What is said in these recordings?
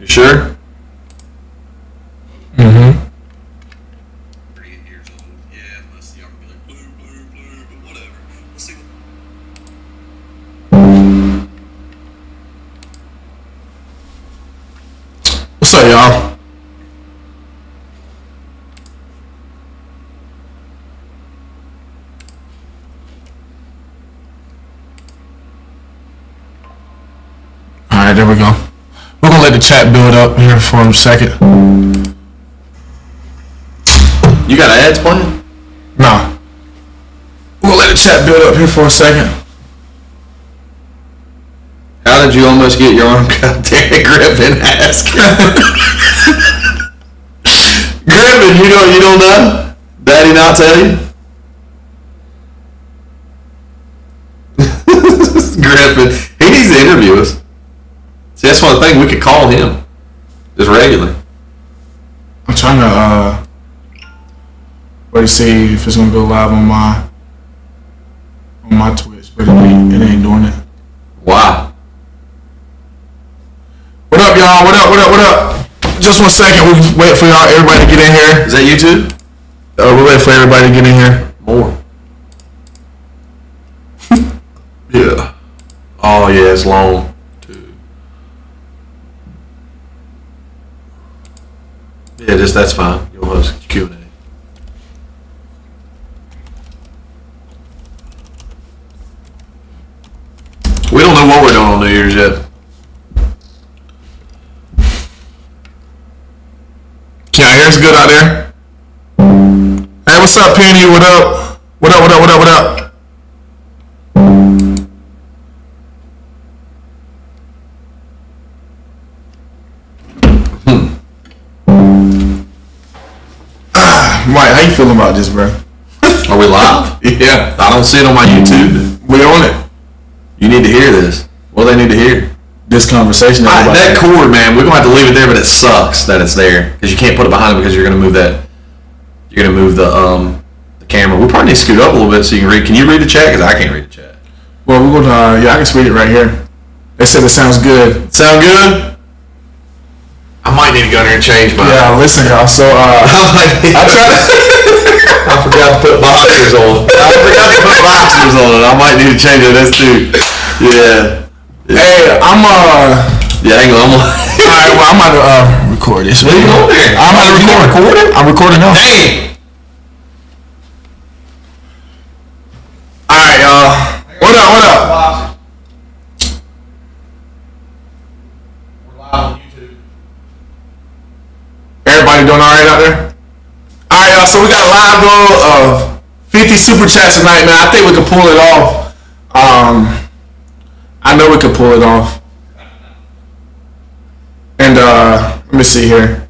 You sure? Mm-hmm. 38 years old. Yeah, unless y'all be like blue, but whatever. We'll see. What's up, y'all? Alright, there we go. We're gonna let the chat build up here for a second. You got ads playing? Nah. We're gonna let the chat build up here for a second. How did you almost get your arm cut? Derek Griffin asking. Griffin, you don't know? Daddy not tell you? Griffin, he needs to interview us. See, that's one thing, we could call him. Just regular. I'm trying to wait to see if it's gonna go live on my Twitch, but it ain't doing it. Wow. What up, y'all? What up? Just 1 second. We'll wait for y'all, everybody to get in here. Is that YouTube? We'll wait for everybody to get in here. More. Yeah. Oh yeah, it's long too. Yeah, that's fine. You'll host Q&A. We don't know what we're doing on New Year's yet. Can y'all hear us good out there? Hey, what's up, Penny? What up? What up? Mike, how you feeling about this, bro? Are we live? Yeah. I don't see it on my YouTube. We on it. You need to hear this. What do they need to hear? This conversation. That cord, man, we're gonna have to leave it there, but it sucks that it's there because you can't put it behind it because you're gonna move that. You're gonna move the camera. We probably need to scoot up a little bit so you can read. Can you read the chat? Because I can't read the chat. Well, we're gonna. Yeah, I can read it right here. They said it sounds good. Sound good? I might need to go in there and change my. Yeah, listen, y'all. So I forgot to put boxers on. I might need to change it. That's too. Yeah. Hey, I'm Yeah, hang on. Alright, well, I'm about to record this. What are you on there? I'm about to record it. I'm recording now. Hey. Alright, y'all. What up? We're live on YouTube. Everybody doing alright out there? Alright, y'all. So we got a live goal of 50 super chats tonight, man. I think we can pull it off. I know we could pull it off. And let me see here.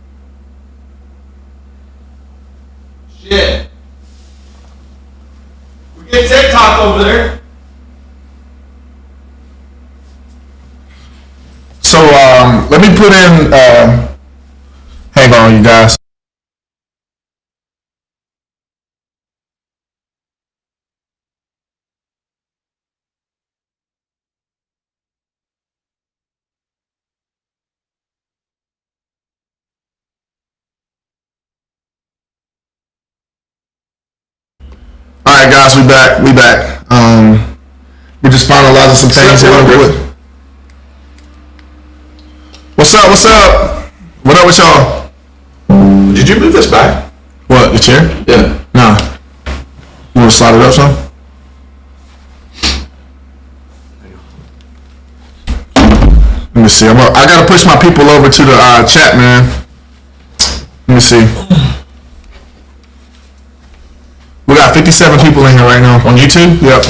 Shit. We get TikTok over there. So let me put in hang on, you guys. Alright guys, we back. We're just finalizing some things here. What's up? What up with y'all? Did you move this back? What, the chair? Yeah. Nah. You wanna slide it up some? Let me see. I gotta push my people over to the chat, man. Let me see. We got 57 people in here right now. On YouTube? Yep.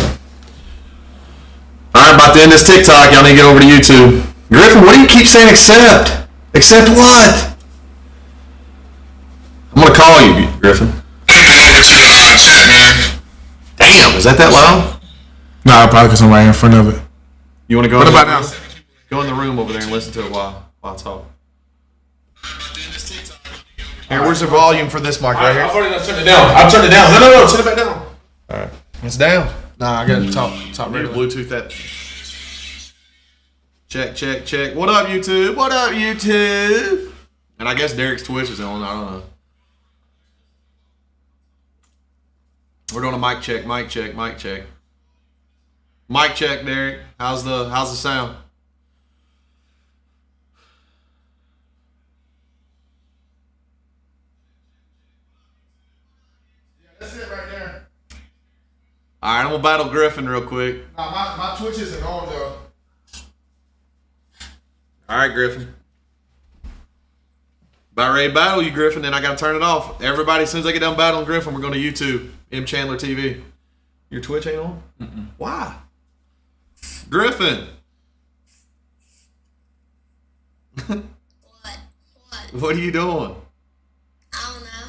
Alright, about to end this TikTok. Y'all need to get over to YouTube. Griffin, what do you keep saying accept? Accept what? I'm gonna call you, Griffin. Chat, man. Damn, is that loud? Nah, probably because I'm right in front of it. You wanna go What about now? Go in the room over there and listen to it while I talk. Here, where's the volume for this mic right here? I've already turned it down. I've turned it down. No, turn it back down. Alright. It's down. Nah, I got to top Need to regular. Bluetooth that. Check, check, check. What up, YouTube? What up, YouTube? And I guess Derek's Twitch is on. I don't know. We're doing a mic check, mic check, mic check. Mic check, Derek. How's the sound? Yeah, that's it right there. All right, I'm gonna battle Griffin real quick. No, my Twitch isn't on though. All right, Griffin. About ready to battle you, Griffin. Then I gotta turn it off. Everybody, as soon as I get done battling Griffin, we're going to YouTube. M Chandler TV. Your Twitch ain't on? Mm-mm. Why? Griffin. What? What are you doing? I don't know.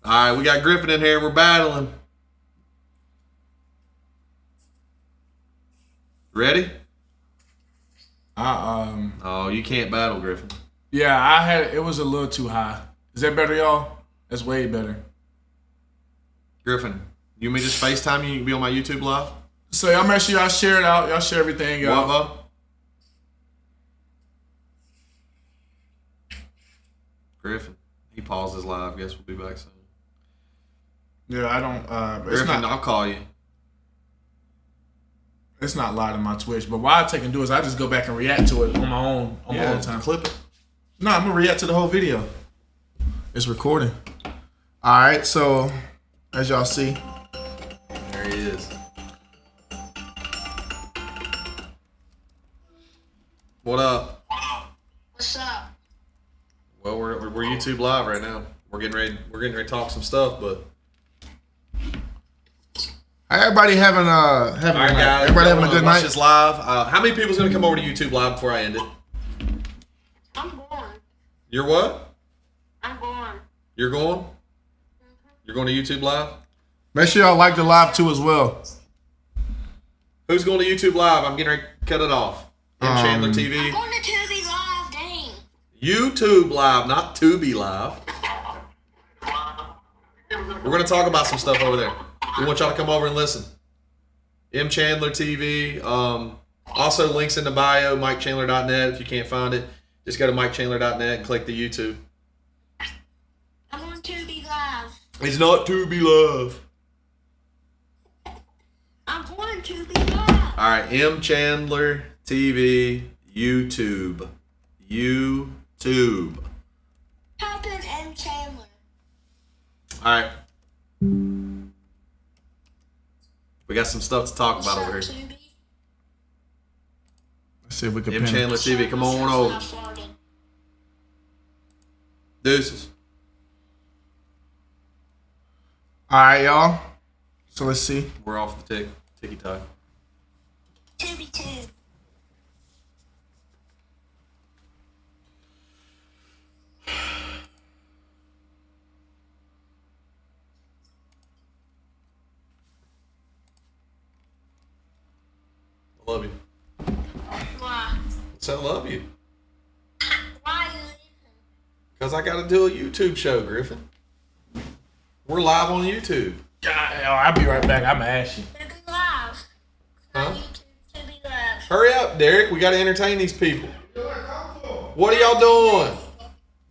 All right, we got Griffin in here. We're battling. Ready? Oh, you can't battle Griffin. Yeah, it was a little too high. Is that better, y'all? That's way better. Griffin, you may just FaceTime you? You can be on my YouTube live? So y'all make sure y'all share it out. Y'all share everything, y'all. What? Griffin, he paused his live. Guess we'll be back soon. Yeah, I don't. Griffin, I'll call you. It's not live on my Twitch, but what I take and do is I just go back and react to it on my own time. Clip it. No, I'm gonna react to the whole video. It's recording. All right, so as y'all see, there he is. What up? What's up? Well, we're YouTube live right now. We're getting ready to talk some stuff, but everybody having all right, guys, everybody having a good watch night. this live. How many people's gonna come over to YouTube live before I end it? I'm going. You're what? I'm going. You're going? You're going to YouTube live? Make sure y'all like the live too as well. Who's going to YouTube live? I'm getting ready to cut it off. M Chandler TV. I'm going to Tubi Live, dang. YouTube live, not Tubi live. We're going to talk about some stuff over there. We want y'all to come over and listen. M Chandler TV. Also, links in the bio, MikeChandler.net. If you can't find it, just go to MikeChandler.net and click the YouTube. I'm on Tubi Live. It's not Tubi live. I'm going to Tubi Live. All right, M Chandler TV, YouTube. YouTube. Type in M Chandler. All right. We got some stuff to talk about over here. Tubi? Let's see if we can M pin Chandler it. TV, come on over. I farted. Deuces. All right, y'all. So let's see. We're off the ticky tock. Tubi 2. I love you. Why? I love you. Why are you leaving? Because I got to do a YouTube show, Griffin. We're live on YouTube. I'll be right back. I'm ashy. Tubi Live. Huh? Tubi Live. Hurry up, Derek. We got to entertain these people. What are y'all doing?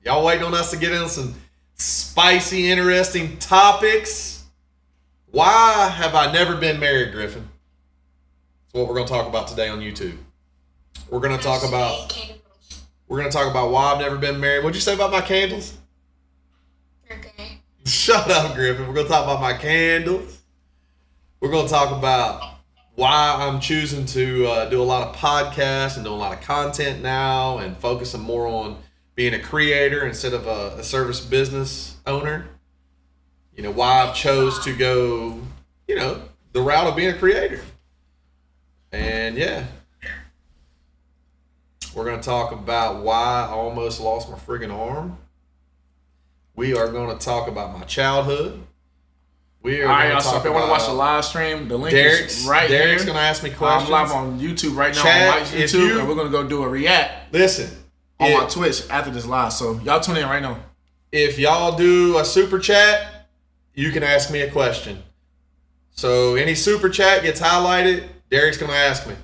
Y'all waiting on us to get in some spicy, interesting topics? Why have I never been married, Griffin? That's what we're going to talk about today on YouTube. We're going to talk about why I've never been married. What'd you say about my candles? Okay. Shut up, Griffin. We're going to talk about my candles. We're going to talk about why I'm choosing to do a lot of podcasts and do a lot of content now and focusing more on being a creator instead of a service business owner. You know, why I've chose to go, the route of being a creator. And yeah. We're going to talk about why I almost lost my friggin' arm. We are going to talk about my childhood. We are going to talk so if you want to watch the live stream, the link is right here. Derek's going to ask me questions. I'm live on YouTube right now Chat, on Mike's YouTube, and we're going to go do a react Listen. on my Twitch after this live. So y'all tune in right now. If y'all do a super chat, you can ask me a question. So any super chat gets highlighted, Derek's going to ask me.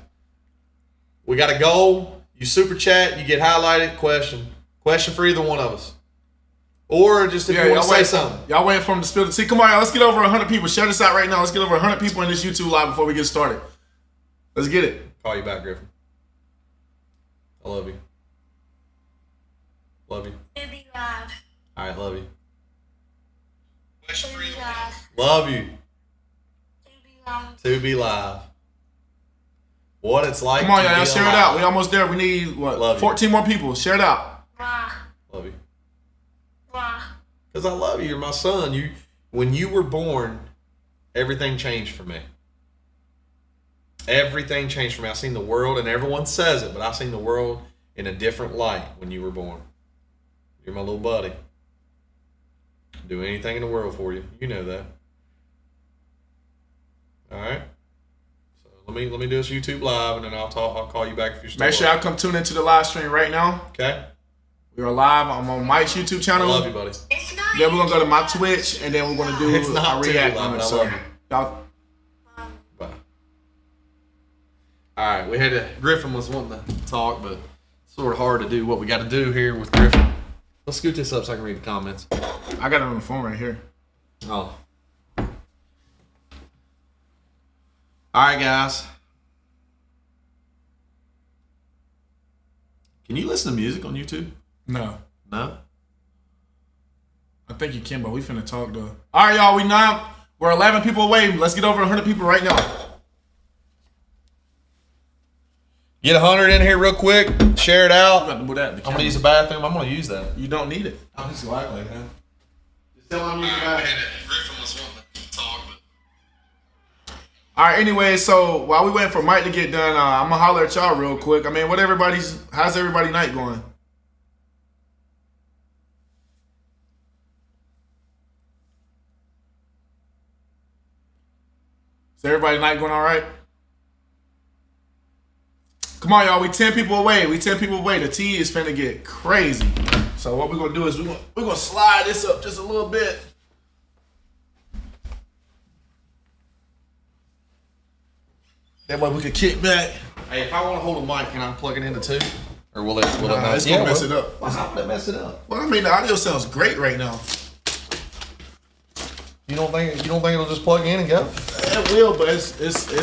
We got a goal. You super chat, you get highlighted. Question for either one of us, or just if you want to say something. Y'all waiting for him to spill the tea? Come on, y'all. Let's get over 100 people. Share this out right now. Let's get over 100 people in this YouTube live before we get started. Let's get it. Call you back, Griffin. I love you. Love you. To be live. All right, love you. Question To for be either live. Love you. To be live. To be live. What it's like. Come on, to y'all. be Share it alive. out. We almost there. We need, Love what, you. 14 more people. Share it out. Why? Love you. Why? Because I love you. You're my son. When you were born, everything changed for me. Everything changed for me. I seen the world, and everyone says it, but I seen the world in a different light when you were born. You're my little buddy. Do anything in the world for you. You know that. All right. So let me do this YouTube live, and then I'll call you back if you're still Make sure up. y'all come tune into the live stream right now. Okay. We are live. I'm on Mike's YouTube I channel. love you, buddy. It's not. Then we're gonna go to my Twitch, and then we're gonna do It's not a too react loud, on it. but I So love you. y'all, Bye. All right, we had to. Griffin was wanting to talk, but it's sort of hard to do what we got to do here with Griffin. Let's scoot this up so I can read the comments. I got it on the phone right here. Oh. All right, guys. Can you listen to music on YouTube? No, No. I think you can, but we finna talk though. All right, y'all. We're 11 people away. Let's get over 100 people right now. Get 100 in here real quick. Share it I'm out. about to move that. I'm gonna use the bathroom. I'm gonna use that. You don't need it. I'm just gonna act like that. Just tell him I'm using the Alright, bathroom. Griffin was wanting to talk, but All right. Anyway, so while we waiting for Mike to get done, I'm gonna holler at y'all real quick. I mean, how's everybody night going? Is everybody night going all right? Come on, y'all. We 10 people away. The tea is finna get crazy. So what we're gonna do is we're gonna slide this up just a little bit. That way we can kick back. Hey, if I want to hold a mic, can I plug it into two? Or will it Nah, not? it's gonna mess it up. Why would it mess it up? Well, I mean, the audio sounds great right now. You don't think it'll just plug in and go? It will, but it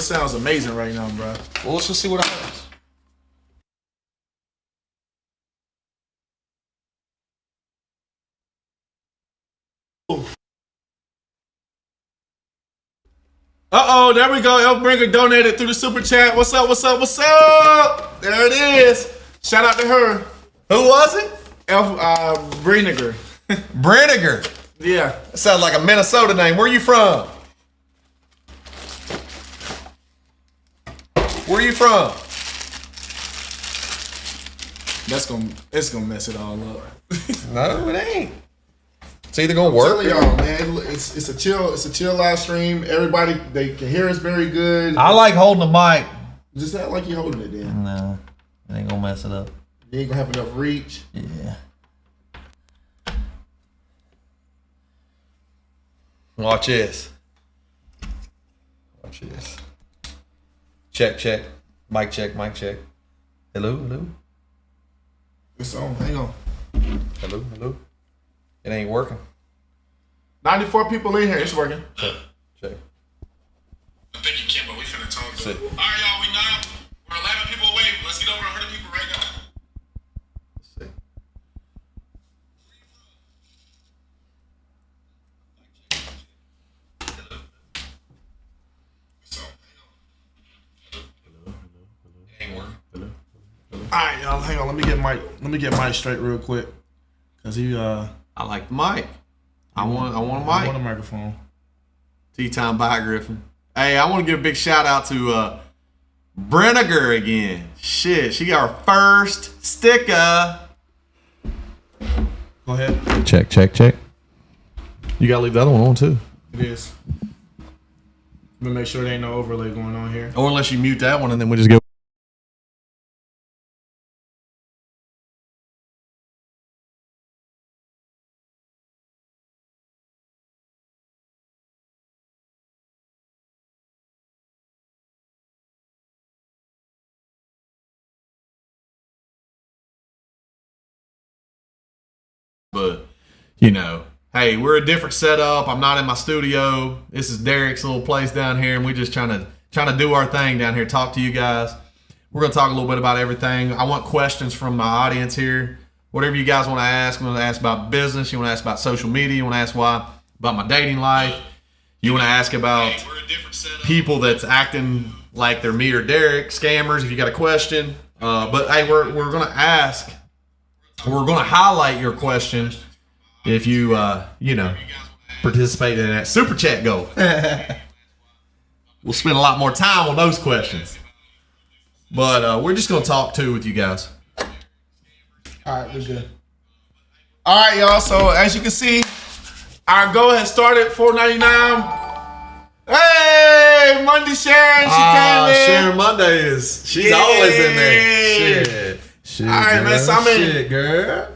sounds amazing right now, bro. Well, let's just see what happens. Uh-oh, there we go. Elbringer donated through the super chat. What's up? There it is. Shout out to her. Who was it? Brieniger. Brenniger. Yeah. That sounds like a Minnesota name. Where you from? Where you from? It's gonna mess it all up. No, it ain't. It's either gonna I'm work. telling y'all, man, it's a chill live stream. Everybody, they can hear us very good. I like holding the mic. Just act like you're holding it then. No, it ain't gonna mess it up. You ain't gonna have enough reach. Yeah. Watch this. Watch this. Check. Mic check. Hello. It's on. Hang on. Hello. It ain't working. 94 people in here. It's working. Check. I think you can, but we finna talk. See. All right, y'all. We're 11 people away. Let's get over 100 people right now. Let's see. It ain't working. All right, y'all. Hang on. Let me get Mike straight real quick, cause he I like the mic. I want a I want a mic. microphone. Tea time by Griffin. Hey, I want to give a big shout out to Brenniger again. Shit, she got her first sticker. Go ahead. Check. You gotta leave the other one on too. It is. Let me make sure there ain't no overlay going on here. Or unless you mute that one and then we just go. but you know, hey, we're a different setup. I'm not in my studio. This is Derek's little place down here, and we just trying to do our thing down here. Talk to you guys. We're gonna talk a little bit about everything. I want questions from my audience here. Whatever you guys want to ask. I'm gonna ask about business. You want to ask about social media. You want to ask about my dating life. You want to ask about people that's acting like they're me or Derek, scammers. If you got a question, but hey, we're gonna ask. We're gonna highlight your question if you participate in that super chat goal. We'll spend a lot more time on those questions, but we're just gonna talk too with you guys. All right, we're good. All right, y'all. So as you can see, our goal has started. $4.99. Hey, Monday Sharon, she came in. Sharon Monday she's always in there. Shit. All right, man. So girl.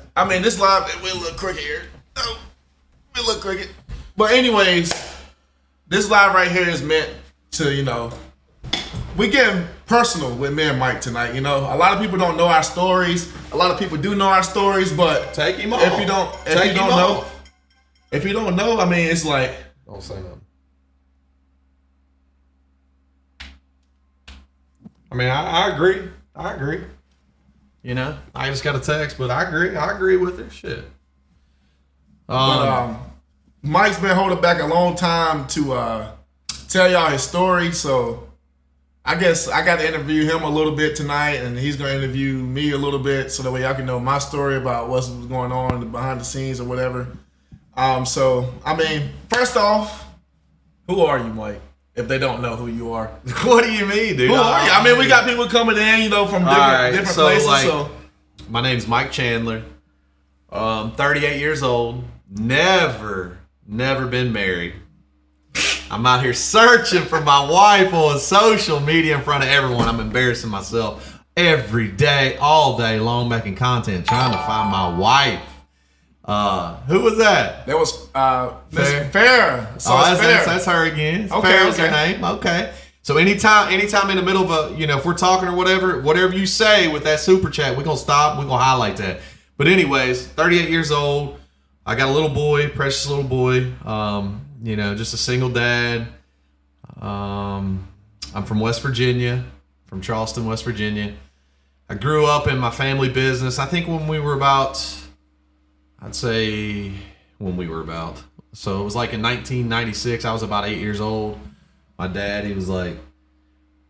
This live we a little crooked here. Oh, we a little crooked. But anyways, this live right here is meant to, we getting personal with me and Mike tonight. A lot of people don't know our stories. A lot of people do know our stories, but take him off. If you don't know, it's like, don't say nothing. I agree. I just got a text, but I agree with her. Shit. Mike's been holding back a long time to tell y'all his story, so I guess I got to interview him a little bit tonight, and he's going to interview me a little bit, so that way y'all can know my story about what's going on behind the scenes or whatever. First off, who are you, Mike? If they don't know who you are. What do you mean, dude? Who are you? We got people coming in, from different places. My name's Mike Chandler. 38 years old. Never been married. I'm out here searching for my wife on social media in front of everyone. I'm embarrassing myself every day, all day long, making content, trying to find my wife. Who was that? That was Miss Fair. So that's her again. Fair is her name. Okay. So anytime in the middle of if we're talking or whatever you say with that super chat, we're gonna stop. We're gonna highlight that. But anyways, 38 years old. I got a little boy, precious little boy. Just a single dad. I'm from West Virginia, from Charleston, West Virginia. I grew up in my family business. I think when we were about. So it was like in 1996, I was about 8 years old. My dad, he was like,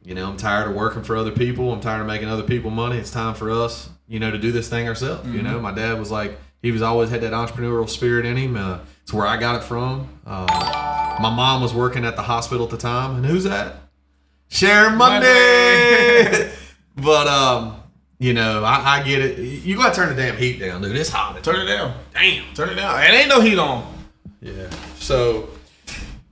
I'm tired of working for other people. I'm tired of making other people money. It's time for us, to do this thing ourselves. Mm-hmm. My dad was like, he was always had that entrepreneurial spirit in him. It's where I got it from. My mom was working at the hospital at the time. And who's that? Sharon Monday. But, I get it. You gotta turn the damn heat down, dude. It's hot. Turn it down. Damn. Turn it down. It ain't no heat on. Yeah. So,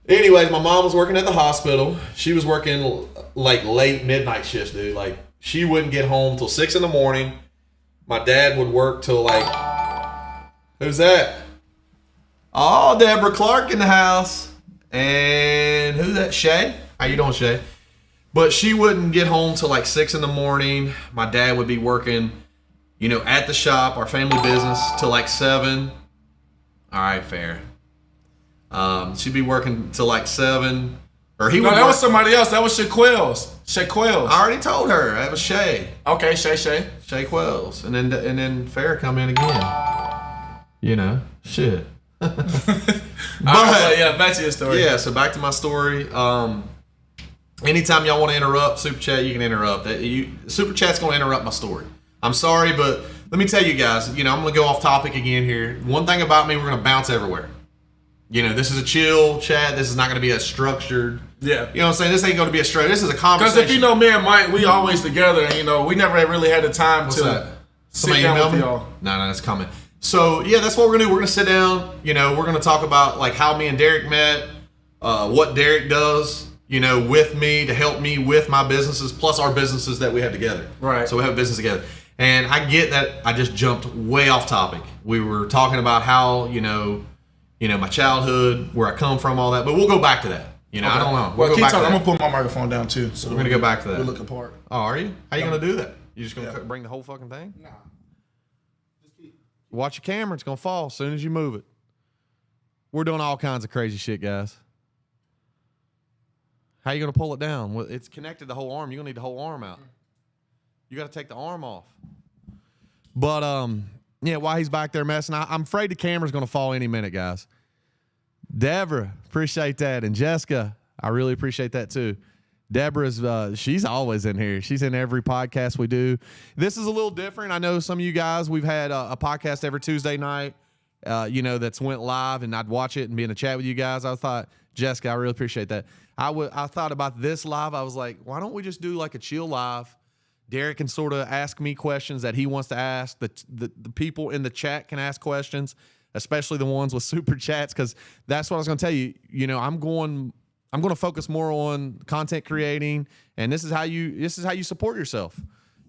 anyways, my mom was working at the hospital. She was working like late midnight shifts, dude. Like, she wouldn't get home till 6 a.m. My dad would work till like, who's that? Oh, Deborah Clark in the house. And who's that? Shay? How you doing, Shay? But she wouldn't get home till like 6 a.m. My dad would be working, at the shop, our family business, till like 7. All right, fair. She'd be working till like 7. Or he would. No, that was somebody else. That was Shay Quells. Shay Quells. I already told her. That was Shay. Okay, Shay. Shay Quells. And then Fair come in again. Shit. But back to your story. Yeah, so back to my story. Anytime y'all want to interrupt Super Chat, you can interrupt. Super Chat's going to interrupt my story. I'm sorry, but let me tell you guys, I'm going to go off topic again here. One thing about me, we're going to bounce everywhere. This is a chill chat. This is not going to be a structured. Yeah. You know what I'm saying? This ain't going to be a structure. This is a conversation. Because if you know me and Mike, we always together, and we never really had the time to sit down with y'all. No, that's coming. So, yeah, that's what we're going to do. We're going to sit down. We're going to talk about like how me and Derek met, what Derek does, with me to help me with my businesses, plus our businesses that we have together. Right. So we have a business together. And I get that I just jumped way off topic. We were talking about how, my childhood, where I come from, all that. But we'll go back to that. Okay. I don't know. We'll go back to that. I'm going to put my microphone down, too. So we're going to go back to that. We'll look apart. Oh, are you? How you going to do that? You just going to bring the whole fucking thing? Nah. Just keep Watch your camera. It's going to fall as soon as you move it. We're doing all kinds of crazy shit, guys. How you going to pull it down? Well, it's connected to the whole arm. You're going to need the whole arm out. You got to take the arm off. But, yeah, while he's back there messing, I'm afraid the camera's going to fall any minute, guys. Deborah, appreciate that. And Jessica, I really appreciate that too. Deborah's, she's always in here. She's in every podcast we do. This is a little different. I know some of you guys, we've had a podcast every Tuesday night, that's went live, and I'd watch it and be in a chat with you guys. I thought, Jessica, I really appreciate that. I thought about this live. I was like, why don't we just do like a chill live? Derek can sort of ask me questions that he wants to ask. The people in the chat can ask questions, especially the ones with super chats, because that's what I was going to tell you. I'm going to focus more on content creating, and this is how you support yourself.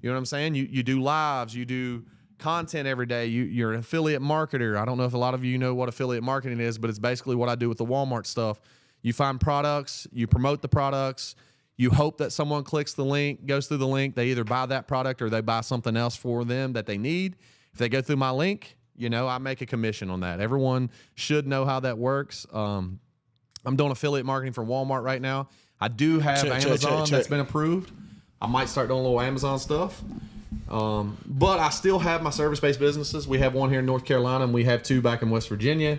You know what I'm saying? You do lives, you do content every day. You're an affiliate marketer. I don't know if a lot of you know what affiliate marketing is, but it's basically what I do with the Walmart stuff. You find products, you promote the products, you hope that someone clicks the link, goes through the link, they either buy that product or they buy something else for them that they need. If they go through my link, I make a commission on that. Everyone should know how that works. I'm doing affiliate marketing for Walmart right now. I do have Amazon that's been approved. I might start doing a little Amazon stuff. But I still have my service-based businesses. We have one here in North Carolina, and we have two back in West Virginia.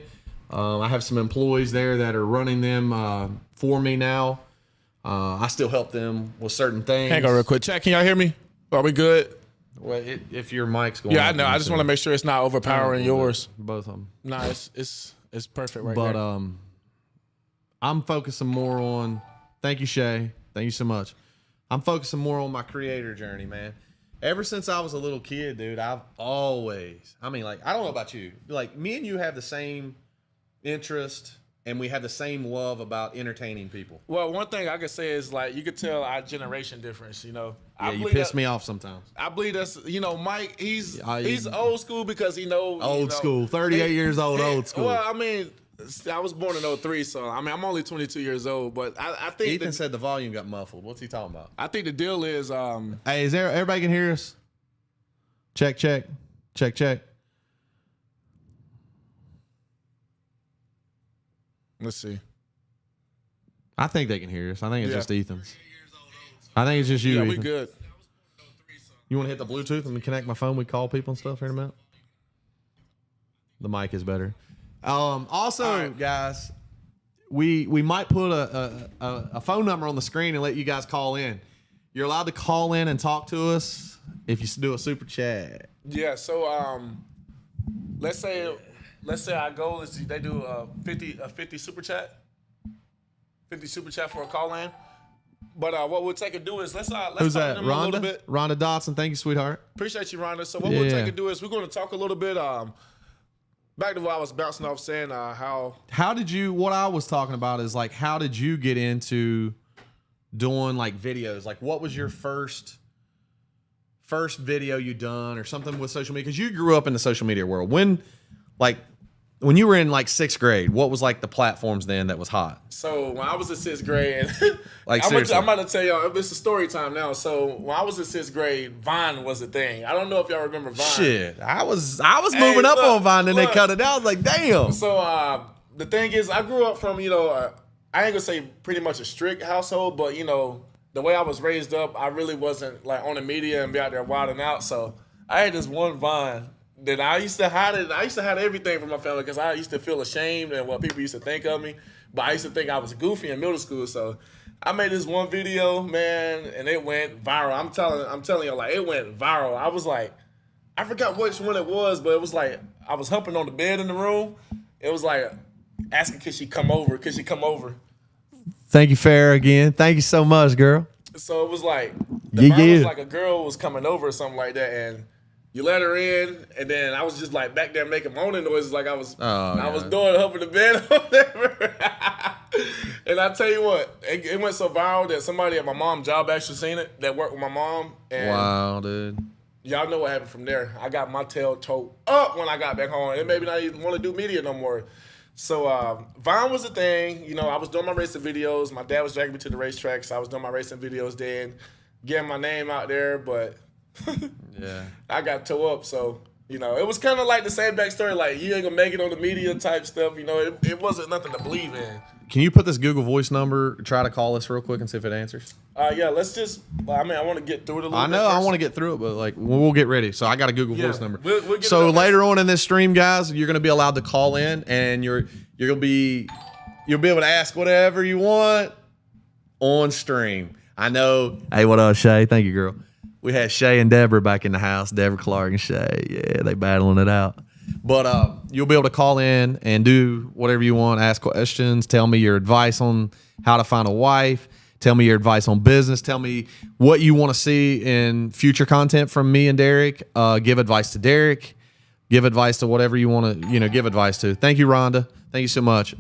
I have some employees there that are running them for me now. I still help them with certain things. Hang on real quick. Chat, can y'all hear me? Are we good? Well, if your mic's going, yeah, I know. I just want to make sure it's not overpowering yours. Both of them. No, it's perfect right there. But I'm focusing more on. Thank you, Shay. Thank you so much. I'm focusing more on my creator journey, man. Ever since I was a little kid, dude, I've always. I don't know about you. Like, me and you have the same interest, and we have the same love about entertaining people. Well, one thing I could say is, like, you could tell our generation difference, Yeah, you piss me off sometimes. I believe that's, Mike, he's old school because he knows. Old school, 38 years old, old school. Well, I was born in 03, so, I'm only 22 years old, but I think. Ethan said the volume got muffled. What's he talking about? I think the deal is. Hey, is there, everybody can hear us? Check, check. Check, check. Let's see. I think they can hear us. I think it's just Ethan's. I think it's just you, Yeah, Ethan. we good. You want to hit the Bluetooth and connect my phone? We call people and stuff here in a minute. The mic is better. Also, guys, we might put a phone number on the screen and let you guys call in. You're allowed to call in and talk to us if you do a super chat. Yeah. So let's say our goal is they do a 50 super chat. 50 super chat for a call in. But what we'll take and do is let's Who's talk that? to them a little bit. Rhonda Dotson, thank you, sweetheart. Appreciate you, Rhonda. So what we'll take and do is we're going to talk a little bit. Back to what I was bouncing off saying, how did you? What I was talking about is like, how did you get into doing like videos? Like, what was your first video you done or something with social media? Because you grew up in the social media world. When you were in like 6th grade, what was like the platforms then that was hot? So when I was in 6th grade, like I'm about to tell y'all, it's a story time now. So when I was in 6th grade, Vine was a thing. I don't know if y'all remember Vine. Shit, I was moving up on Vine, and they cut it out. I was like, damn. So the thing is, I grew up from I ain't gonna say pretty much a strict household, but the way I was raised up, I really wasn't like on the media and be out there wilding out. So I had this one Vine. Then I used to hide it. I used to hide everything from my family because I used to feel ashamed and what people used to think of me. But I used to think I was goofy in middle school. So I made this one video, man, and it went viral. I'm telling you, like, it went viral. I was like, I forgot which one it was, but it was like I was humping on the bed in the room. It was like asking, could she come over? Could she come over? Thank you, Farrah, again. Thank you so much, girl. So it was like the vibe was like a girl was coming over or something like that, and you let her in, and then I was just like back there making moaning noises like I was doing humping the bed or whatever. And I tell you what, it went so viral that somebody at my mom's job actually seen it that worked with my mom. And wow, dude. Y'all know what happened from there. I got my tail toed up when I got back home. And maybe not even want to do media no more. So Vine was a thing. I was doing my racing videos. My dad was dragging me to the racetrack, so I was doing my racing videos then, getting my name out there, but yeah, I got tore up. So You know, it was kind of like the same backstory, like you ain't gonna make it on the media type stuff. You know, it wasn't nothing to believe in. Can you put this Google Voice number? Try to call us real quick and see if it answers. Yeah, let's just. I mean, I want to get through it a little. I know I want to get through it, but like we'll get ready. So I got a Google Voice number. We'll get so it up later on in this stream, guys, you're gonna be allowed to call in, and you'll be able to ask whatever you want on stream. I know. Hey, what up, Shay? Thank you, girl. We had Shay and Deborah back in the house. Deborah Clark and Shay. Yeah, they battling it out. But you'll be able to call in and do whatever you want, ask questions, tell me your advice on how to find a wife, tell me your advice on business, tell me what you want to see in future content from me and Derek. Give advice to Derek, give advice to whatever you want to, give advice to. Thank you, Rhonda. Thank you so much.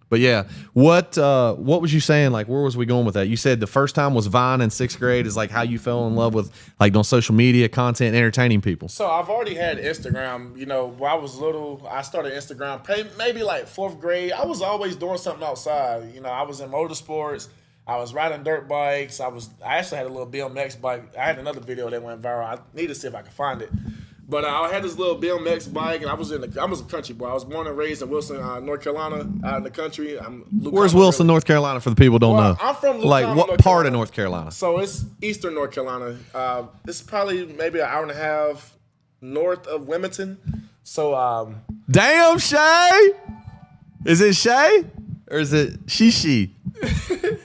But yeah, what was you saying? Like, where was we going with that? You said the first time was Vine in 6th grade is like how you fell in love with like on social media content, entertaining people. So I've already had Instagram. You know, when I was little, I started Instagram maybe like 4th grade. I was always doing something outside. You know, I was in motorsports. I was riding dirt bikes. I actually had a little BMX bike. I had another video that went viral. I need to see if I can find it. But I had this little BMX bike, and I was a country boy. I was born and raised in Wilson, North Carolina, out in the country. Where's Wilson, North Carolina, for the people who don't know? I'm from Lucana, like, what North part Carolina. of North Carolina? So it's eastern North Carolina. It's probably maybe an hour and a half north of Wilmington. So Damn, Shay! Is it Shay? Or is it she?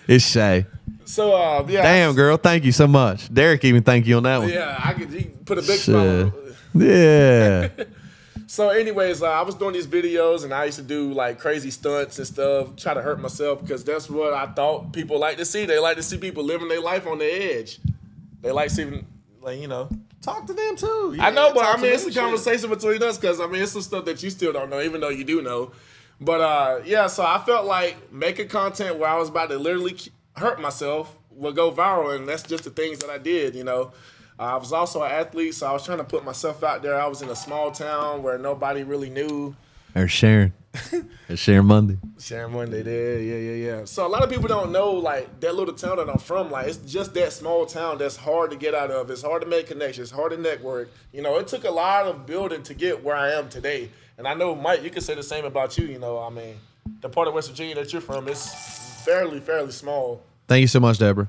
It's Shay. So yeah. Damn, girl, thank you so much. Derek even thank you on that one. Yeah, I could put a big smile on. Yeah. So anyways, I was doing these videos, and I used to do like crazy stunts and stuff, try to hurt myself, because that's what I thought people like to see. They like to see people living their life on the edge. They like seeing, like, Talk to them too. I know, but I mean, it's a conversation between us, because I mean, it's some stuff that you still don't know, even though you do know. But yeah, so I felt like making content where I was about to literally hurt myself would go viral, and that's just the things that I did, I was also an athlete, so I was trying to put myself out there. I was in a small town where nobody really knew. There's Sharon. There's Sharon Monday. Sharon Monday there, yeah. So a lot of people don't know, like, that little town that I'm from. Like, it's just that small town that's hard to get out of. It's hard to make connections, hard to network. It took a lot of building to get where I am today. And I know, Mike, you can say the same about you. I mean, the part of West Virginia that you're from is fairly small. Thank you so much, Deborah.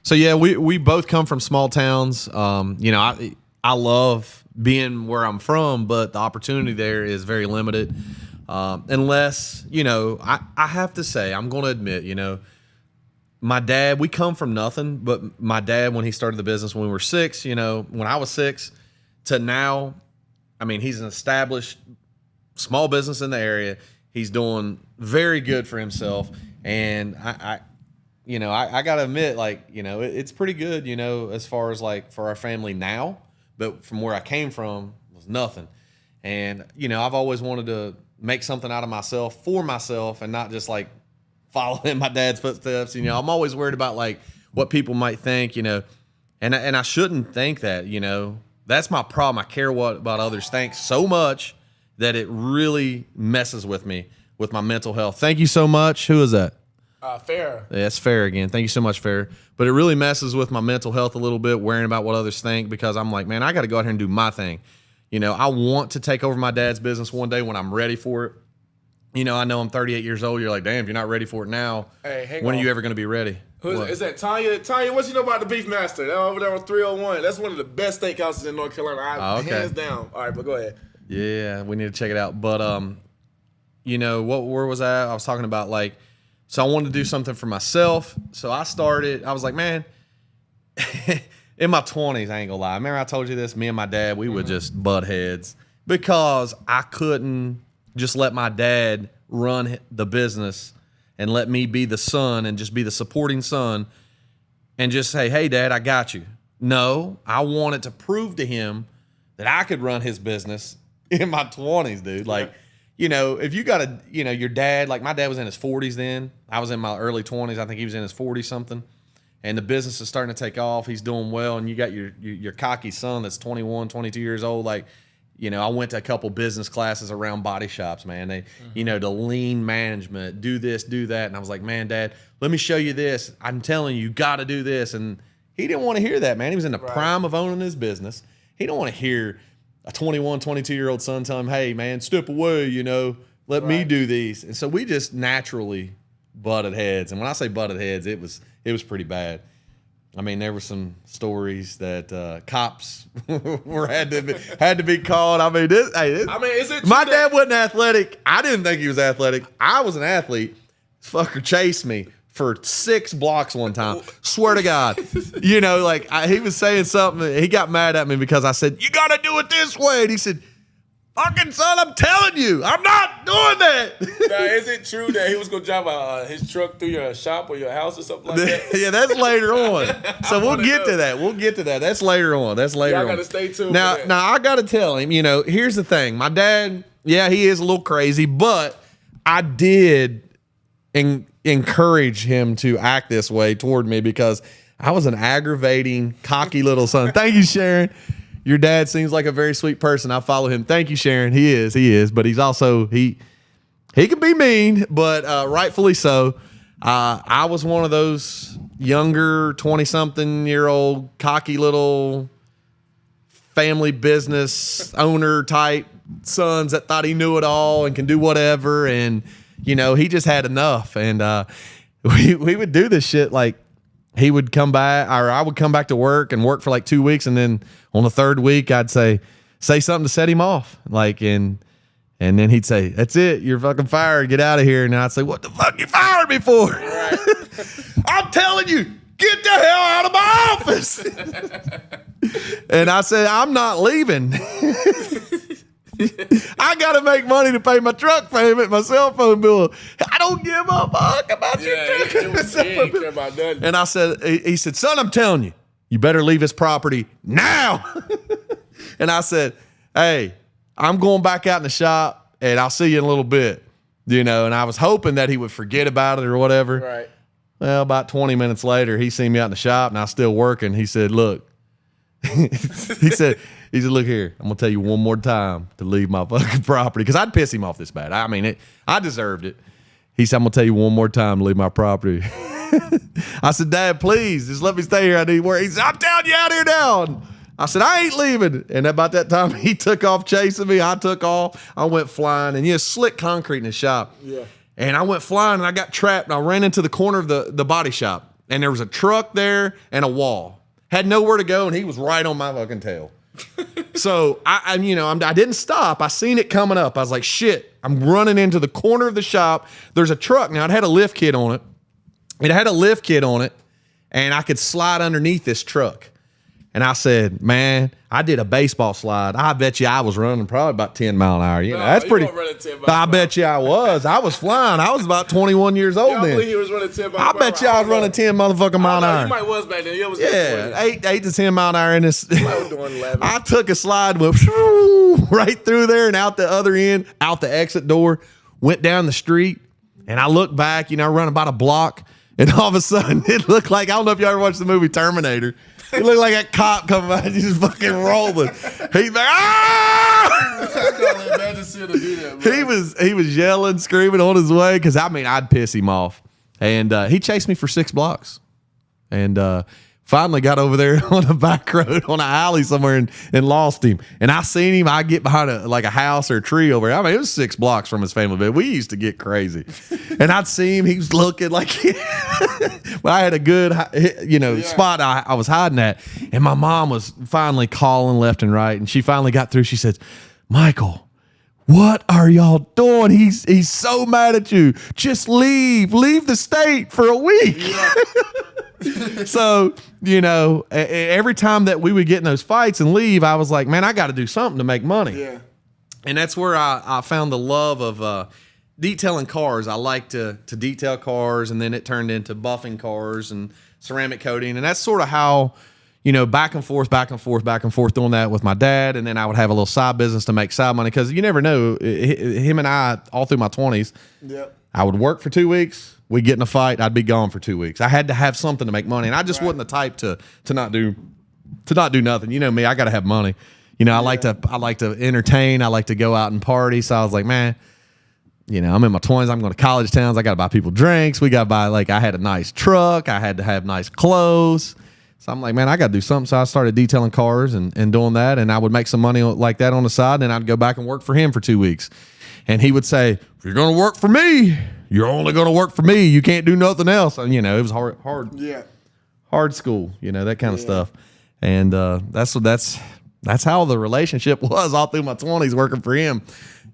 So yeah, we both come from small towns. I love being where I'm from, but the opportunity there is very limited. Unless, I have to say, I'm going to admit, my dad, we come from nothing, but my dad, when he started the business when we were 6, when I was 6 to now, I mean, he's an established small business in the area. He's doing very good for himself. And I got to admit, like, it's pretty good, as far as like for our family now, but from where I came from was nothing. And, I've always wanted to make something out of myself for myself and not just like follow in my dad's footsteps. I'm always worried about like what people might think, and I shouldn't think that, that's my problem. I care what about others think so much that it really messes with me, with my mental health. Thank you so much. Who is that? Fair. Yeah, it's Fair again. Thank you so much, Fair. But it really messes with my mental health a little bit, worrying about what others think, because I'm like, man, I got to go out here and do my thing. I want to take over my dad's business one day when I'm ready for it. I know I'm 38 years old. You're like, damn, you're not ready for it now. Hey, hang when on. are you ever going to be ready? Is that Tanya? Tanya, what you know about the Beefmaster? They're over there on 301. That's one of the best steakhouses in North Carolina. Okay. Hands down. All right, but go ahead. Yeah, we need to check it out. But, where was I? I was talking about like, so I wanted to do something for myself. So I was like, man, in my 20s, I ain't gonna lie. Remember I told you this? Me and my dad, we would just butt heads because I couldn't just let my dad run the business and let me be the son and just be the supporting son and just say, hey, Dad, I got you. No, I wanted to prove to him that I could run his business in my 20s, dude. Like, if you got your dad, like my dad was in his 40s then. I was in my early 20s. I think he was in his 40-something. And the business is starting to take off. He's doing well. And you got your cocky son that's 21, 22 years old. Like, I went to a couple business classes around body shops, man. They, the lean management, do this, do that. And I was like, man, Dad, let me show you this. I'm telling you got to do this. And he didn't want to hear that, man. He was in the prime of owning his business. He don't want to hear, a 21, 22-year-old son tell him, hey, man, step away, let me do these. And so we just naturally butted heads. And when I say butted heads, it was pretty bad. I mean, there were some stories that cops had to be called. I mean, is it my dad wasn't athletic. I didn't think he was athletic. I was an athlete. This fucker chased me for 6 blocks one time. Swear to God. He was saying something. He got mad at me because I said, you got to do it this way. And he said, fucking son, I'm telling you, I'm not doing that. Now, is it true that he was going to drive his truck through your shop or your house or something like that? Yeah, that's later on. So we'll get to that. That's later on. Y'all got to stay tuned. Now, I got to tell him, here's the thing. My dad, yeah, he is a little crazy, but I did encourage him to act this way toward me because I was an aggravating, cocky little son. Thank you, Sharon. Your dad seems like a very sweet person. I follow him. Thank you, Sharon. He is. But he's also, he can be mean, but rightfully so. I was one of those younger 20-something-year-old cocky little family business owner type sons that thought he knew it all and can do whatever. And, he just had enough. And we would do this shit like, he would come back, or I would come back to work and work for like 2 weeks, and then on the 3rd week, I'd say something to set him off, and then he'd say, "That's it, you're fucking fired. Get out of here." And I'd say, "What the fuck you fired me for?" Right. I'm telling you, get the hell out of my office. And I said, "I'm not leaving." I got to make money to pay my truck payment, my cell phone bill. I don't give a fuck about your truck. And I said, he said, "Son, I'm telling you, you better leave this property now." And I said, "Hey, I'm going back out in the shop and I'll see you in a little bit." And I was hoping that he would forget about it or whatever. Right. Well, about 20 minutes later, he seen me out in the shop and I was still working. He said, "Look," he said, "Look here, I'm going to tell you one more time to leave my fucking property." Because I'd piss him off this bad. I mean, I deserved it. He said, "I'm going to tell you one more time to leave my property." I said, "Dad, please, just let me stay here. I need work." He said, "I'm telling you out here now." And I said, "I ain't leaving." And about that time, he took off chasing me. I took off. I went flying. And slick concrete in the shop. Yeah. And I went flying, and I got trapped. And I ran into the corner of the body shop. And there was a truck there and a wall. Had nowhere to go, and he was right on my fucking tail. So I didn't stop. I seen it coming up. I was like, shit, I'm running into the corner of the shop. There's a truck. Now, it had a lift kit on it. And I could slide underneath this truck. And I said, "Man, I did a baseball slide. I bet you I was running probably about 10 mile an hour. That's pretty. I bet you I was. I was flying. I was about 21, years old then. I believe he was running 10 miles an hour. I bet you I was running 10 motherfucking mile an hour. You might was back then. You was 8 to 10 mile an hour in this. I was doing 11. I took a slide, went right through there and out the other end, out the exit door, went down the street, and I looked back, run about a block, and all of a sudden it looked like, I don't know if y'all ever watched the movie Terminator. It looked like a cop coming by and just fucking rolling. He's like, "Ah!" I can't imagine seeing him do that, bro. He was yelling, screaming on his way because I'd piss him off, and he chased me for 6 blocks, and finally got over there on a back road on an alley somewhere and lost him. And I seen him. I get behind a house or a tree over there. I mean, it was 6 blocks from his family bed. We used to get crazy, and I'd see him. He was looking like, well, I had a good, spot I was hiding at. And my mom was finally calling left and right. And she finally got through. She said, "Michael, what are y'all doing? He's so mad at you. Just leave the state for a week." Yeah. So, every time that we would get in those fights and leave, I was like, man, I got to do something to make money. Yeah. And that's where I found the love of detailing cars. I like to detail cars, and then it turned into buffing cars and ceramic coating. And that's sort of how, back and forth doing that with my dad. And then I would have a little side business to make side money, because you never know. Him and I, all through my 20s, yep. I would work for 2 weeks. We'd get in a fight. I'd be gone for 2 weeks. I had to have something to make money, and I just wasn't the type to not do nothing. You know me, I got to have money. I like to entertain. I like to go out and party. So I was like, man, I'm in my 20s. I'm going to college towns. I got to buy people drinks. We got to buy, I had a nice truck. I had to have nice clothes. So I'm like, man, I got to do something. So I started detailing cars and doing that. And I would make some money like that on the side. And then I'd go back and work for him for 2 weeks. And he would say, if you're going to work for me, you're only going to work for me. You can't do nothing else. And, it was hard school, that kind of stuff. And that's how the relationship was all through my 20s working for him.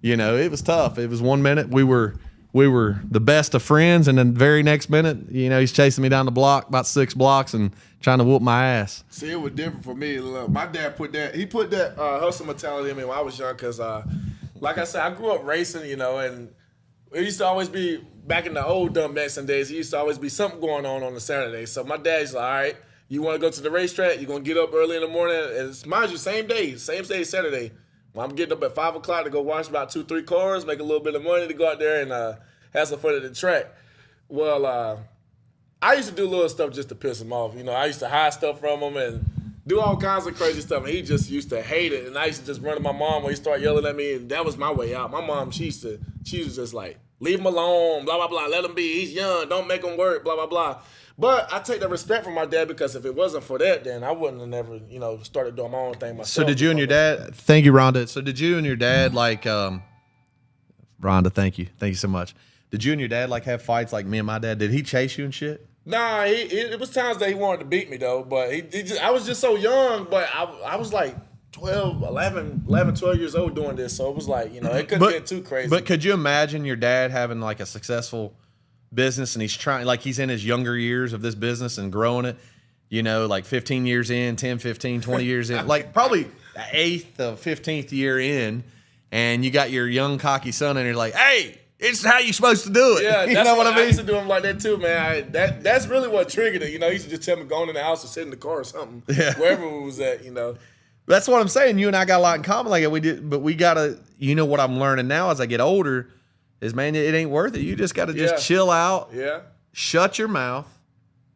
It was tough. It was 1 minute we were the best of friends, and then the very next minute, he's chasing me down the block, about 6 blocks, and trying to whoop my ass. See, it was different for me. Look, my dad put that hustle mentality in me when I was young, because like I said, I grew up racing, and it used to always be, back in the old dumb Mexican days, it used to always be something going on a Saturday. So my dad's like, all right, you want to go to the racetrack? You're going to get up early in the morning. And mind you, same day, Saturday. Well, I'm getting up at 5 o'clock to go wash about 2-3 cars, make a little bit of money to go out there and have some fun at the track. Well, I used to do little stuff just to piss him off. I used to hide stuff from him and do all kinds of crazy stuff. And he just used to hate it. And I used to just run to my mom when he started yelling at me. And that was my way out. My mom, she was just like, leave him alone, blah, blah, blah. Let him be. He's young. Don't make him work, blah, blah, blah. But I take the respect from my dad, because if it wasn't for that, then I wouldn't have never, started doing my own thing myself. So did you and your dad, thank you, Rhonda. So did you and your dad, Rhonda, thank you. Thank you so much. Did you and your dad, have fights like me and my dad? Did he chase you and shit? Nah, it was times that he wanted to beat me, though. But I was just so young, but I was like 11, 12 years old doing this. So it was like, it couldn't get too crazy. But could you imagine your dad having, a successful business, and he's trying, he's in his younger years of this business and growing it, 15 years in, 10, 15, 20 years in, probably the 8th or 15th year in, and you got your young cocky son and you're like, hey, it's how you supposed to do it. Yeah, you know what I mean? I used to do him like that too, man. That's really what triggered it. He used to just tell me go in the house or sit in the car or something, wherever we was at, That's what I'm saying. You and I got a lot in common we did, but we gotta, what I'm learning now as I get older is, man, it ain't worth it. You just got to just chill out, shut your mouth,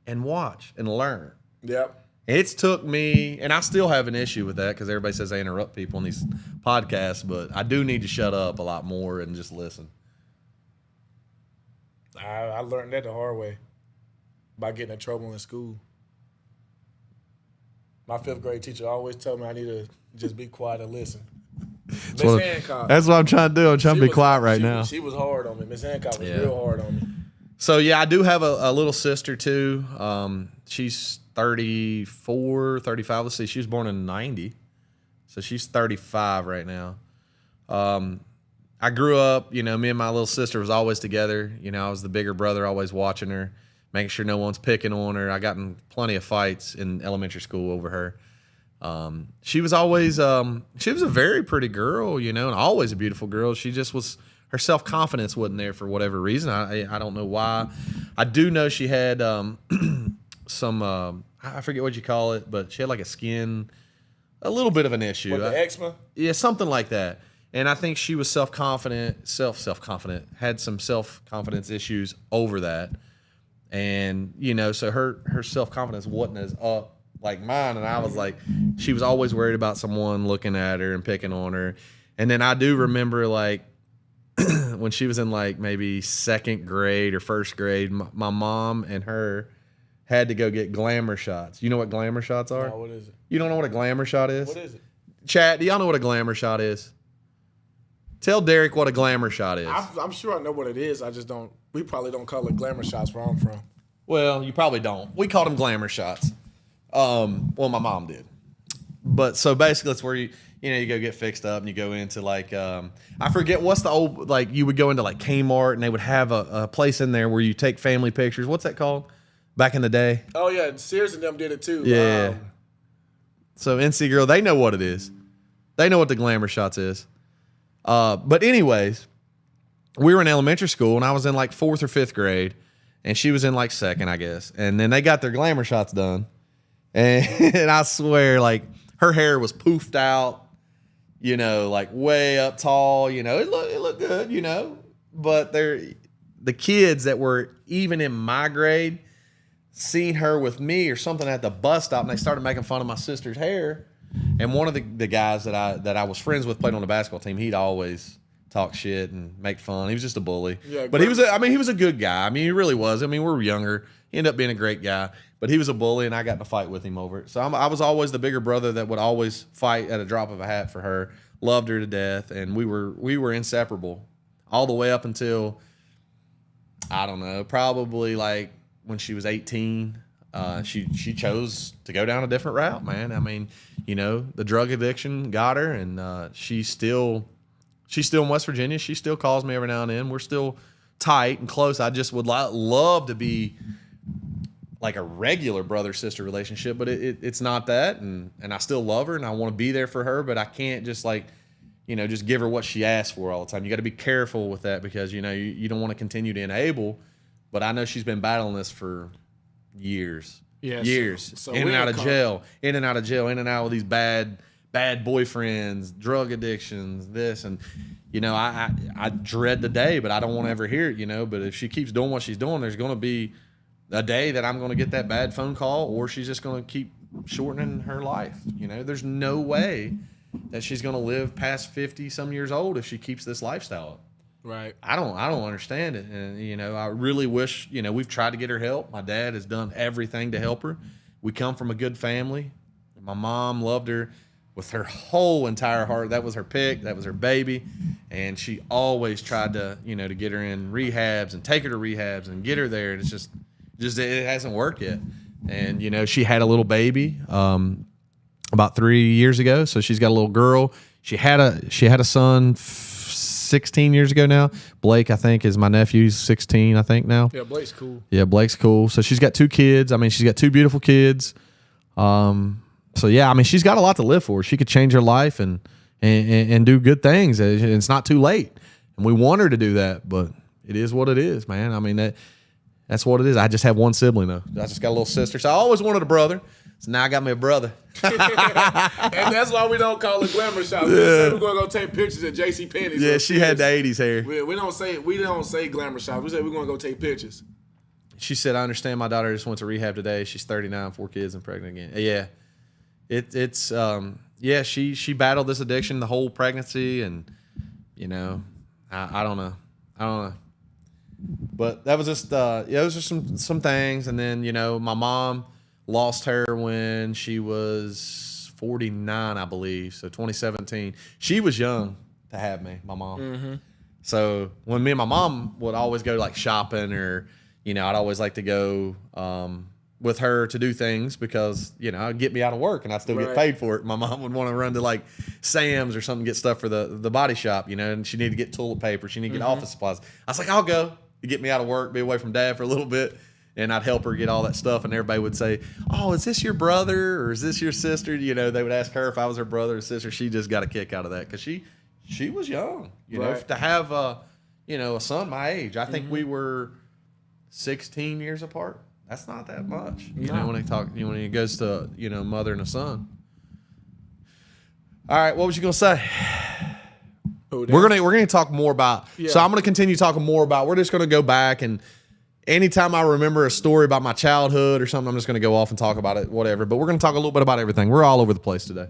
and watch and learn. Yep. It's took me, and I still have an issue with that because everybody says I interrupt people on these podcasts, but I do need to shut up a lot more and just listen. I learned that the hard way by getting in trouble in school. My 5th grade teacher always told me I need to just be quiet and listen. Miss Hancock. That's what I'm trying to do. I'm trying to be quiet right now. She was hard on me. Miss Hancock was real hard on me. So, yeah, I do have a little sister, too. She's 34, 35. Let's see. She was born in 90. So she's 35 right now. I grew up, me and my little sister was always together. I was the bigger brother, always watching her, making sure no one's picking on her. I got in plenty of fights in elementary school over her. She was always, she was a very pretty girl, and always a beautiful girl. She just was, her self-confidence wasn't there for whatever reason. I don't know why. I do know she had some, I forget what you call it, but she had a little bit of an issue. What, the eczema? Yeah, something like that. And I think she was self-confident, had some self-confidence issues over that. And, so her self-confidence wasn't as up like mine, and I was like, she was always worried about someone looking at her and picking on her. And then I do remember when she was in maybe 2nd grade or 1st grade, my mom and her had to go get glamour shots. You know what glamour shots are? No, what is it? You don't know what a glamour shot is? What is it? Chat, do y'all know what a glamour shot is? Tell Derek what a glamour shot is. I'm sure I know what it is. I just don't. We probably don't call it glamour shots where I'm from. Well, you probably don't. We called them glamour shots. Well, my mom did. But so basically, it's where you go get fixed up and you go into I forget what's the old you would go into Kmart and they would have a place in there where you take family pictures. What's that called? Back in the day. Oh yeah, Sears and them did it too. Yeah. So NC Girl, they know what it is. They know what the glamour shots is. But anyways, we were in elementary school and I was in 4th or 5th grade, and she was in 2nd, I guess. And then they got their glamour shots done. And I swear, her hair was poofed out, way up tall, it looked good, but the kids that were even in my grade seen her with me or something at the bus stop, and they started making fun of my sister's hair. And one of the guys that I was friends with played on the basketball team. He'd always talk shit and make fun. He was just a bully. Yeah, but he was a good guy. I mean, he really was. I mean, we were younger. He ended up being a great guy, but he was a bully, and I got in a fight with him over it. So I was always the bigger brother that would always fight at a drop of a hat for her. Loved her to death, and we were inseparable all the way up until, I don't know, probably like when she was 18. She chose to go down a different route, man. I mean, you know, the drug addiction got her, and she's still in West Virginia. She still calls me every now and then. We're still tight and close. I just would love to be like a regular brother-sister relationship, but it's not that, and I still love her, and I want to be there for her, but I can't just like, you know, just give her what she asks for all the time. You got to be careful with that because, you know, you don't want to continue to enable, but I know she's been battling this for years. Years. So in and out of jail, in and out of jail, in and out with these bad boyfriends, drug addictions, this, and, you know, I dread the day, but I don't want to ever hear it, you know, but if she keeps doing what she's doing, there's going to be a day that I'm going to get that bad phone call, or she's just going to keep shortening her life. You know, there's no way that she's going to live past 50 some years old if she keeps this lifestyle up. Right. I don't understand it. And, you know, I really wish, you know, we've tried to get her help. My dad has done everything to help her. We come from a good family. My mom loved her with her whole entire heart. That was her pick. That was her baby. And she always tried to, you know, to get her in rehabs and take her to rehabs and get her there. And it's just it hasn't worked yet. And, you know, she had a little baby about 3 years ago. So she's got a little girl. She had a son 16 years ago now. Blake, I think, is my nephew. He's 16, I think, now. Yeah, Blake's cool. Yeah, Blake's cool. So she's got 2 kids. I mean, she's got 2 beautiful kids. So yeah, I mean, she's got a lot to live for. She could change her life and do good things. It's not too late. And we want her to do that, but it is what it is, man. I mean, that's what it is. I just have one sibling, though. I just got a little sister. So I always wanted a brother. So now I got me a brother. And that's why we don't call it glamour shop. We say we're going to go take pictures at JCPenney's. Yeah, she had the 80s hair. We don't say glamour shop. We say we're going to go take pictures. She said, I understand my daughter just went to rehab today. She's 39, 4 kids, and pregnant again. Yeah. She battled this addiction the whole pregnancy, and, you know, I don't know. But that was just, those are some things. And then, you know, my mom lost her when she was 49, I believe. So 2017. She was young to have me, my mom. Mm-hmm. So when me and my mom would always go like shopping, or, you know, I'd always like to go with her to do things because, you know, it'd get me out of work and I'd still get paid for it. My mom would want to run to like Sam's or something, get stuff for the body shop, you know, and she needed to get toilet paper. She needed to get office supplies. I was like, I'll go. To get me out of work, be away from dad for a little bit, and I'd help her get all that stuff. And everybody would say, oh, is this your brother or is this your sister? You know, they would ask her if I was her brother or sister. She just got a kick out of that because she was young, you know, to have you know, a son my age. I think we were 16 years apart. That's not that much, you know, when it goes to, you know, mother and a son. All right, what was you gonna say? We're gonna talk more about. Yeah. So I'm gonna continue talking more about. We're just gonna go back, and anytime I remember a story about my childhood or something, I'm just gonna go off and talk about it, whatever. But we're gonna talk a little bit about everything. We're all over the place today.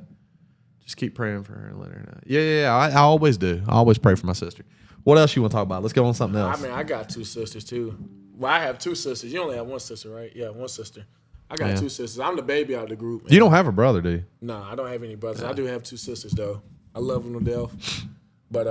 Just keep praying for her and let her know. Yeah. I always do. I always pray for my sister. What else you want to talk about? Let's go on something else. I mean, I got 2 sisters too. Well, I have 2 sisters. You only have 1 sister, right? Yeah, 1 sister. I got 2 sisters. I'm the baby out of the group. Man. You don't have a brother, do you? No, I don't have any brothers. I do have 2 sisters though. I love them to death. But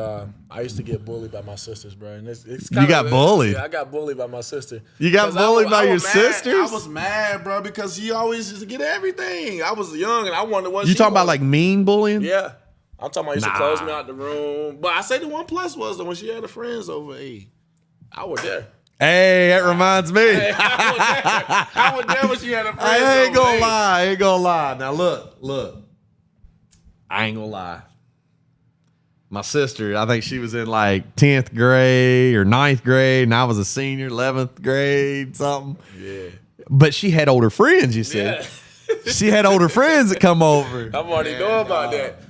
I used to get bullied by my sisters, bro. And it's you got bullied? Yeah, I got bullied by my sister. You got bullied by your sisters? I was mad, bro, because she always used to get everything. I was young, and I wanted what you talking about, like mean bullying? Yeah. I'm talking about used to close me out the room. But I say the one plus was that when she had her friends over, I was there. Hey, that reminds me. Hey, I was there when she had her friends over. I ain't gonna lie. Now, look. I ain't gonna lie. My sister, I think she was in like 10th grade or 9th grade, and I was a senior, 11th grade, something. Yeah. But she had older friends, you said. Yeah. She had older friends that come over. I'm already know about that.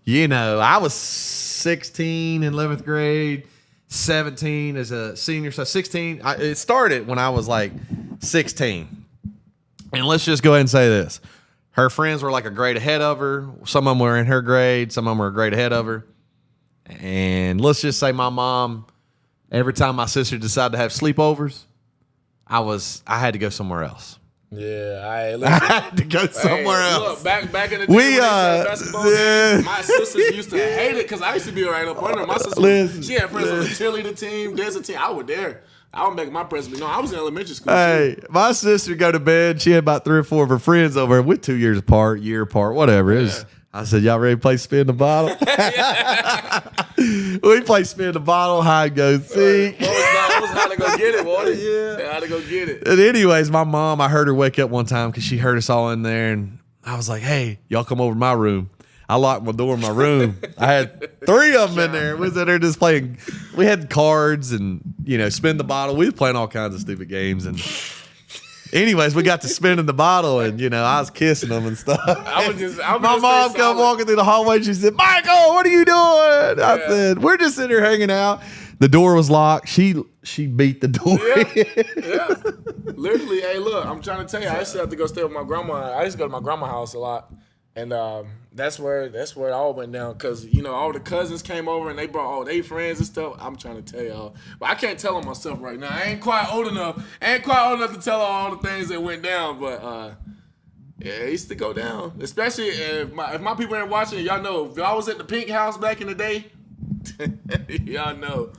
You know, I was 16 in 11th grade, 17 as a senior. So 16, it started when I was like 16. And let's just go ahead and say this. Her friends were like a grade ahead of her. Some of them were in her grade. Some of them were a grade ahead of her. And let's just say my mom, every time my sister decided to have sleepovers, I had to go somewhere else. Yeah, I had to go somewhere else. Look, back in the day, when they played basketball games, my sisters used to hate it because I used to be right up under. My sister, she had friends on the cheerleader team, dancer team. I was there. I would make my presence. No, I was in elementary school. Hey, my sister go to bed. She had about 3 or 4 of her friends over. We're 2 years apart, year apart, whatever. It was, I said, y'all ready to play spin the bottle? We play spin the bottle, hide go seek. What was how to go get it, boy? Yeah, how to go get it. And anyways, my mom, I heard her wake up one time because she heard us all in there, and I was like, hey, y'all come over to my room. I locked my door in my room. I had 3 of them in there. We was in there just playing. We had cards and, spin the bottle. We was playing all kinds of stupid games. And anyways, we got to spinning the bottle, and, I was kissing them and stuff. My mom come walking through the hallway, and she said, Michael, what are you doing? I said, we're just sitting here hanging out. The door was locked. She beat the door. Yeah. Literally, hey, look, I'm trying to tell you, I used to have to go stay with my grandma. I used to go to my grandma's house a lot. And that's where it all went down because, all the cousins came over and they brought all their friends and stuff. I'm trying to tell y'all. But I can't tell them myself right now. I ain't quite old enough to tell all the things that went down. But, yeah, it used to go down. Especially if my people ain't watching, y'all know. If y'all was at the Pink House back in the day, y'all know.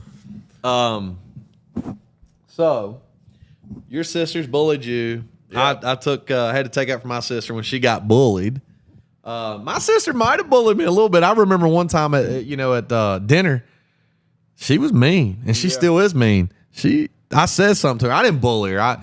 So your sisters bullied you. Yep. I had to take out for my sister when she got bullied. My sister might have bullied me a little bit. I remember one time at dinner, she was mean, and she still is mean. I said something to her. I didn't bully her.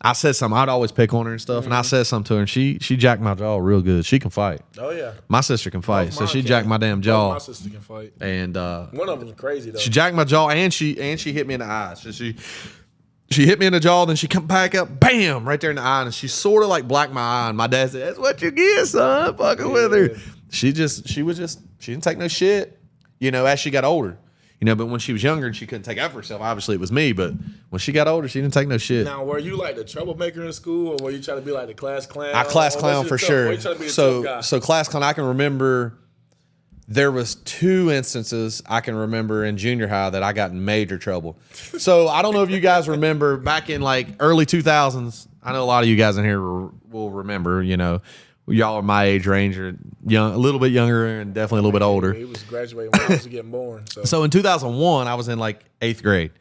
I said something. I'd always pick on her and stuff, and I said something to her, and she jacked my jaw real good. She can fight. Oh yeah, my sister can fight, so she jacked my damn jaw. My sister can fight, and one of them's crazy though. She jacked my jaw, and she hit me in the eyes. So she hit me in the jaw, then she come back up, bam, right there in the eye, and she sort of like blacked my eye. And my dad said, "That's what you get, son, fucking with her." She didn't take no shit, as she got older. But when she was younger and she couldn't take out for herself, obviously it was me. But when she got older, she didn't take no shit. Now, were you like the troublemaker in school, or were you trying to be like the class clown? I class clown for sure. So class clown, I can remember there was 2 instances I can remember in junior high that I got in major trouble. So I don't know if you guys remember back in like early 2000s. I know a lot of you guys in here will remember. Y'all are my age range, or young, a little bit younger, and definitely a little bit older. He was graduating when I was getting born. So in 2001, I was in like 8th grade,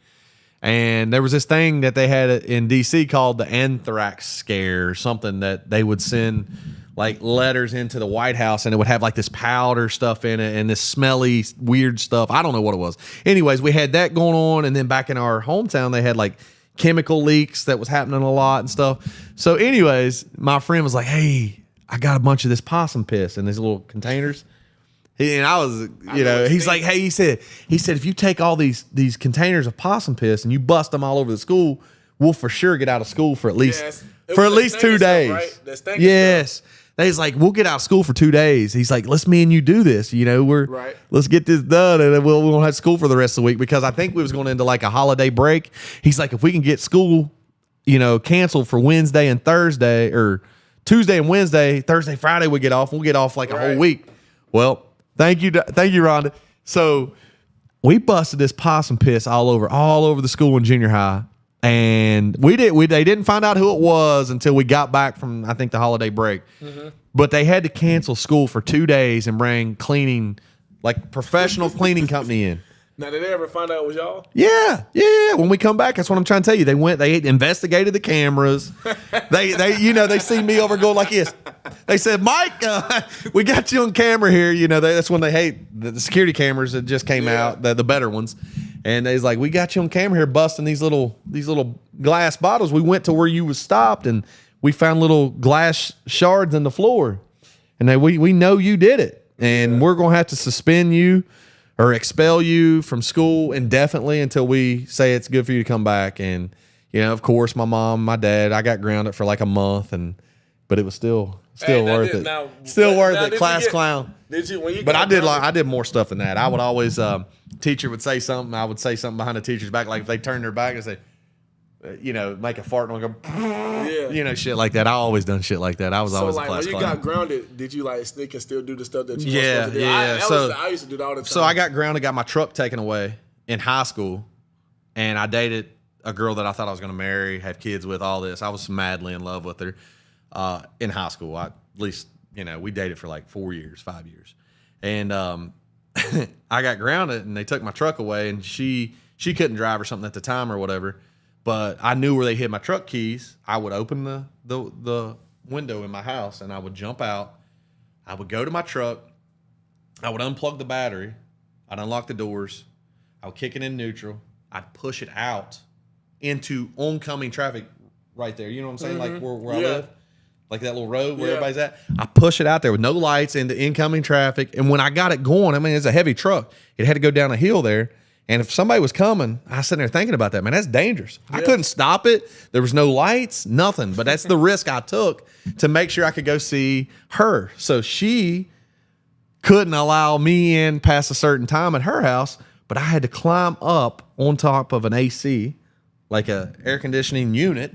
and there was this thing that they had in DC called the anthrax scare, or something that they would send like letters into the White House, and it would have like this powder stuff in it and this smelly weird stuff. I don't know what it was. Anyways, we had that going on, and then back in our hometown, they had like chemical leaks that was happening a lot and stuff. So anyways, my friend was like, "Hey, I got a bunch of this possum piss in these little containers." And I was, he's like, "Hey," he said, "if you take all these containers of possum piss and you bust them all over the school, we'll for sure get out of school for at least 2 days." Right? Yes. He's like, "We'll get out of school for 2 days." He's like, "Let's me and you do this. Let's get this done, and then we won't have school for the rest of the week," because I think we was going into like a holiday break. He's like, "If we can get school, canceled for Wednesday and Thursday, or Tuesday and Wednesday, Thursday, Friday, we get off. We'll get off like a whole week." Well, thank you, Rhonda. So we busted this possum piss all over the school in junior high, and they didn't find out who it was until we got back from, I think, the holiday break. Mm-hmm. But they had to cancel school for 2 days and bring professional cleaning company in. Now, did they ever find out it was y'all? Yeah. When we come back, that's what I'm trying to tell you. They investigated the cameras. They see me over going like this. They said, "Mike, we got you on camera here." That's when they hate the security cameras that just came out, the better ones. And they's like, "We got you on camera here busting these little glass bottles. We went to where you was stopped, and we found little glass shards in the floor. And we know you did it. And we're going to have to suspend you or expel you from school indefinitely until we say it's good for you to come back." And, of course, my mom, my dad, I got grounded for like a month, but it was still worth it. Still worth it. Class clown. Did you? When you but I did more stuff than that. I would always, teacher would say something. I would say something behind the teacher's back. Like if they turned their back and say, make a fart and go, shit like that. I always done shit like that. I was always a class clown. When you got grounded, did you like sneak and still do the stuff that you were supposed to do? I used to do that all the time. So I got grounded, got my truck taken away in high school, and I dated a girl that I thought I was going to marry, have kids with, all this. I was madly in love with her in high school. At least, we dated for like 4 years, 5 years. And I got grounded and they took my truck away, and she couldn't drive or something at the time or whatever. But I knew where they hid my truck keys. I would open the window in my house and I would jump out. I would go to my truck. I would unplug the battery. I'd unlock the doors. I would kick it in neutral. I'd push it out into oncoming traffic right there. You know what I'm saying? Like where I live. Like that little road where everybody's at. I push it out there with no lights into incoming traffic. And when I got it going, I mean, it's a heavy truck. It had to go down a hill there. And if somebody was coming, I was sitting there thinking about that. Man, that's dangerous. I couldn't stop it. There was no lights, nothing. But that's the risk I took to make sure I could go see her. So she couldn't allow me in past a certain time at her house. But I had to climb up on top of an AC, like a air conditioning unit.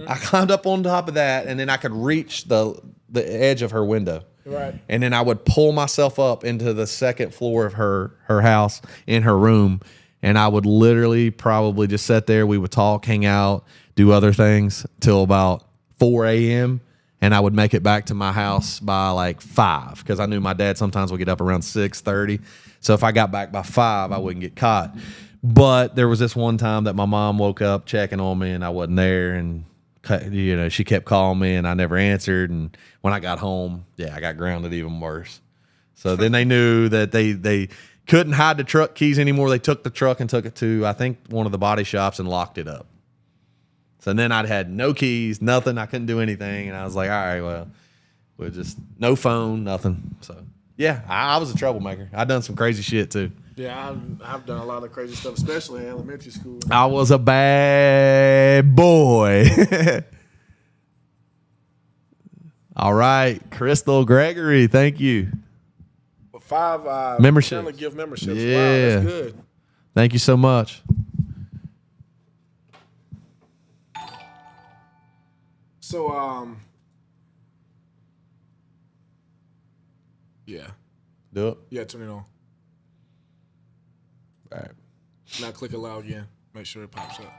I climbed up on top of that, and then I could reach the edge of her window. Right. And then I would pull myself up into the second floor of her house in her room, and I would literally probably just sit there. We would talk, hang out, do other things till about 4 a.m., and I would make it back to my house by like 5 because I knew my dad sometimes would get up around 6:30. So if I got back by 5, I wouldn't get caught. But there was this one time that my mom woke up checking on me and I wasn't there, and she kept calling me and I never answered. And when I got home, I got grounded even worse. So then they knew that they couldn't hide the truck keys anymore. They took the truck and took it to, I think, one of the body shops and locked it up. So then I'd had no keys, nothing. I couldn't do anything. And I was like, all right, well, we'll just no phone, nothing. So yeah, I was a troublemaker. I done some crazy shit too. Yeah, I've done a lot of crazy stuff, especially in elementary school. I was a bad boy. All right, Crystal Gregory, thank you. 5 memberships. Gift memberships. Yeah. Wow, that's good. Thank you so much. So, yeah. Do it. Yeah, turn it on. All right. Now click allow again. Make sure it pops up.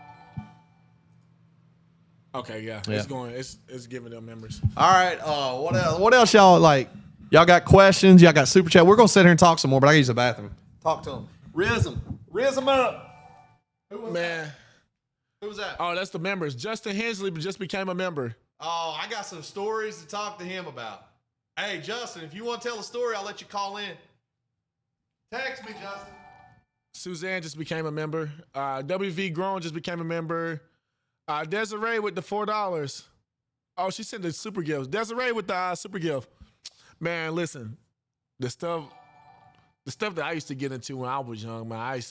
Okay, yeah. It's going. It's giving them members. All right. What else? What else, y'all like? Y'all got questions? Y'all got super chat? We're gonna sit here and talk some more, but I gotta use the bathroom. Talk to them. Riz them up. Who was Man. Who was that? Oh, that's the members. Justin Hensley just became a member. Oh, I got some stories to talk to him about. Hey, Justin, if you want to tell a story, I'll let you call in. Text me, Justin. Suzanne just became a member. WV Grown just became a member. Desiree with the $4. Oh, she sent the super gifts. Desiree with the super gift. Man, listen, the stuff that I used to get into when I was young, man,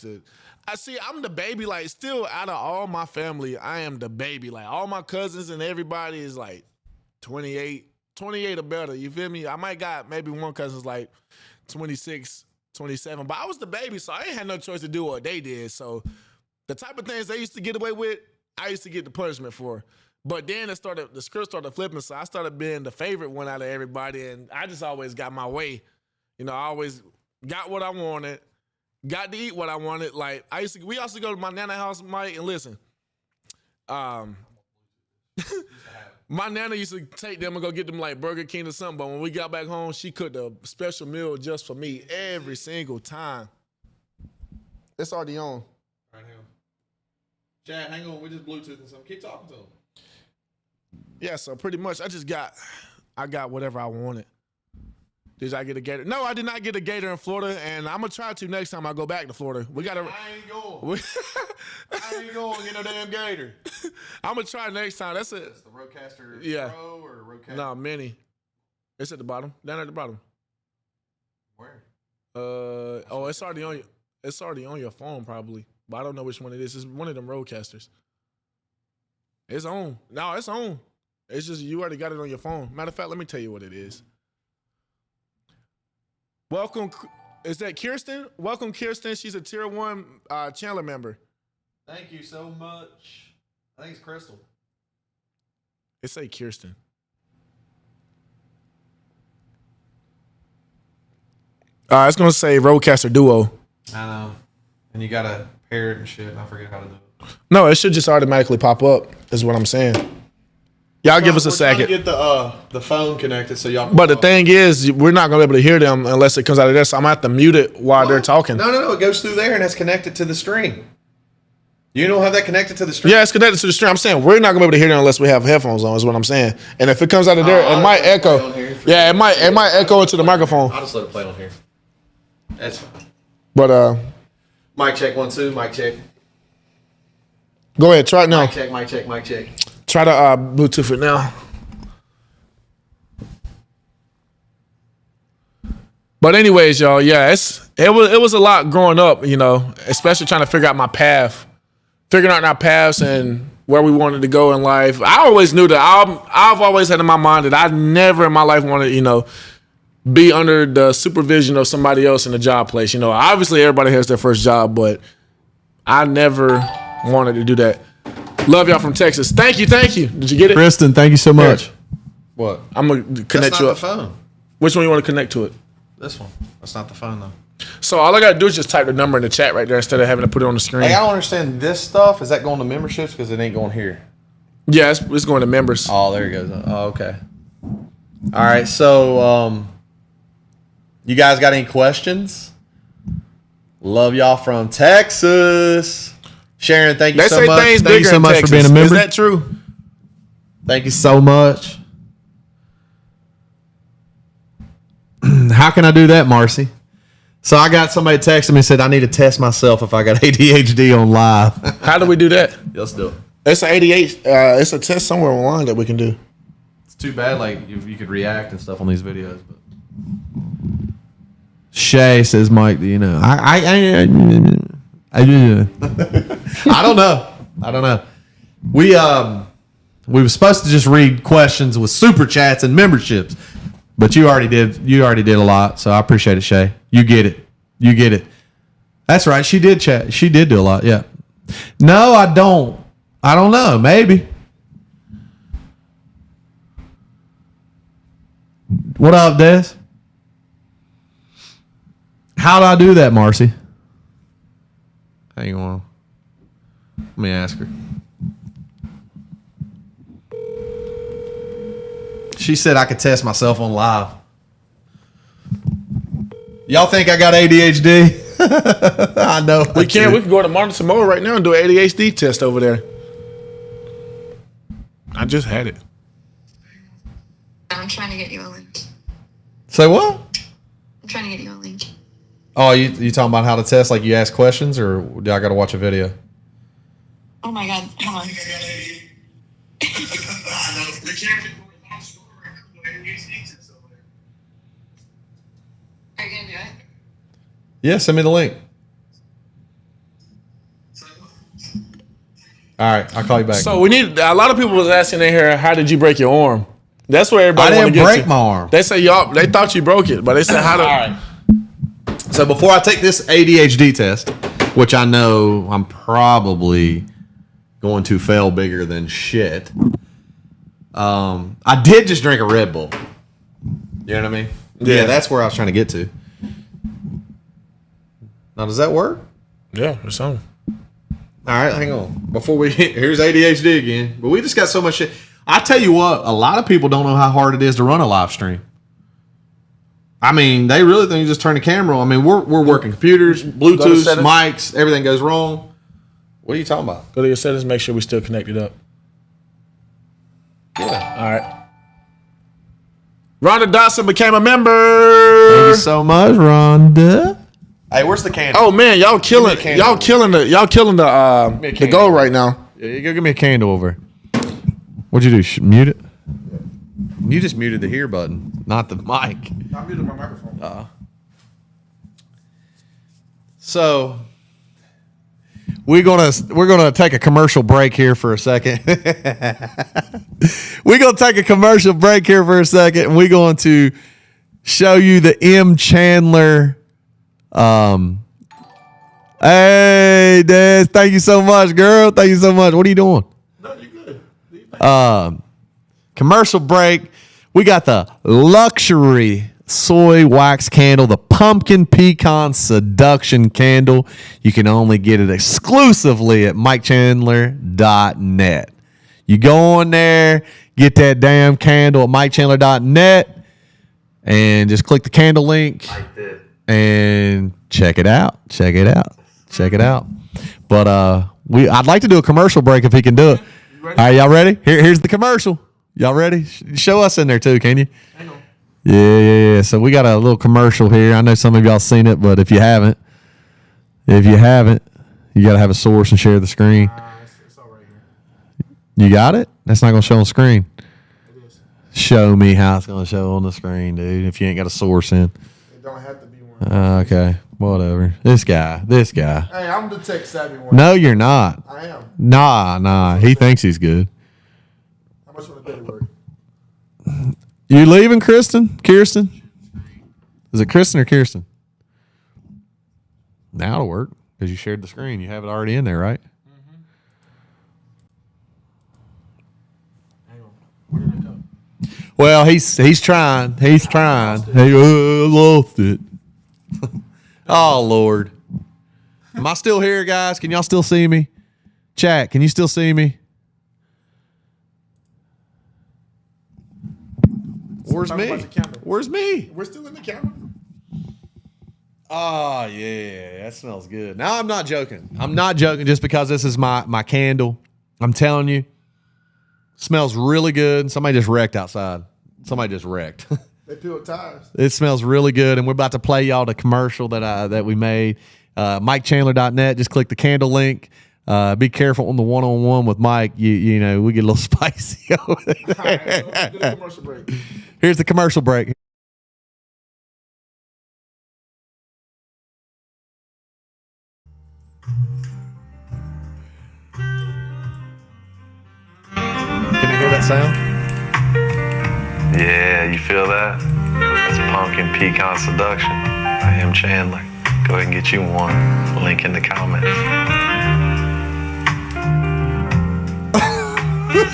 I'm the baby, like, still out of all my family, I am the baby. Like, all my cousins and everybody is like 28 or better, you feel me? I might got maybe one cousin's like 26, 27, but I was the baby, so I ain't had no choice to do what they did. So the type of things they used to get away with, I used to get the punishment for. But then the script started flipping, so I started being the favorite one out of everybody, and I just always got my way. I always got what I wanted, got to eat what I wanted. Like, we also go to my nana house, Mike, and listen. My nana used to take them and go get them like Burger King or something, but when we got back home, she cooked a special meal just for me every single time. It's already on. Right here. Chad, hang on. We're just Bluetoothing something. Keep talking to him. Yeah, so pretty much I got whatever I wanted. Did I get a gator? No, I did not get a gator in Florida, and I'm gonna try to next time I go back to Florida. I ain't going. I ain't going to get no damn gator. I'm gonna try next time. That's it. It's the Rodecaster Pro or Rodecaster? No, Mini. It's at the bottom. Down at the bottom. Where? It's already on you. It's already on your phone probably, but I don't know which one it is. It's one of them Roadcasters. It's on. No, it's on. It's just you already got it on your phone. Matter of fact, let me tell you what it is. Welcome. Is that Kirsten? Welcome, Kirsten. She's a Tier 1 Chandler member. Thank you so much. I think it's Crystal. It say Kirsten. It's going to say Roadcaster Duo. I know. And you got to pair it and shit, and I forget how to do it. No, it should just automatically pop up. Is what I'm saying. Y'all give us a second. Get the phone connected so y'all. But the thing is, we're not gonna be able to hear them unless it comes out of there. So I'm gonna have to mute it while they're talking. No. It goes through there and it's connected to the stream. You don't have that connected to the stream? Yeah, it's connected to the stream. I'm saying we're not gonna be able to hear them unless we have headphones on. Is what I'm saying. And if it comes out of there, it might echo. Yeah, it might echo into the microphone. I'll just let it play on here. That's fine. But Mic check 1 2. Mic check. go ahead, try it now. Mic check. Mic check. Mic check. Try to Bluetooth it now. But anyways, y'all, yeah, it was a lot growing up, you know, especially trying to figure out my path, figuring out our paths and where we wanted to go in life. I always knew that I've always had in my mind that I never in my life wanted, you know, be under the supervision of somebody else in a job place. You know, obviously everybody has their first job, but I never wanted to do that. Love y'all from Texas. Thank you. Did you get it? Kristen, thank you so much. Here. What? I'm gonna connect That's you not up. the phone. Which one you want to connect to it? This one. That's not the phone though. So all I gotta do is just type the number in the chat right there instead of having to put it on the screen. Hey, I don't understand this stuff. Is that going to memberships? Because it ain't going here. Yeah, it's going to members. Oh, there it goes. Oh, okay. All right. So, you guys got any questions? Love y'all from Texas. Sharon, thank you They so say much. things Thank you bigger so in much for Texas. being a member. Is that true? Thank you so much. How can I do that, Marcy? So I got somebody texting me and said I need to test myself if I got ADHD on live. How do we do that? Let's do it. It's an 88. It's a test somewhere online that we can do. It's too bad. Like you could react and stuff on these videos, but Shay says, Mike, do you know? I I don't know. We were supposed to just read questions with super chats and memberships, but you already did a lot, so I appreciate it, Shay. You get it. That's right. She did chat. She did do a lot. Yeah. No, I don't know. Maybe. What up, Des? How do I do that, Marcy? Hang on. Let me ask her. She said I could test myself on live. Y'all think I got ADHD? I know. We can. We can go to Martin Samoa right now and do an ADHD test over there. I just had it. I'm trying to get you a link. Say what? I'm trying to get you a link. Oh, you talking about how to test? Like you ask questions, or do I got to watch a video? Oh my god, hold on. Are you gonna do it? Yeah, send me the link. All right, I'll call you back. So we need. A lot of people was asking in here, how did you break your arm? That's where I everybody want to didn't get break to. my arm. They say y'all. They thought you broke it, but they said how to. All right. So before I take this ADHD test, which I know I'm probably going to fail bigger than shit, I did just drink a Red Bull. You know what I mean? Yeah, that's where I was trying to get to. Now, does that work? Yeah, it's on. All right, hang on. Before we here's ADHD again, but we just got so much shit. I tell you what, a lot of people don't know how hard it is to run a live stream. I mean, they really think you just turn the camera on. I mean, we're working computers, Bluetooth, settings. mics, everything goes wrong. What are you talking about? Go to your settings. Make sure we still connected up. Yeah. All right. Rhonda Dotson became a member. Thank you so much, Rhonda. Hey, where's the candle? Oh man, y'all killing candle. the candle. goal right now. Yeah, you go give me a candle over. What'd you do? Mute it? You just muted the here button, not the mic. I muted my microphone. So we're gonna take a commercial break here for a second. We're gonna take a commercial break here for a second, and we're going to show you the M. Chandler. Hey, Des, thank you so much, girl. Thank you so much. What are you doing? No, you're good. Commercial break. We got the luxury soy wax candle, the pumpkin pecan seduction candle. You can only get it exclusively at MikeChandler.net. You go on there, get that damn candle at MikeChandler.net, and just click the candle link and check it out. Check it out. Check it out. But I'd like to do a commercial break if he can do it. All right, y'all ready? Here's the commercial. Y'all ready? Show us in there too, can you? Hang on. Yeah. So we got a little commercial here. I know some of y'all seen it, but if you haven't, you got to have a source and share the screen. It's all right here. You got it? That's not going to show on screen. It is. Show me how it's going to show on the screen, dude, if you ain't got a source in. It don't have to be one. Okay, whatever. This guy. Hey, I'm the tech savvy one. No, you're not. I am. Nah. He thinks he's good. How much would it work? You leaving, Kirsten? Is it Kristen or Kirsten? Now it'll work because you shared the screen. You have it already in there, right? Hang on. Where did it go? Well, he's trying. He lost it. Oh, Lord. Am I still here, guys? Can y'all still see me? Chat, can you still see me? Where's Talk me? about the candle. Where's me? We're still in the camera. Oh, yeah. That smells good. Now, I'm not joking. I'm not joking just because this is my candle. I'm telling you. Smells really good. Somebody just wrecked outside. Somebody just wrecked. They peeled tires. It smells really good, and we're about to play y'all the commercial that we made. MikeChandler.net. Just click the candle link. Be careful on the one-on-one with Mike. You know, we get a little spicy over there. All right, so do the commercial break. Here's the commercial break. Can you hear that sound? Yeah, you feel that? That's pumpkin pecan seduction. I am Chandler. Go ahead and get you one. Link in the comments. Yeah,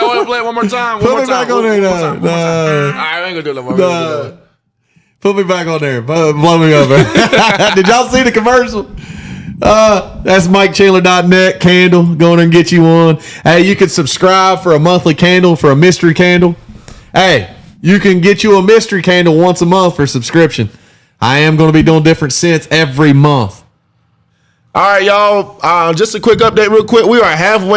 I want to play it one more time. Put me back on there. No. I ain't gonna do that one. No. Put me back on there. Blow me over. Did y'all see the commercial? That's MikeChandler.net candle. Go in there and get you one. Hey, you can subscribe for a monthly candle, for a mystery candle. Hey, you can get you a mystery candle once a month for subscription. I am going to be doing different scents every month. All right, y'all. Just a quick update, real quick. We are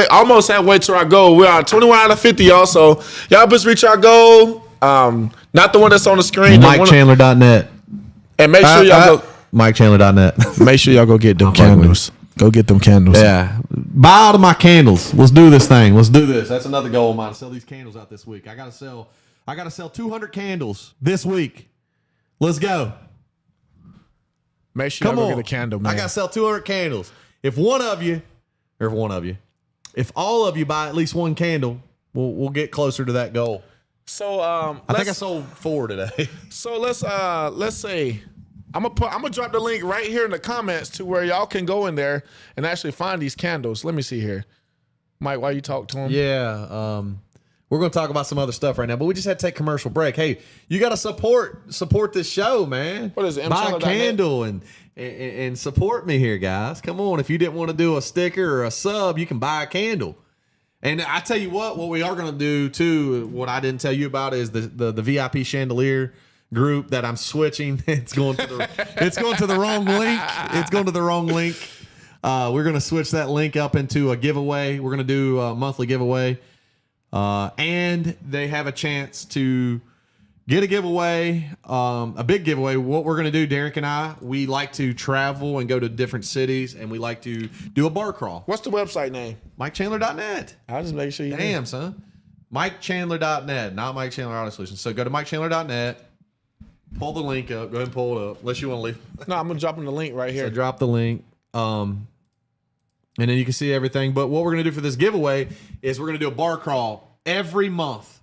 almost halfway to our goal. We are 21 out of 50, y'all. So y'all just reach our goal. Not the one that's on the screen. MikeChandler.net. And make sure y'all go. MikeChandler.net. Make sure y'all go get them candles. Go get them candles. Yeah. Buy all of my candles. Let's do this thing. Let's do this. That's another goal of mine. Sell these candles out this week. I gotta sell 200 candles this week. Let's go. Make sure y'all go get a candle, man. I gotta sell 200 candles. If all of you buy at least one candle, we'll get closer to that goal. So I think I sold 4 today. So let's say I'm gonna drop the link right here in the comments to where y'all can go in there and actually find these candles. Let me see here, Mike. While you talk to him, Yeah. We're going to talk about some other stuff right now, but we just had to take a commercial break. Hey, you got to support this show, man. What is it? Buy a candle and support me here, guys. Come on. If you didn't want to do a sticker or a sub, you can buy a candle. And I tell you what we are going to do too, what I didn't tell you about is the VIP chandelier group that I'm switching. It's going to the wrong link. It's going to the wrong link. We're going to switch that link up into a giveaway. We're going to do a monthly giveaway. And they have a chance to get a giveaway, a big giveaway. What we're going to do, Derek and I, we like to travel and go to different cities, and we like to do a bar crawl. what's the website name? MikeChandler.net. I'll just make sure you. Damn, son. MikeChandler.net, not Mike Chandler Auto Solutions. So go to MikeChandler.net, pull the link up, go ahead and pull it up, unless you want to leave. No, I'm gonna drop in the link right here. So drop the link. And then you can see everything. But what we're going to do for this giveaway is we're going to do a bar crawl every month.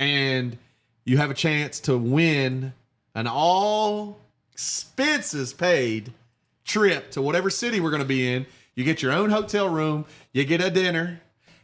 And you have a chance to win an all expenses paid trip to whatever city we're going to be in. You get your own hotel room. You get a dinner.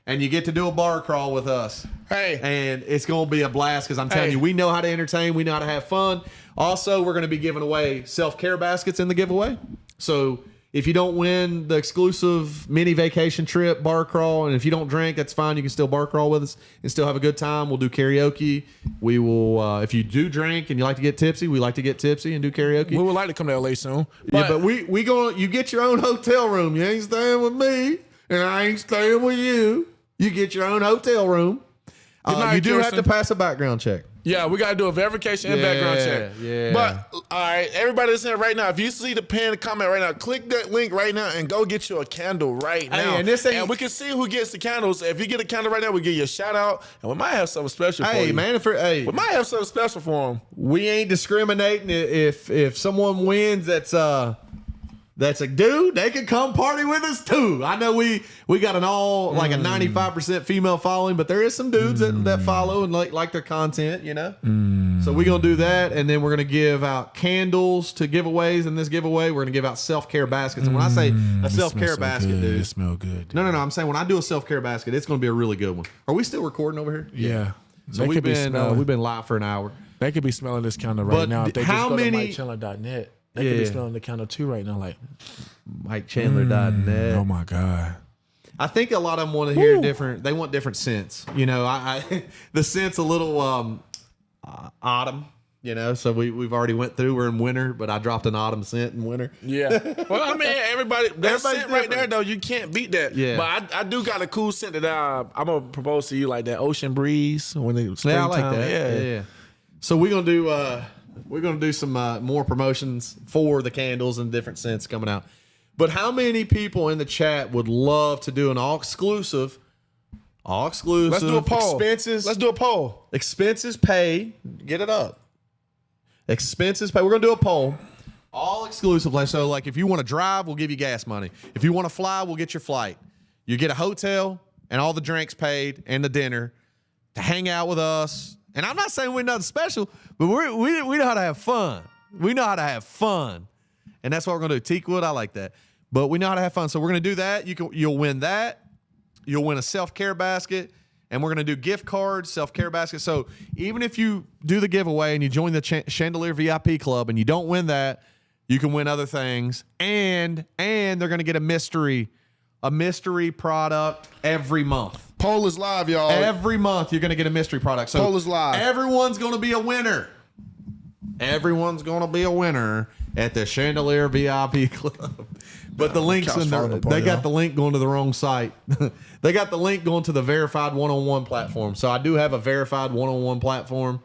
and you get to do a bar crawl with us. Hey. And it's going to be a blast because I'm telling you, we know how to entertain. We know how to have fun. Also, we're going to be giving away self-care baskets in the giveaway. So if you don't win the exclusive mini vacation trip bar crawl, and if you don't drink, that's fine. You can still bar crawl with us and still have a good time. We'll do karaoke. We will, if you do drink and you like to get tipsy, we like to get tipsy and do karaoke. We would like to come to LA soon. But we going you get your own hotel room. You ain't staying with me, and I ain't staying with you. You get your own hotel room. You do have to pass a background check. Yeah, we got to do a verification and background check. Yeah. But, all right, everybody that's in right now, if you see the pinned comment right now, click that link right now and go get you a candle right now. And we can see who gets the candles. If you get a candle right now, we give you a shout out, and we might have something special for you. Hey, man, we might have something special for them. We ain't discriminating. If someone wins that's a dude, they can come party with us too. I know we got a 95% female following, but there is some dudes that follow and like their content, you know. So we're gonna do that, and then we're gonna give out candles to giveaways. In this giveaway, we're gonna give out self-care baskets. And when I say a self-care basket, dude, it smells good. No. I'm saying when I do a self-care basket, it's gonna be a really good one. Are we still recording over here? Yeah. So we've been live for an hour. They could be smelling this candle right now. If they how just go many? to MikeChandler.net. They could be smelling the candle too right now, like MikeChandler.net. Oh my God. I think a lot of them want to hear different. They want different scents. You know, I the scent's a little autumn. You know, so we've already went through. We're in winter, but I dropped an autumn scent in winter. Yeah. Well, I mean, that scent different. right there, though, you can't beat that. Yeah. But I do got a cool scent that I'm gonna propose to you, like that ocean breeze when it's springtime. Yeah, I like that. Yeah. So we're gonna do some more promotions for the candles and different scents coming out. But how many people in the chat would love to do an all exclusive? Let's do a poll. Expenses. Let's do a poll. Expenses paid. Get it up. Expenses paid. We're gonna do a poll. All exclusive. So like if you want to drive, we'll give you gas money. If you want to fly, we'll get your flight. You get a hotel and all the drinks paid and the dinner to hang out with us. And I'm not saying we're nothing special, but we know how to have fun. We know how to have fun. And that's what we're going to do. Teakwood, I like that. But we know how to have fun. So we're going to do that. You'll win that. You'll win a self-care basket. And we're going to do gift cards, self-care baskets. So even if you do the giveaway and you join the Chandelier VIP Club and you don't win that, you can win other things. And they're going to get a mystery product every month. Poll is live, y'all. Every month you're going to get a mystery product. So poll is live. Everyone's going to be a winner. Everyone's going to be a winner at the Chandelier VIP Club. But the link's in there. They got the link going to the wrong site. They got the link going to the verified one-on-one platform. So I do have a verified one-on-one platform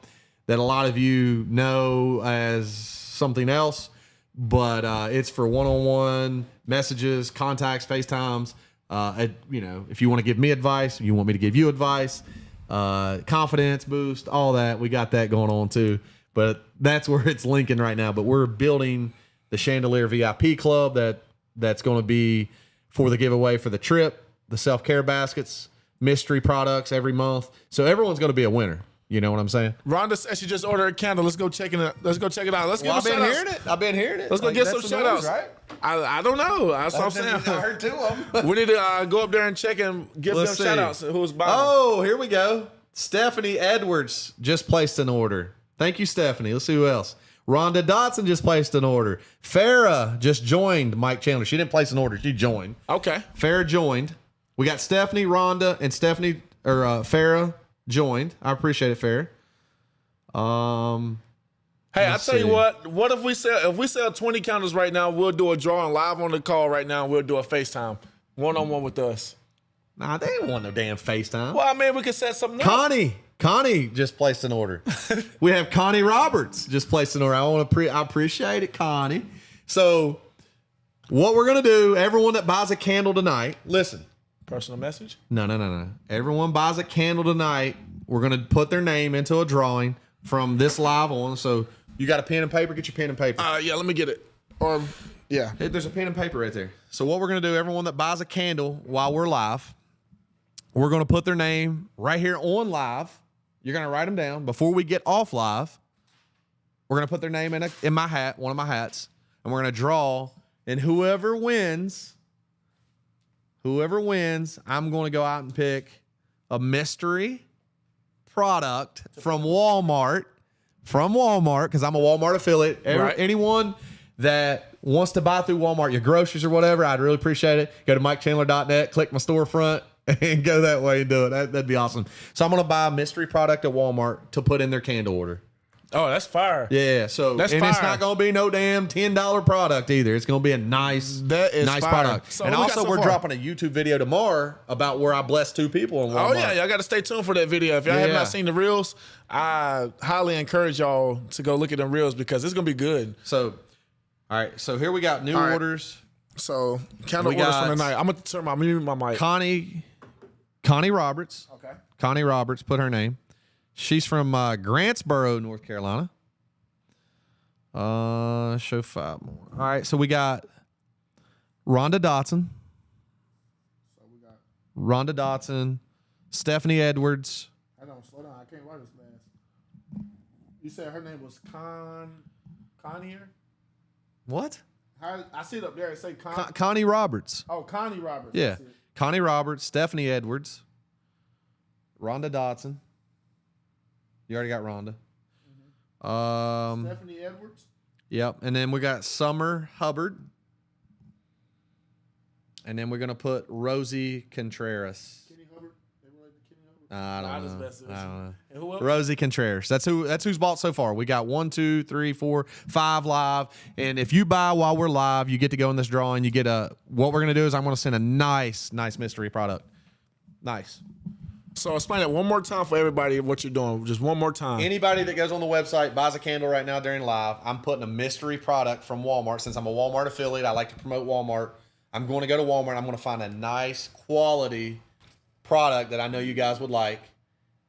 that a lot of you know as something else, but it's for one-on-one messages, contacts, FaceTimes. If you want to give me advice, you want me to give you advice, confidence boost, all that. We got that going on too. But that's where it's linking right now. But we're building the Chandelier VIP Club that's going to be for the giveaway for the trip, the self-care baskets, mystery products every month. So everyone's going to be a winner. You know what I'm saying? Rhonda said she just ordered a candle. Let's go check it out. Let's give I've been hearing it. Let's go get some shout outs. Right? I don't know. That's what I'm saying. I heard two of them. We need to go up there and check and give them shout outs. Who's buying? Oh, here we go. Stephanie Edwards just placed an order. Thank you, Stephanie. Let's see who else. Rhonda Dotson just placed an order. Farrah just joined Mike Chandler. She didn't place an order. She joined. Okay. Farrah joined. We got Stephanie, Rhonda, and Farrah joined. I appreciate it, Farrah. Hey, I tell you what. What if we sell 20 candles right now? We'll do a drawing live on the call right now. We'll do a FaceTime one-on-one with us. Nah, they don't want no damn FaceTime. Well, I mean, we could set something up. Connie just placed an order. We have Connie Roberts just placed an order. I appreciate it, Connie. So what we're gonna do? Everyone that buys a candle tonight, listen. Personal message? No. Everyone buys a candle tonight. We're gonna put their name into a drawing from this live on. So you got a pen and paper? Get your pen and paper. Yeah, let me get it. Yeah. Hey, there's a pen and paper right there. So what we're gonna do? Everyone that buys a candle while we're live, we're gonna put their name right here on live. You're going to write them down. Before we get off live, we're going to put their name in my hat, one of my hats, and we're going to draw. And whoever wins whoever wins, I'm going to go out and pick a mystery product from Walmart. Because I'm a Walmart affiliate. Right. Anyone that wants to buy through Walmart, your groceries or whatever, I'd really appreciate it. Go to MikeChandler.net, click my storefront, and go that way and do it. That'd be awesome. So I'm going to buy a mystery product at Walmart to put in their candle order. Oh, that's fire. Yeah, so That's and fire. it's not going to be no damn $10 product either. It's going to be a nice fire. product. So and what we got also, so we're far? dropping a YouTube video tomorrow about where I blessed 2 people in Walmart. Oh yeah, y'all got to stay tuned for that video. If y'all have Yeah. not seen the reels, I highly encourage y'all to go look at them reels because it's gonna be good. So, all right. So here we got new All right. orders. So kind of We orders got- from the night. I'm gonna turn my mute my mic. Connie Roberts. Okay. Connie Roberts, put her name. She's from Grantsboro, North Carolina. Show 5 more. All right, so we got Rhonda Dotson. Stephanie Edwards. I don't slow down. I can't write this fast. You said her name was Connier? What? How I see it up there. It say Connie Roberts. Oh, Connie Roberts. Yeah. That's it. Connie Roberts, Stephanie Edwards, Rhonda Dotson. You already got Rhonda. Stephanie Edwards. Yep. And then we got Summer Hubbard. And then we're going to put Rosie Contreras. Kenny Hubbard. They related to Kenny Hubbard. I Nah, don't just know. messing with I you. don't know. And who else? Rosie Contreras. That's who's bought so far. We got 1, 2, 3, 4, 5 live. And if you buy while we're live, you get to go in this drawing. You get what we're gonna do is I'm gonna send a nice mystery product. Nice. So explain it one more time for everybody what you're doing. Just one more time. Anybody that goes on the website, buys a candle right now during live, I'm putting a mystery product from Walmart. Since I'm a Walmart affiliate, I like to promote Walmart. I'm going to go to Walmart. I'm going to find a nice quality product that I know you guys would like.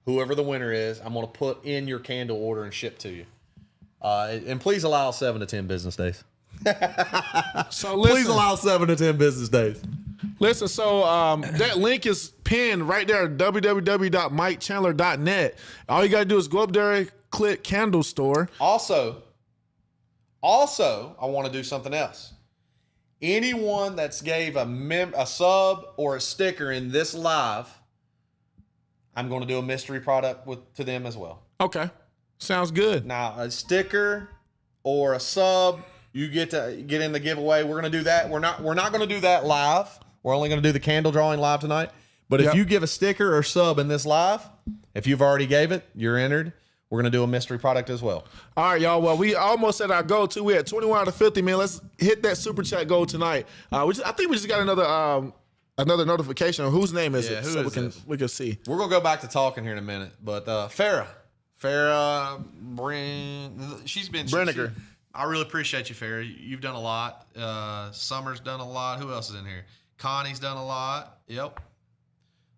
Whoever the winner is, I'm going to put in your candle order and ship to you. And please allow 7 to 10 business days. So listen, Please allow 7 to 10 business days. Listen, so that link is pinned right there, www.mikechandler.net. All you got to do is go up there, click candle store. Also, I want to do something else. Anyone that's gave a sub or a sticker in this live, I'm going to do a mystery product to them as well. Okay. Sounds good. Now, a sticker or a sub, you get to get in the giveaway. We're going to do that. We're not going to do that live. We're only going to do the candle drawing live tonight. But if Yep. you give a sticker or sub in this live, if you've already gave it, you're entered. We're going to do a mystery product as well. All right, y'all. Well, we almost at our goal, too. We at 21 out of 50, man. Let's hit that super chat goal tonight. I think we just got another notification. Whose name is Yeah, it? who So is this? we can see. We're going to go back to talking here in a minute. But Farrah, she's been... Brenniger. I really appreciate you, Farrah. You've done a lot. Summer's done a lot. Who else is in here? Connie's done a lot. Yep.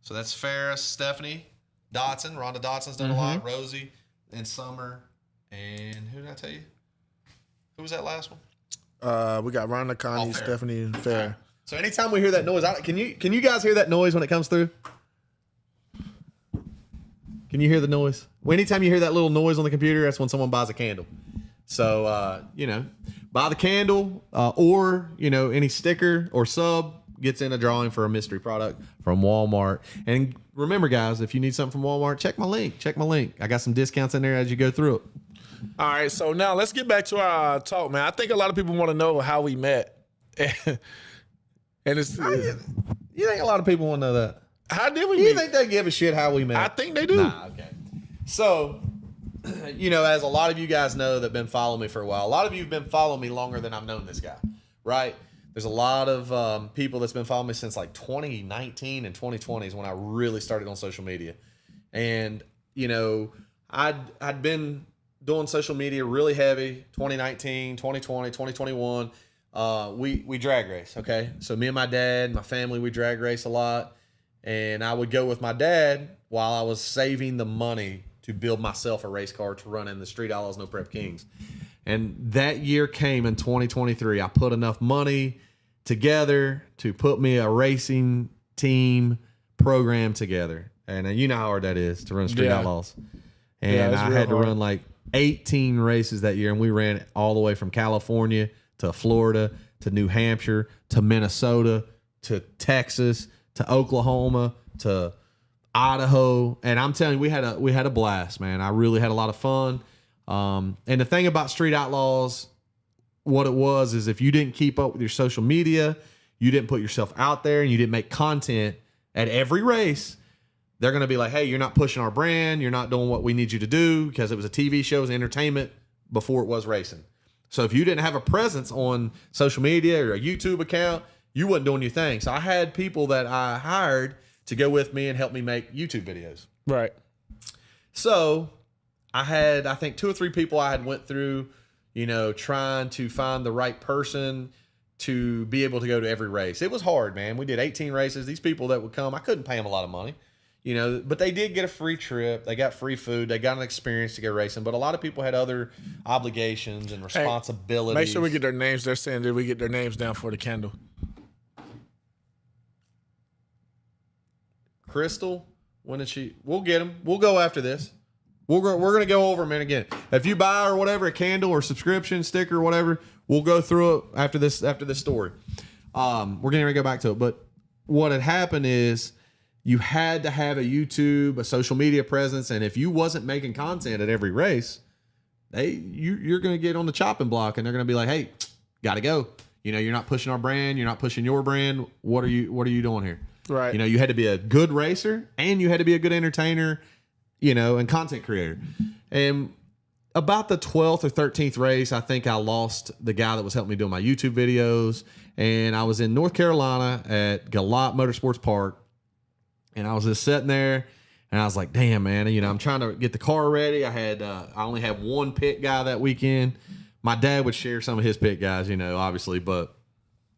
So that's Farrah, Stephanie, Dotson. Rhonda Dotson's done a lot. Rosie and Summer. And who did I tell you? Who was that last one? We got Rhonda, Connie, Fair. Stephanie, and Fair. So anytime we hear that noise, can you guys hear that noise when it comes through? Can you hear the noise? Well, anytime you hear that little noise on the computer, that's when someone buys a candle. So, buy the candle or, any sticker or sub gets in a drawing for a mystery product from Walmart. And remember, guys, if you need something from Walmart, check my link. I got some discounts in there as you go through it. All right, so now let's get back to our talk, man. I think a lot of people want to know how we met. And it's You think a lot of people want to know that? how did we You meet? think they give a shit how we met? I think they do. Nah, okay. So, as a lot of you guys know that have been following me for a while, a lot of you have been following me longer than I've known this guy, right? There's a lot of people that's been following me since like 2019 and 2020 is when I really started on social media. And, I'd been doing social media really heavy 2019, 2020, 2021. We drag race, okay? So me and my dad, my family, we drag race a lot. And I would go with my dad while I was saving the money to build myself a race car to run in the Street Outlaws No Prep Kings. And that year came in 2023. I put enough money together to put me a racing team program together. And you know how hard that is to run Street Yeah. Outlaws. And it's I real had to hard. run like 18 races that year. And we ran all the way from California to Florida to New Hampshire to Minnesota to Texas to Oklahoma to Idaho, and I'm telling you, we had a blast, man. I really had a lot of fun. And the thing about Street Outlaws, what it was is if you didn't keep up with your social media, you didn't put yourself out there, and you didn't make content at every race, they're going to be like, hey, you're not pushing our brand. You're not doing what we need you to do, because it was a TV show, it was entertainment before it was racing. So if you didn't have a presence on social media or a YouTube account, you wasn't doing your thing. So I had people that I hired to go with me and help me make YouTube videos. Right. So I had, I think 2 or 3 people I had went through, trying to find the right person to be able to go to every race. It was hard, man. We did 18 races. These people that would come, I couldn't pay them a lot of money, but they did get a free trip. They got free food. They got an experience to go racing. But a lot of people had other obligations and responsibilities. Make sure we get their names. They're saying, did we get their names down for the candle? Crystal, when did she? We'll get them. We'll go after this. We're going to go over them, man. Again, if you buy or whatever, a candle or subscription sticker or whatever, we'll go through it after this story. We're going to go back to it. But what had happened is you had to have a YouTube, a social media presence. And if you wasn't making content at every race, you're going to get on the chopping block, and they're going to be like, hey, got to go. You're not pushing our brand. You're not pushing your brand. What are you doing here? Right. You had to be a good racer, and you had to be a good entertainer, and content creator. And about the 12th or 13th race, I think I lost the guy that was helping me do my YouTube videos. And I was in North Carolina at Galot Motorsports Park, and I was just sitting there, and I was like, damn, man, I'm trying to get the car ready. I only had one pit guy that weekend. My dad would share some of his pit guys, obviously, but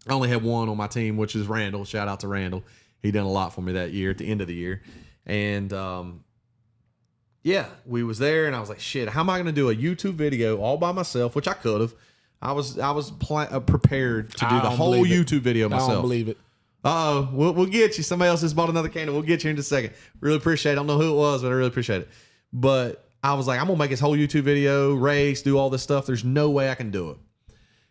I only had one on my team, which is Randall. Shout out to Randall. He done a lot for me that year at the end of the year. And, we was there, and I was like, shit, how am I going to do a YouTube video all by myself, which I could have. I was prepared to do the whole YouTube video myself. I don't believe it. Uh-oh, we'll get you. Somebody else just bought another candle. We'll get you in just a second. Really appreciate it. I don't know who it was, but I really appreciate it. But I was like, I'm going to make this whole YouTube video, race, do all this stuff. There's no way I can do it.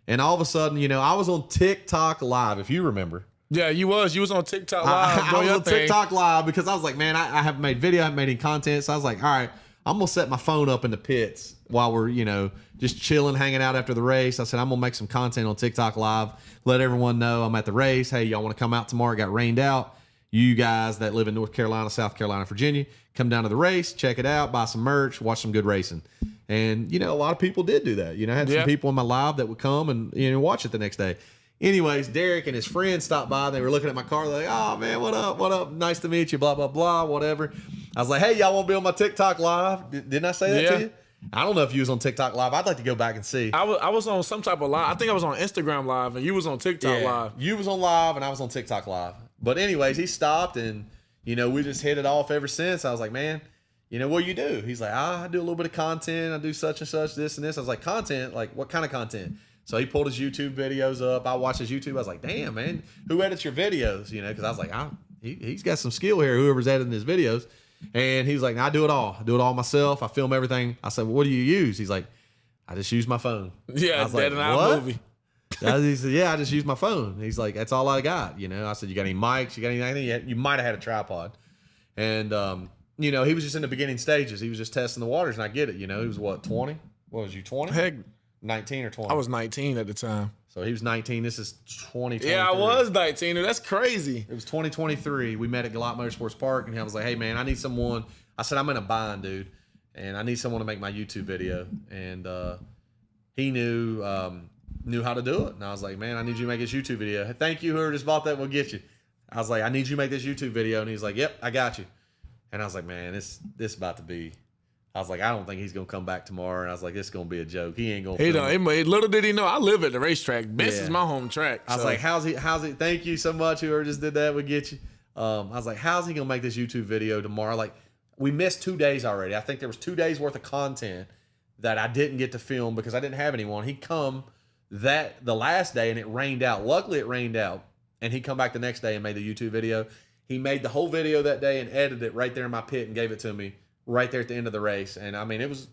And all of a sudden, I was on TikTok Live, if you remember. Yeah, you was on TikTok Live. I was on TikTok Live because I was like, man, I haven't made video, I haven't made any content. So I was like, all right, I'm going to set my phone up in the pits while we're, just chilling, hanging out after the race. I said, I'm going to make some content on TikTok Live, let everyone know I'm at the race. Hey, y'all want to come out tomorrow? It got rained out. You guys that live in North Carolina, South Carolina, Virginia, come down to the race, check it out, buy some merch, watch some good racing. And, a lot of people did do that. I had some people in my live that would come and, watch it the next day. Anyways, Derek and his friends stopped by. They were looking at my car. They're like, oh, man, what up? What up? Nice to meet you, blah, blah, blah, whatever. I was like, hey, y'all want to be on my TikTok Live? Didn't I say that to you? I don't know if you was on TikTok Live. I'd like to go back and see. I was on some type of live. I think I was on Instagram Live, and you was on TikTok Live. You was on Live, and I was on TikTok Live. But anyways, he stopped, and, we just hit it off ever since. I was like, man, what do you do? He's like, I do a little bit of content. I do such and such, this and this. I was like, content? Like, what kind of content? So he pulled his YouTube videos up. I watched his YouTube. I was like, damn, man, who edits your videos? Because I was like, he's got some skill here, whoever's editing his videos. And he was like, I do it all. I do it all myself. I film everything. I said, well, what do you use? He's like, I just use my phone. Yeah, I was like, what? Movie. He said, yeah, I just use my phone. He's like, that's all I got. I said, you got any mics? You got anything? You might have had a tripod. And, he was just in the beginning stages. He was just testing the waters, and I get it. He was what, 20? What was you, 20? Heck, 19 or 20? I was 19 at the time. So he was 19. This is 2023. Yeah, I was 19. That's crazy. It was 2023. We met at Galot Motorsports Park, and I was like, hey, man, I need someone. I said, I'm in a bind, dude, and I need someone to make my YouTube video. And he knew how to do it. And I was like, man, I need you to make this YouTube video. Hey, thank you, whoever just bought that, we'll get you. I was like, I need you to make this YouTube video. And he's like, yep, I got you. And I was like, man, this about to be. I was like, I don't think he's gonna come back tomorrow. And I was like, this is gonna be a joke. He ain't gonna. Little did he know, I live at the racetrack. This is my home track. I was like, how's he? Thank you so much. Whoever just did that, we get you. I was like, how's he gonna make this YouTube video tomorrow? Like, we missed 2 days already. I think there was 2 days worth of content that I didn't get to film because I didn't have anyone. He come the last day and it rained out. Luckily, it rained out, and he come back the next day and made the YouTube video. He made the whole video that day and edited it right there in my pit and gave it to me right there at the end of the race. And I mean, it was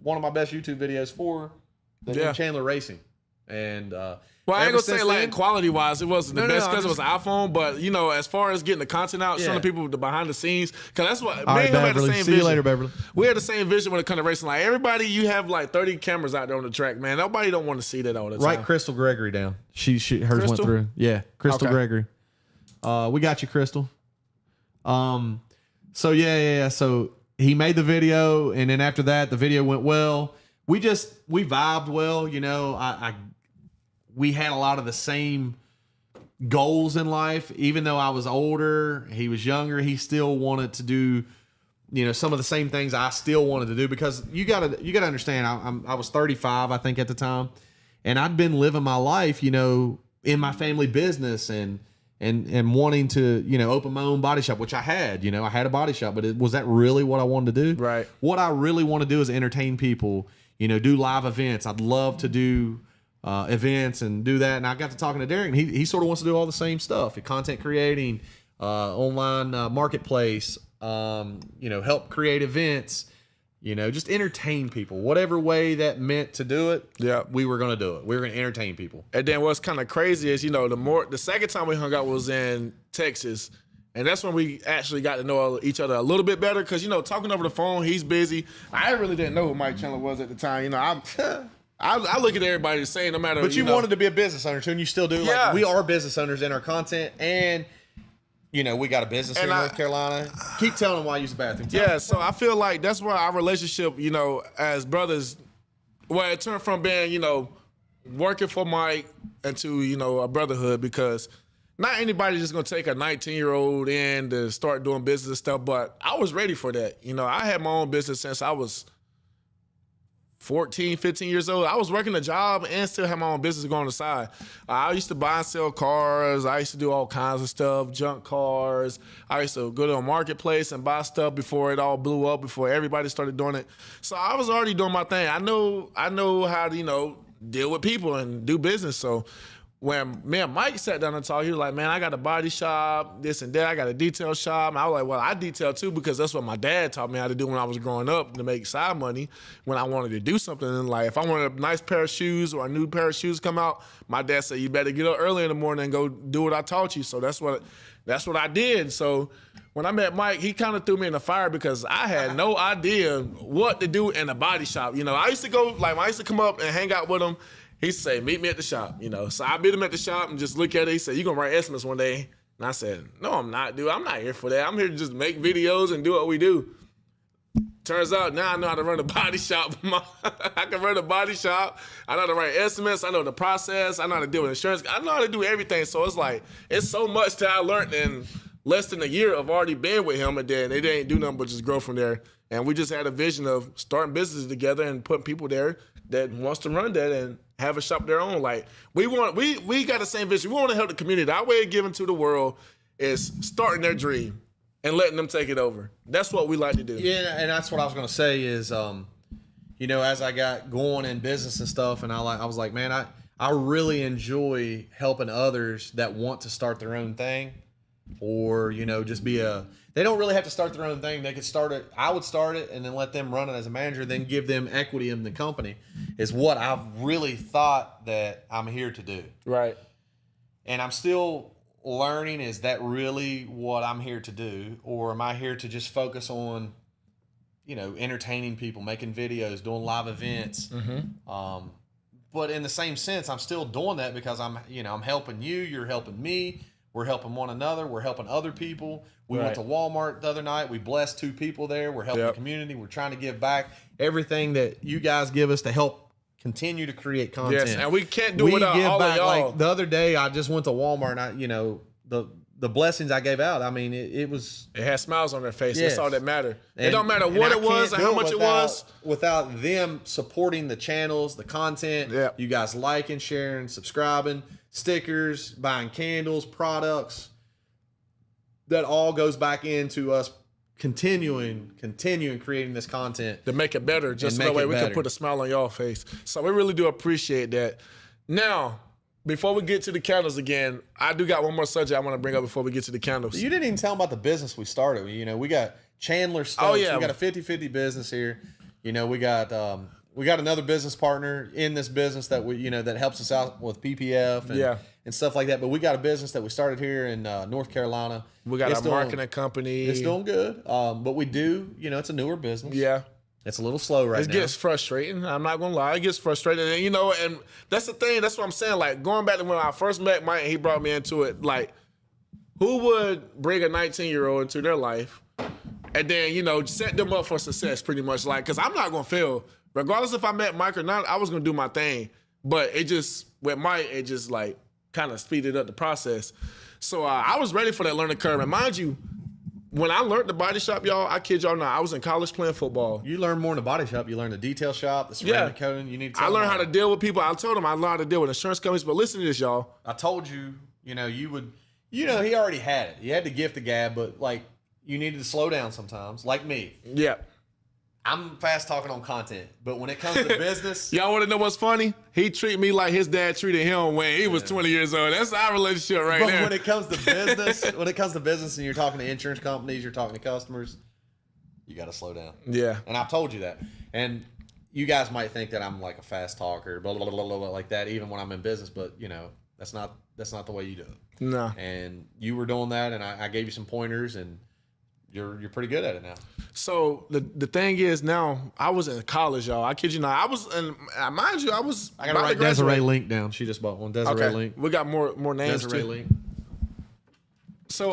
one of my best YouTube videos for the Chandler Racing. And Well, I ain't ever gonna say since like then- quality wise, it wasn't the No, best I'm because it was just- an iPhone. But you know, as far as getting the content out, showing Yeah. people the behind the scenes, because that's what All me right, and him had the Beverly. same See vision. you later, Beverly. We had the same vision when it comes to racing. Like everybody, you have like 30 cameras out there on the track, man. Nobody don't want to see that all the time. Write Crystal Gregory down. Hers Crystal? went through. Yeah, Crystal Okay. Gregory. We got you, Crystal. So yeah. So he made the video, and then after that, the video went well. We vibed well. You know, we had a lot of the same goals in life. Even though I was older, he was younger. He still wanted to do, you know, some of the same things I still wanted to do, because you gotta understand. I was 35, I think, at the time, and I'd been living my life, you know, in my family business and wanting to, you know, open my own body shop, which I had. You know, I had a body shop, but was that really what I wanted to do? Right. What I really want to do is entertain people. You know, do live events. I'd love to do events and do that. And I got to talking to Derek, and he sort of wants to do all the same stuff: content creating, online marketplace. You know, help create events. You know, just entertain people. Whatever way that meant to do it, Yeah. we were going to do it. We were going to entertain people. And then what's kind of crazy is, you know, the second time we hung out was in Texas. And that's when we actually got to know each other a little bit better. Because, you know, talking over the phone, he's busy. I really didn't know who Mike Chandler was at the time. You know, I look at everybody the same, no matter. But you know, wanted to be a business owner too, and you still do. Yeah. Like, we are business owners in our content, and you know, we got a business here in And North Carolina. Keep telling them why I use the bathroom. Yeah, so I feel like that's where our relationship, you know, as brothers, well, it turned from being, you know, working for Mike into, you know, a brotherhood, because not anybody's just gonna take a 19-year-old in to start doing business and stuff, but I was ready for that. You know, I had my own business since I was 14, 15 years old. I was working a job and still had my own business going on the side. I used to buy and sell cars. I used to do all kinds of stuff, junk cars. I used to go to a marketplace and buy stuff before it all blew up, before everybody started doing it. So I was already doing my thing. I know how to, you know, deal with people and do business. So when me and Mike sat down and talked, he was like, man, I got a body shop, this and that. I got a detail shop. And I was like, well, I detail too, because that's what my dad taught me how to do when I was growing up, to make side money when I wanted to do something in life. If I wanted a nice pair of shoes or a new pair of shoes come out, my dad said, you better get up early in the morning and go do what I taught you. So that's what I did. So when I met Mike, he kind of threw me in the fire, because I had no idea what to do in a body shop. You know, I used to go, like, when I used to come up and hang out with him, he used to say, meet me at the shop, you know. So I meet him at the shop and just look at it. He said, you gonna write estimates one day? And I said, no, I'm not, dude. I'm not here for that. I'm here to just make videos and do what we do. Turns out now I know how to run a body shop. I can run a body shop. I know how to write estimates. I know the process. I know how to deal with insurance. I know how to do everything. So it's like, it's so much that I learned in less than a year of already being with him, and then they didn't do nothing but just grow from there. And we just had a vision of starting businesses together and putting people there that wants to run that and have a shop of their own. Like, we got the same vision. We want to help the community. Our way of giving to the world is starting their dream and letting them take it over. That's what we like to do. Yeah, and that's what I was gonna say is, you know, as I got going in business and stuff, and I was like, man, I really enjoy helping others that want to start their own thing, or, you know, just they don't really have to start their own thing. They could start it. I would start it and then let them run it as a manager, then give them equity in the company, is what I've really thought that I'm here to do. Right. And I'm still learning, is that really what I'm here to do? Or am I here to just focus on, you know, entertaining people, making videos, doing live events? But in the same sense, I'm still doing that because I'm helping you, you're helping me, we're helping one another, we're helping other people. We went to Walmart the other night, we blessed 2 people there, we're helping the community, we're trying to give back everything that you guys give us to help continue to create content. Yes, and we can't do it without all of y'all. Like the other day, I just went to Walmart, and the blessings I gave out, I mean, it was... It had smiles on their face. Yes. That's all that mattered. It And- don't matter and what I it was or can't how do much it was. without them supporting the channels, the content. Yeah. You guys liking, sharing, subscribing, stickers, buying candles, products. That all goes back into us continuing creating this content. To make it better, just so And that make way it we better. can put a smile on y'all face. So we really do appreciate that. Now, before we get to the candles again, I do got one more subject I want to bring up before we get to the candles. You didn't even tell them about the business we started. You know, we got Chandler Stokes. Oh, yeah. We got a 50-50 business here. You know, we got we got another business partner in this business that that helps us out with PPF and stuff like that. But we got a business that we started here in North Carolina. We got a marketing company. It's doing good. But we do, it's a newer business. Yeah. It's a little slow right now. It gets frustrating. I'm not gonna lie. It gets frustrating, and that's the thing. That's what I'm saying. Like going back to when I first met Mike, he brought me into it. Like, who would bring a 19-year-old into their life, and then set them up for success? Pretty much, like, because I'm not gonna fail, regardless if I met Mike or not. I was gonna do my thing, but it just with Mike, it just like kind of speeded up the process. So I was ready for that learning curve, and mind you. When I learned the body shop, y'all, I kid y'all not, I was in college playing football. You learn more in the body shop. You learn the detail shop, the ceramic coating. You need to I learned how to deal with people. I told them I learned how to deal with insurance companies, but listen to this, y'all. I told you, you would, he already had it. You had the gift of gab, but like you needed to slow down sometimes, like me. Yeah. I'm fast talking on content, but when it comes to business, y'all want to know what's funny? He treated me like his dad treated him when he was 20 years old. That's our relationship right there. When it comes to business, and you're talking to insurance companies, you're talking to customers, you got to slow down. Yeah. And I've told you that. And you guys might think that I'm like a fast talker, blah, blah, blah, blah, blah, like that, even when I'm in business, but that's not the way you do it. No. And you were doing that, and I gave you some pointers, and you're pretty good at it now. So the thing is, now I was in college, y'all. I kid you not. I was, and mind you, I gotta write Desiree Link down. She just bought one. Desiree Link. We got more names. Desiree too. Link. So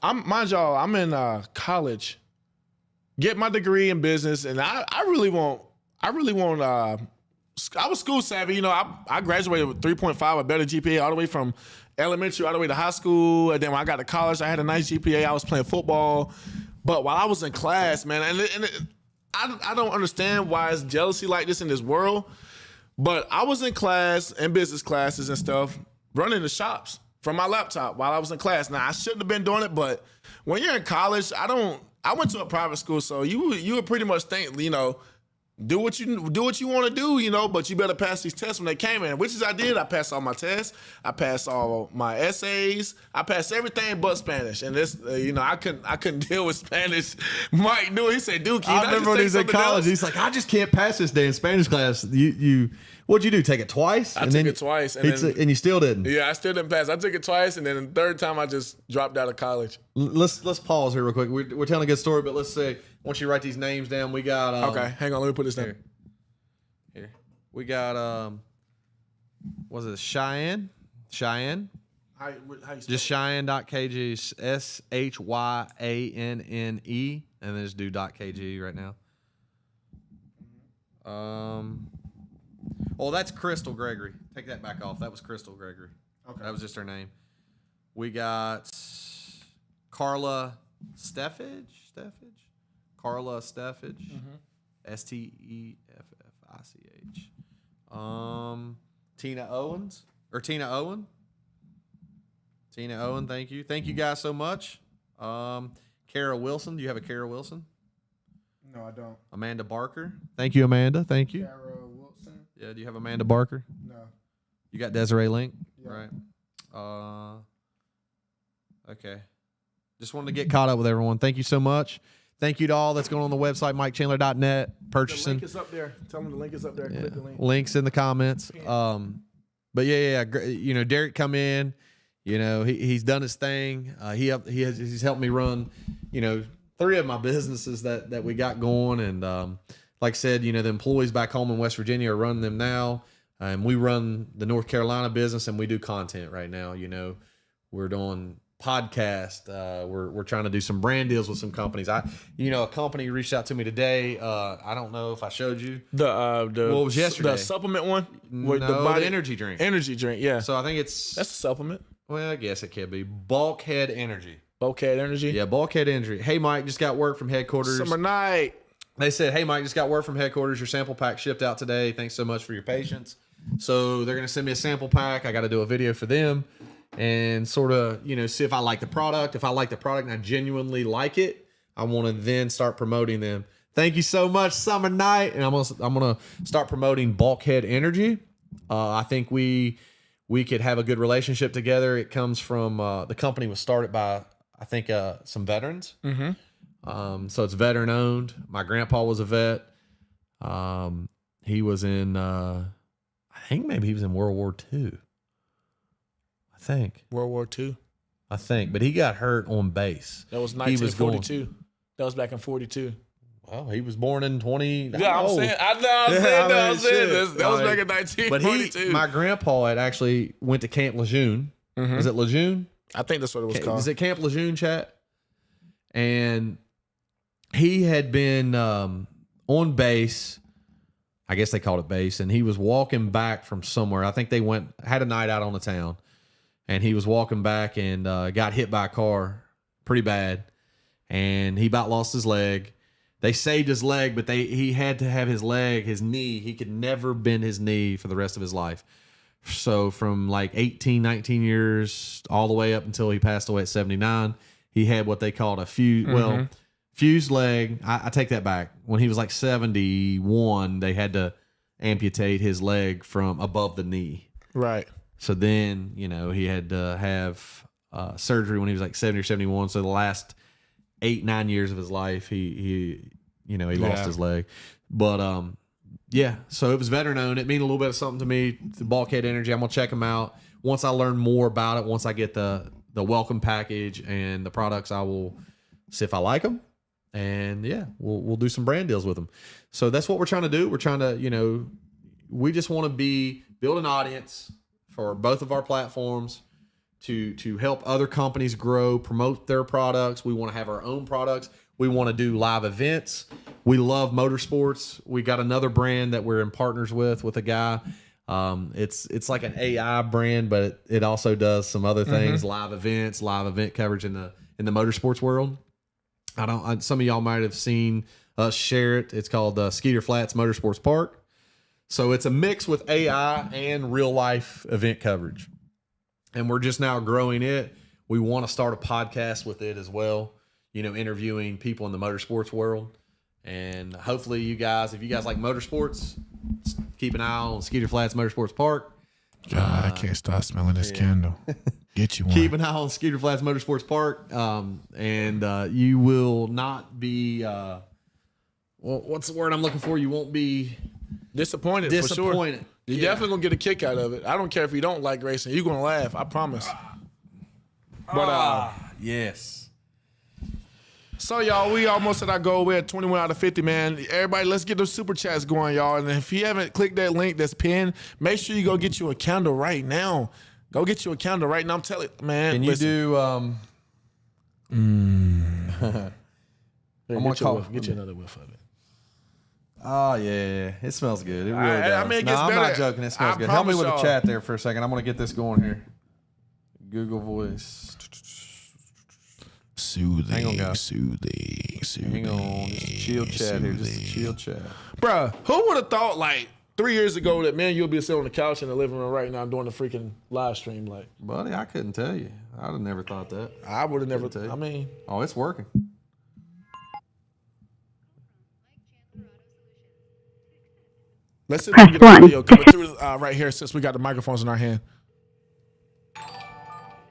mind y'all, I'm in college, get my degree in business, and I really want. I was school savvy. I graduated with 3.5, a better GPA, all the way from elementary all the way to high school. And then when I got to college, I had a nice GPA. I was playing football. But while I was in class, man, I don't understand why it's jealousy like this in this world. But I was in class, in business classes and stuff, running the shops from my laptop while I was in class. Now, I shouldn't have been doing it, but when you're in college, I went to a private school, so you would pretty much think, do what you want to do, but you better pass these tests when they came in, which is I did. I passed all my tests. I passed all my essays. I passed everything but Spanish. And this, I couldn't deal with Spanish. Mike knew it. He said, "Dude, I remember when he was in college. He's like, I just can't pass this day in Spanish class. What'd you do? Take it twice? I took it twice, and you still didn't. Yeah, I still didn't pass. I took it twice, and then the third time I just dropped out of college. Let's pause here real quick. We're telling a good story, but let's say once you write these names down, we got okay. Hang on, let me put this down. Here, we got was it Cheyenne? Cheyenne. How you just Cheyenne.kg, SHYANNE, and then just do .kg right now. Oh, that's Crystal Gregory. Take that back off. That was Crystal Gregory. Okay. That was just her name. We got Carla Steffage. Carla Steffage. STEFFICH. Tina Owens. Tina Owen. Tina Owen, thank you. Thank you guys so much. Kara Wilson. Do you have a Kara Wilson? No, I don't. Amanda Barker. Thank you, Amanda. Thank you. Kara Wilson. Yeah, do you have Amanda Barker? No. You got Desiree Link? Yeah. Right. Okay. Just wanted to get caught up with everyone. Thank you so much. Thank you to all that's going on the website, MikeChandler.net, purchasing. The link is up there. Tell them the link is up there. Yeah. Click the link. Links in the comments. But yeah. Derek come in. He's done his thing. He's helped me run, 3 of my businesses that we got going. And like I said, the employees back home in West Virginia are running them now. And we run the North Carolina business, and we do content right now. We're doing podcast. We're trying to do some brand deals with some companies. A company reached out to me today. I don't know if I showed you what was yesterday. The supplement one. The energy drink. Energy drink. Yeah. So I think that's a supplement. Well, I guess it could be Bulkhead Energy. Bulkhead Energy. Yeah, Bulkhead Energy. Hey, Mike, just got word from headquarters. Summer night. They said, hey, Mike, just got word from headquarters. Your sample pack shipped out today. Thanks so much for your patience. So they're going to send me a sample pack. I got to do a video for them and sort of, see if I like the product. If I like the product and I genuinely like it, I want to then start promoting them. Thank you so much, Summer Night. And I'm gonna start promoting Bulkhead Energy. I think we could have a good relationship together. It comes from the company was started by, I think, some veterans. Mm-hmm. So it's veteran owned. My grandpa was a vet. He was in, I think maybe he was in World War II. World War II. But he got hurt on base. That was He was going- 1942. That was back in 42. Well, he was born in 20. Yeah, I'm saying. I know. I'm saying this. That was back in 1942. My grandpa had actually went to Camp Lejeune. Is it Lejeune? I think that's what it was called. Is it Camp Lejeune, chat? And he had been on base. I guess they called it base. And he was walking back from somewhere. I think they had a night out on the town. And he was walking back and got hit by a car pretty bad. And he about lost his leg. They saved his leg, but he had to have his knee. He could never bend his knee for the rest of his life. So from like 18, 19 years all the way up until he passed away at 79, he had what they called a fused leg. I take that back. When he was like 71, they had to amputate his leg from above the knee. Right. So then, he had to have surgery when he was like 70 or 71. So the last 8-9 years of his life, he lost his leg. But so it was veteran owned. It means a little bit of something to me. The Bulkhead Energy. I'm gonna check them out once I learn more about it. Once I get the welcome package and the products, I will see if I like them. And we'll do some brand deals with them. So that's what we're trying to do. We're trying to, we just want to build an audience for both of our platforms to help other companies grow, promote their products. We want to have our own products. We want to do live events. We love motorsports. We got another brand that we're in partners with a guy. It's like an AI brand, but it also does some other things, live events, live event coverage in the motorsports world. Some of y'all might have seen us share it. It's called Skeeter Flats Motorsports Park. So it's a mix with AI and real life event coverage. And we're just now growing it. We want to start a podcast with it as well, interviewing people in the motorsports world. And hopefully you guys, if you guys like motorsports, keep an eye on Skeeter Flats Motorsports Park. God, I can't stop smelling this candle. Get you one. Keep an eye on Skeeter Flats Motorsports Park. And you will not be, what's the word I'm looking for? You won't be disappointed. For sure. You're definitely going to get a kick out of it. I don't care if you don't like racing. You're going to laugh. I promise. But yes. So, y'all, we almost at our goal. We're at 21 out of 50, man. Everybody, let's get those super chats going, y'all. And if you haven't clicked that link that's pinned, make sure you go get you a candle right now. Go get you a candle right now. I'm telling you, man. Can you do... I'm going to get you another whiff of it. Oh, yeah. It smells good. It really does. I mean, it gets I'm better. not joking. It smells I good. Help me with the promise chat there for a second. I'm going to get this going here. Google Voice. Soothing. Hang on, guys. Soothing. Hang on. Just a chill chat here. Just a chill chat. Bruh, who would have thought, like, 3 years ago that, man, you'll be sitting on the couch in the living room right now doing the freaking live stream? Like, buddy, I couldn't tell you. I'd have never thought that. I would have never. Couldn't tell you. I mean, oh, it's working. let's see if we can get a video coming through right here since we got the microphones in our hand.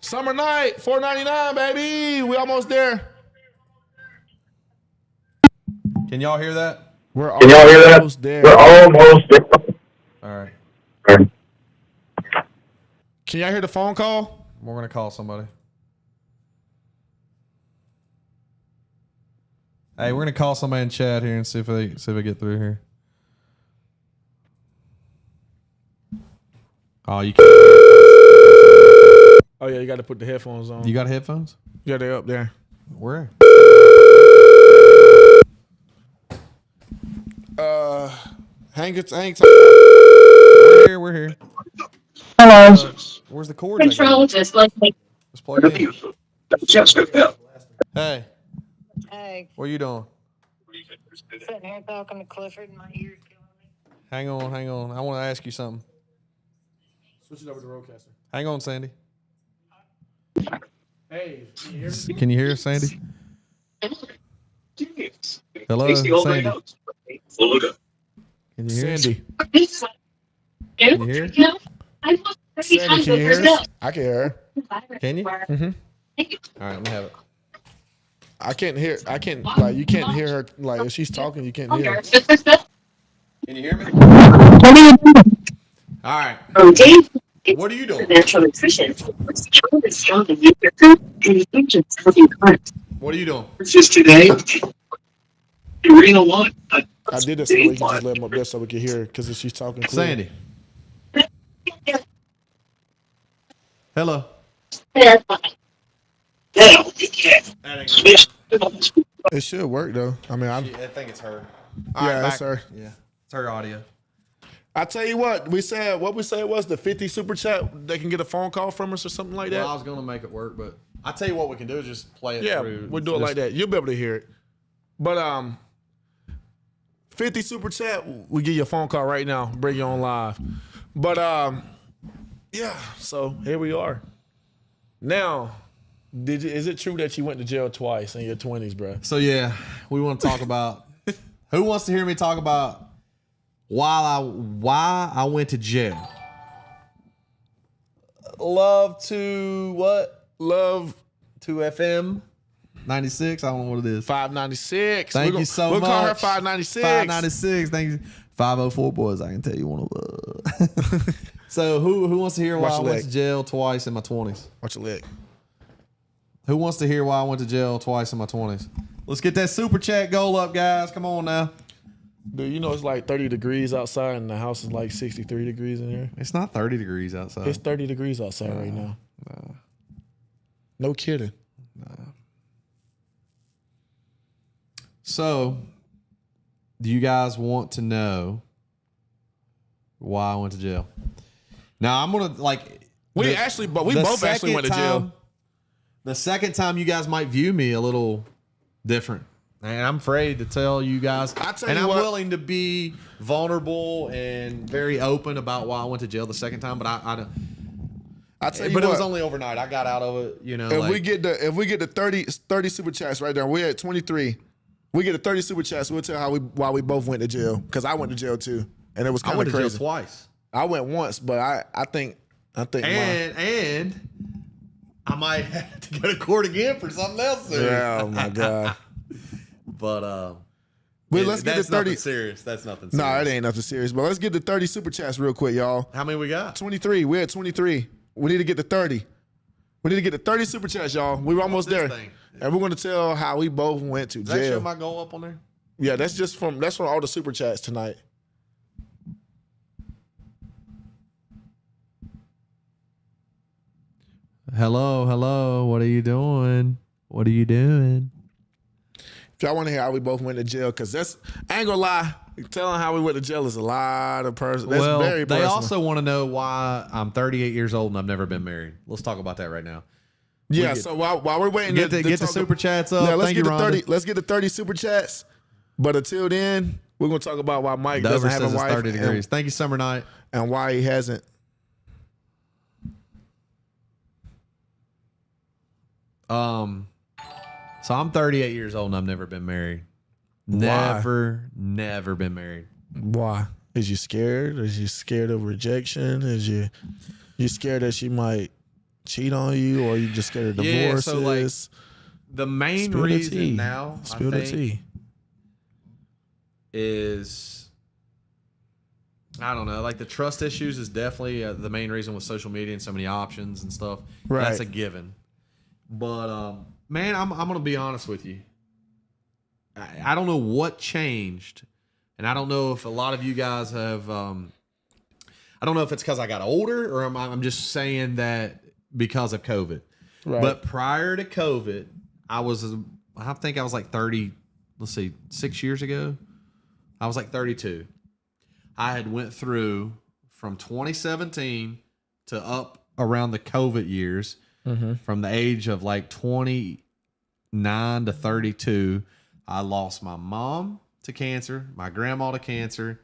Summer night, $4.99, baby. We almost there. Can y'all hear that? We're almost there. We're almost there. All right. Can y'all hear the phone call? We're going to call somebody. Hey, we're going to call somebody in chat here and see if they get through here. Oh, you can't. Oh, yeah, you got to put the headphones on. You got headphones? Yeah, they're up there. Where? Hank. We're here. Hello. Where's the cord? Control just like me. Let's plug it in. Hey, Hey, what are you doing? sitting here talking to Clifford and my ears killing me. Hang on. I want to ask you something. Switch it over to Rodecaster. Hang on, Sandy. Hey, can you hear me? Can you hear us, Sandy? Hello, Sandy. Can you hear us? Sandy. Can you hear us? Sandy, can you hear us? I can hear her. Can you? Mm-hmm. All right, let me have it. I can't, like, you can't hear her. Like, if she's talking, you can't hear her. Can you hear me? What are you doing? All right. Oh, Dave. What are you doing? Natural nutrition. It's strong and your food and nutrients healthy carbs. What are you doing? Just today. You read a lot. I did this so we can just let him up there so we can hear because she's talking clear. Sandy. Hello. It should work though. I mean, I think it's her. yeah, it's her. Yeah, it's her audio. I tell you what we said was the 50 super chat. They can get a phone call from us or something like that. Well, I was gonna make it work, but I tell you what we can do is just play it through. We'll do it like that. You'll be able to hear it. But 50 super chat, we give you a phone call right now, bring you on live. But yeah, so here we are. Now, is it true that you went to jail twice in your 20s, bro? So yeah, we want to talk about who wants to hear me talk about why I went to jail. Love to what? Love to FM 96. I don't know what it is. 596. Thank you so much. We'll call her 596. 596. Thank you. 504 boys. I can tell you one of. So who wants to hear why I went to jail twice in my 20s? Watch your leg. Who wants to hear why I went to jail twice in my 20s? Let's get that super chat goal up, guys. Come on now. Dude, you know it's like 30 degrees outside and the house is like 63 degrees in here. It's not 30 degrees outside. It's 30 degrees outside right now. No kidding. So, do you guys want to know why I went to jail? Now, I'm going to we both actually went to jail. The second time you guys might view me a little different. And I'm afraid to tell you guys. I'm willing to be vulnerable and very open about why I went to jail the second time, but I don't. It was only overnight. I got out of it, you know. If we get the 30 super chats right there, we're at 23. We get the 30 super chats. We'll tell why we both went to jail. Because I went to jail too, and it was kind of crazy. I went to jail twice. I went once, but I think. And I might have to go to court again for something else soon. Yeah, oh my god. But let's get the 30. Serious. That's nothing serious. No, it ain't nothing serious. But let's get the 30 super chats real quick, y'all. How many we got? 23. We're at 23. We need to get to 30. We need to get to 30 super chats, y'all. We're almost there. And we're going to tell how we both went to jail. Does that show my goal up on there? Yeah, that's from all the super chats tonight. Hello. What are you doing? If y'all want to hear how we both went to jail, because I ain't gonna lie, telling how we went to jail is a lot of personal. That's very personal. They also want to know why I'm 38 years old and I've never been married. Let's talk about that right now. Yeah, so while we're waiting get the super chats up. Yeah, let's Thank get you, the 30. Let's get the 30 super chats. But until then, we're gonna talk about why Mike doesn't have a wife. 30 degrees. Thank you, Summer Night. And why he hasn't. So I'm 38 years old and I've never been married. Never been married. Why? Is you scared? Is you scared of rejection? Is you scared that she might cheat on you, or you just scared of divorces? Yeah, so the main reason now I think is, I don't know, the trust issues is definitely the main reason with social media and so many options and stuff. Right. That's a given. But man, I'm gonna be honest with you. I don't know what changed, and I don't know if a lot of you guys have. I don't know if it's because I got older, or I'm just saying that because of COVID. Right. But prior to COVID, I think I was 30. Let's see, 6 years ago, I was 32. I had went through from 2017 to up around the COVID years. Mm-hmm. From the age of 29 to 32, I lost my mom to cancer, my grandma to cancer.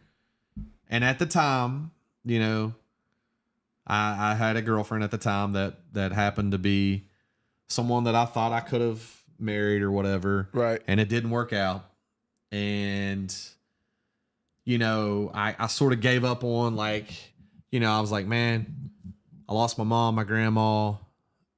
And at the time, you know, I had a girlfriend at the time that happened to be someone that I thought I could have married or whatever. Right. And it didn't work out. And, you know, I sort of gave up on I was like, man, I lost my mom, my grandma.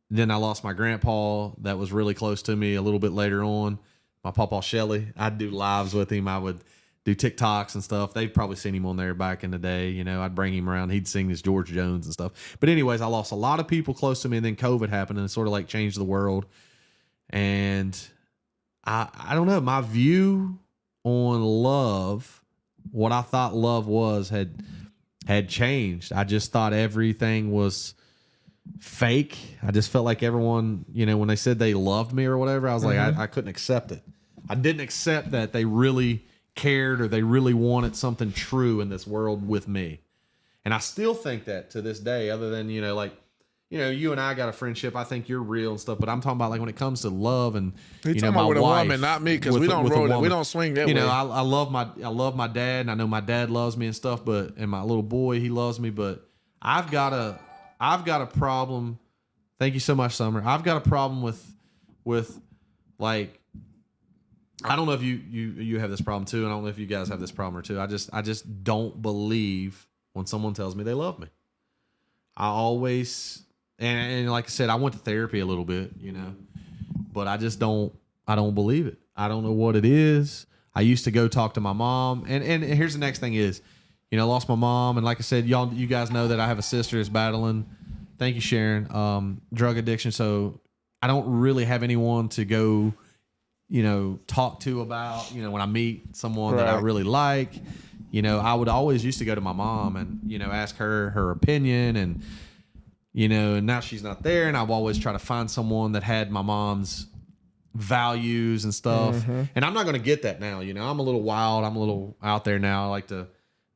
Then I lost my grandpa that was really close to me a little bit later on. My Pawpaw Shelley. I'd do lives with him. I would do TikToks and stuff. They've probably seen him on there back in the day. You know, I'd bring him around. He'd sing this George Jones and stuff. But anyways, I lost a lot of people close to me, and then COVID happened and it sort of like changed the world. And I don't know, my view on love, what I thought love was, had changed. I just thought everything was fake. I just felt like everyone, you know, when they said they loved me or whatever, I was like, I couldn't accept it. I didn't accept that they really cared or they really wanted something true in this world with me. And I still think that to this day, other than, you know, like, you know, you and I got a friendship. I think you're real and stuff, but I'm talking about like when it comes to love and, you know, my with wife, a woman, not me, because we don't roll that. We don't swing that way. You know, I love my dad, and I know my dad loves me and stuff, and my little boy, he loves me, but I've got a problem. Thank you so much, Summer. I've got a problem with like, I don't know if you have this problem too, and I don't know if you guys have this problem or too. I just don't believe when someone tells me they love me. I always, and like I said, I went to therapy a little bit, you know, but I don't believe it. I don't know what it is. I used to go talk to my mom, and here's the next thing is, you know, I lost my mom, and like I said, you guys know that I have a sister that's battling. Thank you, Sharon. Drug addiction. So I don't really have anyone to go, you know, talk to about, you know, when I meet someone that I really like, you know, I would always used to go to my mom and, you know, ask her opinion, and, you know, and now she's not there. And I've always tried to find someone that had my mom's values and stuff. And I'm not going to get that now. You know, I'm a little wild. I'm a little out there now. I like to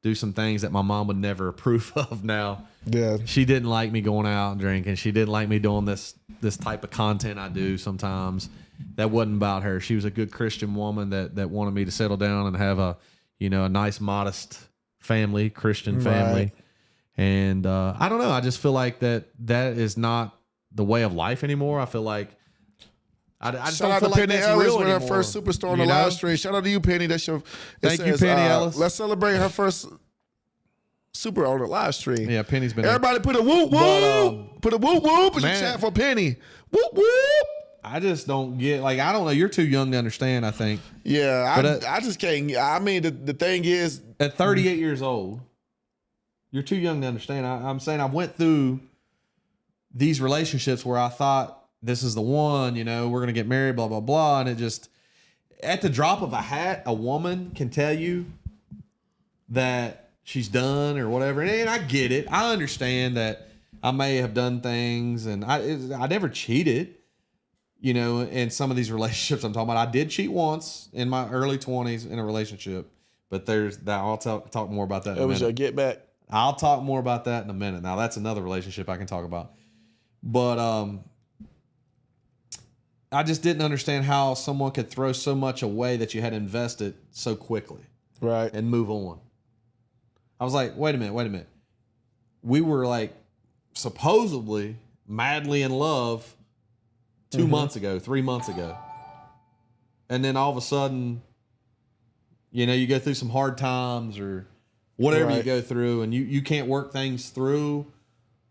do some things that my mom would never approve of now. Yeah. She didn't like me going out and drinking. She didn't like me doing this type of content I do sometimes. That wasn't about her. She was a good Christian woman that wanted me to settle down and have a, you know, a nice, modest family, Christian family. Right. And I don't know. I just feel like that is not the way of life anymore. I feel like I just Shout don't out feel to like Penny that's Ellis real with her anymore, first superstar on the you know? live stream. Shout out to you, Penny. That's your. Thank you, Penny Ellis. Let's celebrate her first super on the live stream. Yeah, Penny's been. Everybody put a whoop whoop. Put a whoop whoop in the man, chat for Penny. Whoop whoop. I just don't get, like, I don't know. You're too young to understand, I think. Yeah, I just can't. I mean, the thing is, at 38 years old, you're too young to understand. I'm saying I went through these relationships where I thought this is the one, you know, we're going to get married, blah, blah, blah. And it just, at the drop of a hat, a woman can tell you that she's done or whatever. And I get it. I understand that I may have done things, and I never cheated. You know, in some of these relationships I'm talking about, I did cheat once in my early 20s in a relationship, but there's that. I'll talk more about that in a minute. it was your get back. I'll talk more about that in a minute. Now that's another relationship I can talk about. But I just didn't understand how someone could throw so much away that you had invested so quickly. Right. And move on. I was like, wait a minute. We were like supposedly madly in love 2 months ago, 3 months ago. And then all of a sudden, you know, you go through some hard times or whatever you go through, and you can't work things through,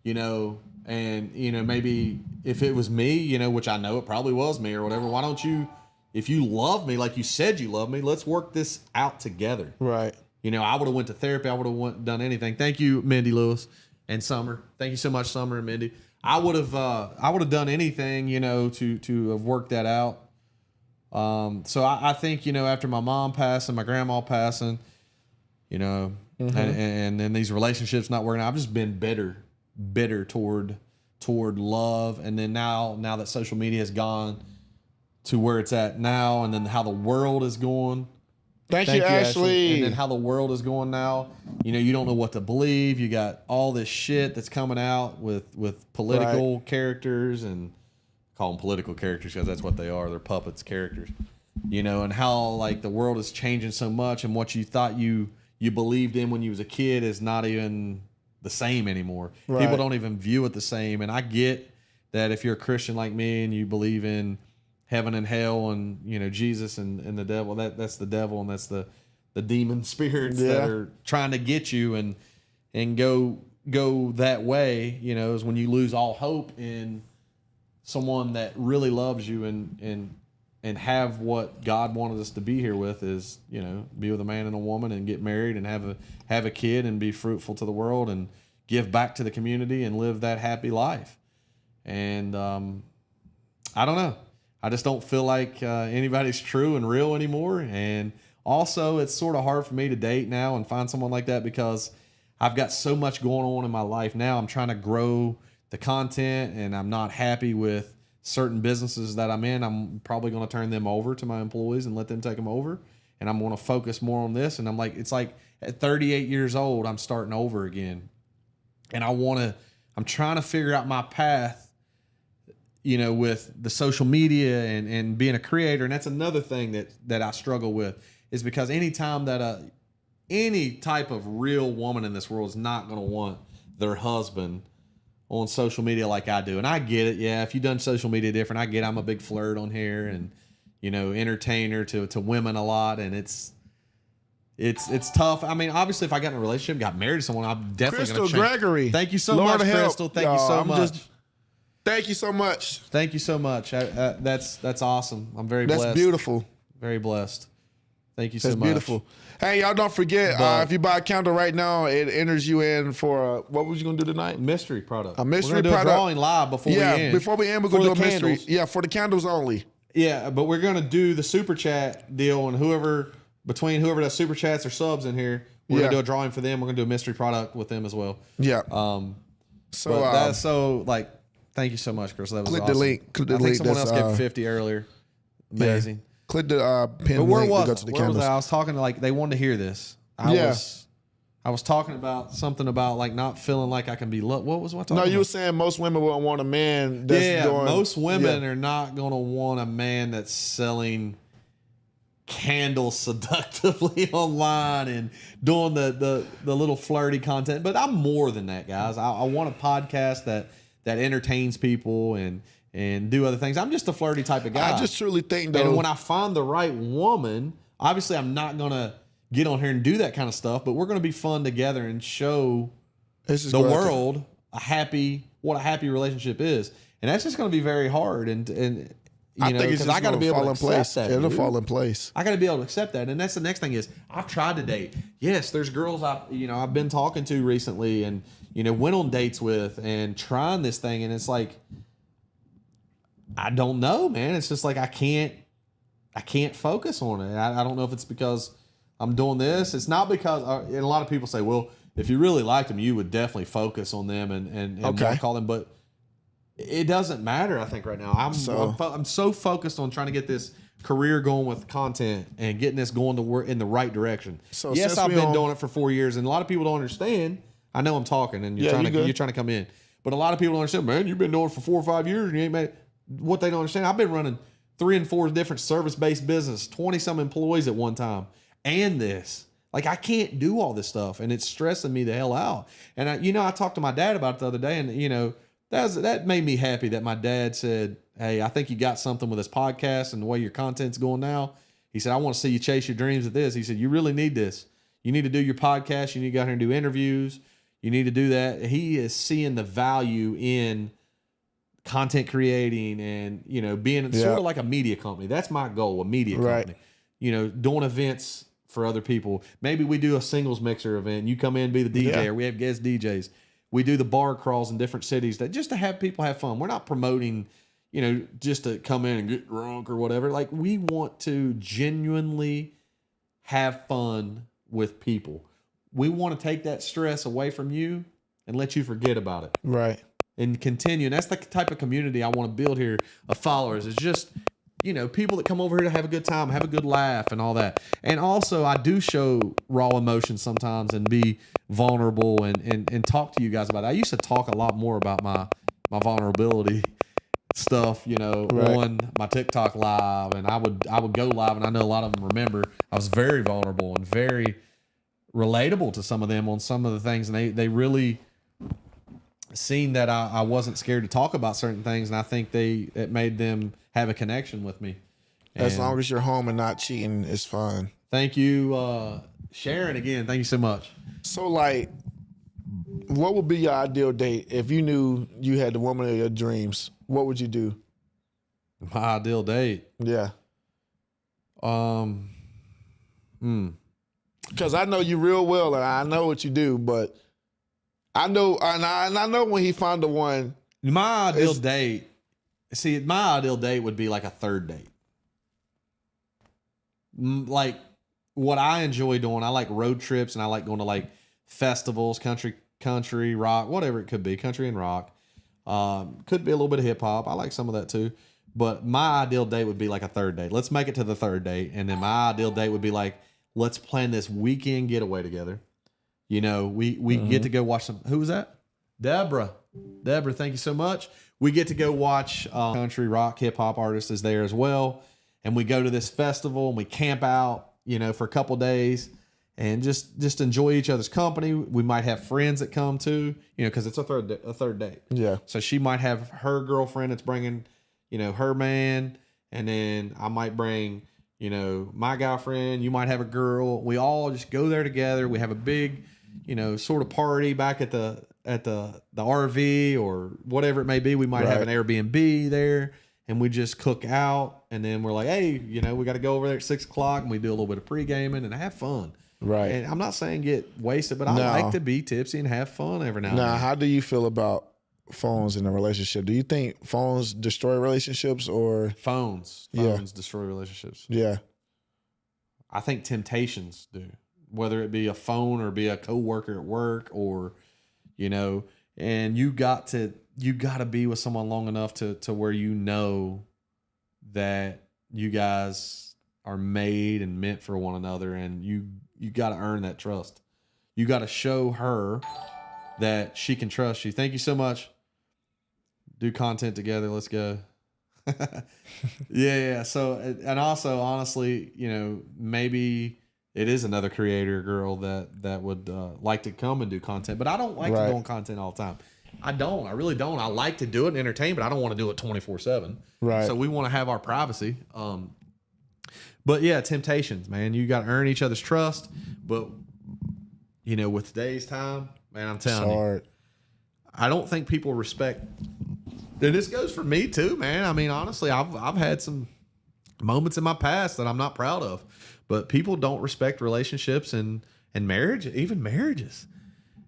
you know, and, you know, maybe if it was me, you know, which I know it probably was me or whatever, why don't you, if you love me, like you said you love me, let's work this out together. Right. You know, I would have went to therapy. I would have done anything. Thank you, Mindy Lewis and Summer. Thank you so much, Summer and Mindy. I would have done anything, you know, to have worked that out. So I think, you know, after my mom passing, my grandma passing, you know, and then these relationships not working out, I've just been bitter toward love. And then now that social media has gone to where it's at now, and then how the world is going. Thank you, Ashley. And then how the world is going now, you know, you don't know what to believe. You got all this shit that's coming out with political characters, and call them political characters because that's what they are. They're puppets, characters, you know, and how like the world is changing so much, and what you thought you believed in when you was a kid is not even the same anymore. Right. People don't even view it the same. And I get that if you're a Christian like me and you believe in heaven and hell and, you know, Jesus and the devil, that's the devil, and that's the demon spirits that are trying to get you and go that way, you know, is when you lose all hope in someone that really loves you and and have what God wanted us to be here with is, you know, be with a man and a woman and get married and have a kid and be fruitful to the world and give back to the community and live that happy life. And I don't know. I just don't feel like anybody's true and real anymore. And also, it's sort of hard for me to date now and find someone like that because I've got so much going on in my life now. I'm trying to grow the content, and I'm not happy with certain businesses that I'm in. I'm probably going to turn them over to my employees and let them take them over. And I'm going to focus more on this. And I'm like, it's like at 38 years old, I'm starting over again. And I'm trying to figure out my path, you know, with the social media and being a creator. And that's another thing that I struggle with, is because anytime that any type of real woman in this world is not going to want their husband on social media like I do. And I get it. Yeah. If you've done social media different, I get I'm a big flirt on here and, you know, entertainer to women a lot. And it's tough. I mean, obviously if I got in a relationship, got married to someone, I'm definitely going to change. Crystal Gregory. Thank you so Lord much, help. Crystal. Thank you so much. Thank you so much. Thank you so much. That's awesome. I'm very blessed. That's beautiful. Very blessed. Thank you so much. That's beautiful. Hey, y'all don't forget, if you buy a candle right now, it enters you in for, what was you going to do tonight? Mystery product. A mystery we're gonna product. Do a drawing live before we end. Before we end, we're going to do a mystery. Yeah, for the candles only. Yeah, but we're going to do the super chat deal, and whoever does super chats or subs in here, we're going to do a drawing for them. We're going to do a mystery product with them as well. Yeah. Thank you so much, Chris. That was click awesome. The link. Click the link. I think someone else gave 50 earlier. Amazing. Yeah. Click the pin but where link was to go to the where candles. was I? I was talking to, like, they wanted to hear this. I was talking about something about, like, not feeling like I can be loved. What was what? No, you were saying most women would want a man that's doing... most women are not going to want a man that's selling candles seductively online and doing the little flirty content. But I'm more than that, guys. I want a podcast that entertains people and do other things. I'm just a flirty type of guy. I just truly think, though... And when I find the right woman, obviously I'm not going to get on here and do that kind of stuff, but we're going to be fun together and show the world what a happy relationship is. And that's just going to be very hard. And I think it's just I got to be able to accept that. It'll fall in place. I got to be able to accept that. And that's the next thing is I've tried to date. Yes, there's girls I've been talking to recently and, went on dates with and trying this thing. And it's like, I don't know, man. It's just like, I can't focus on it. I don't know if it's because I'm doing this. It's not because, and a lot of people say, well, if you really liked them, you would definitely focus on them and call them. But it doesn't matter, I think, right now. I'm so focused on trying to get this career going with content and getting this going to work in the right direction. So yes, I've been doing it for 4 years, and a lot of people don't understand. I know I'm talking, and you're trying to come in, but a lot of people don't understand. Man, you've been doing it for 4 or 5 years, and you ain't made it. What they don't understand, I've been running 3 and 4 different service-based business, 20-some employees at one time, and this. Like, I can't do all this stuff, and it's stressing me the hell out. And I talked to my dad about it the other day, and that made me happy that my dad said, hey, I think you got something with this podcast and the way your content's going now. He said, I want to see you chase your dreams with this. He said, you really need this. You need to do your podcast. You need to go out here and do interviews. You need to do that. He is seeing the value in content creating and, being sort of like a media company. That's my goal, a media company. Doing events for other people. Maybe we do a singles mixer event. You come in, be the DJ, or we have guest DJs. We do the bar crawls in different cities just to have people have fun. We're not promoting, just to come in and get drunk or whatever. Like, we want to genuinely have fun with people. We want to take that stress away from you and let you forget about it. Right. And continue. And that's the type of community I want to build here of followers. It's just, people that come over here to have a good time, have a good laugh and all that. And also I do show raw emotions sometimes and be vulnerable and talk to you guys about it. I used to talk a lot more about my vulnerability stuff, on my TikTok live, and I would go live, and I know a lot of them remember I was very vulnerable and very relatable to some of them on some of the things, and they really seen that I wasn't scared to talk about certain things, and I think it made them have a connection with me. As long as you're home and not cheating, it's fine. Thank you, Sharon, again. Thank you so much. So, like, what would be your ideal date if you knew you had the woman of your dreams? What would you do? My ideal date? Yeah. Because I know you real well, and I know what you do, but I know, and I know when he found the one. My ideal date. See, my ideal date would be like a third date. Like what I enjoy doing, I like road trips and I like going to like festivals, country, rock, whatever it could be, country and rock. Could be a little bit of hip hop. I like some of that too. But my ideal date would be like a third date. Let's make it to the third date. And then my ideal date would be like, let's plan this weekend getaway together. You know, we get to go watch some. Who was that? Deborah, thank you so much. We get to go watch country, rock, hip hop artists is there as well. And we go to this festival and we camp out, you know, for a couple days and just enjoy each other's company. We might have friends that come too, you know, because it's a third date. Yeah. So she might have her girlfriend that's bringing, you know, her man. And then I might bring, you know, my guy friend. You might have a girl. We all just go there together. We have a big, you know, sort of party back at the RV or whatever it may be. We might have an Airbnb there and we just cook out. And then we're like, hey, you know, we got to go over there at 6:00 and we do a little bit of pre-gaming and have fun. Right. And I'm not saying get wasted, but I like to be tipsy and have fun every now and then. Now, how do you feel about phones in a relationship? Do you think phones destroy relationships or phones destroy relationships? Yeah. I think temptations do, whether it be a phone or be a coworker at work or, you know, and you got to be with someone long enough to where you know that you guys are made and meant for one another, and you got to earn that trust. You got to show her that she can trust you. Thank you so much. Do content together. Let's go. Yeah. So, and also, honestly, you know, maybe it is another creator girl that would like to come and do content, but I don't like to do content all the time. I don't. I really don't. I like to do it and entertain, but I don't want to do it 24/7. Right. So we want to have our privacy. But yeah, temptations, man. You got to earn each other's trust. But you know, with today's time, man, I'm telling you, I don't think people respect. And this goes for me too, man. I mean, honestly, I've had some moments in my past that I'm not proud of, but people don't respect relationships and marriage, even marriages.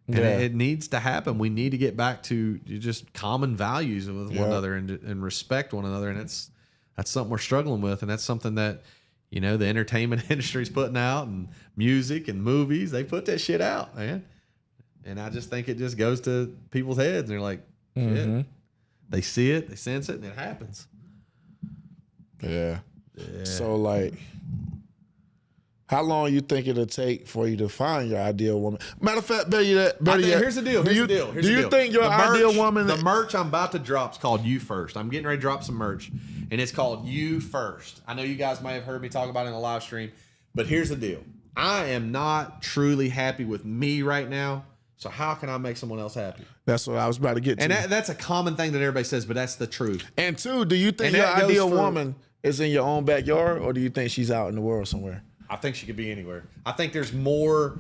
And it needs to happen. We need to get back to just common values with one another and respect one another. And that's something we're struggling with. And that's something that, you know, the entertainment industry's putting out, and music and movies, they put that shit out, man. And I just think it just goes to people's heads. And they're like, shit. They see it, they sense it, and it happens. Yeah. So, like, how long you think it'll take for you to find your ideal woman? Matter of fact, here's the deal. Do you think your ideal woman? The merch I'm about to drop is called You First. I'm getting ready to drop some merch, and it's called You First. I know you guys may have heard me talk about it in a live stream, but here's the deal. I am not truly happy with me right now. So how can I make someone else happy? That's what I was about to get to. And that's a common thing that everybody says, but that's the truth. And two, do you think your ideal woman is in your own backyard, or do you think she's out in the world somewhere? I think she could be anywhere. I think there's more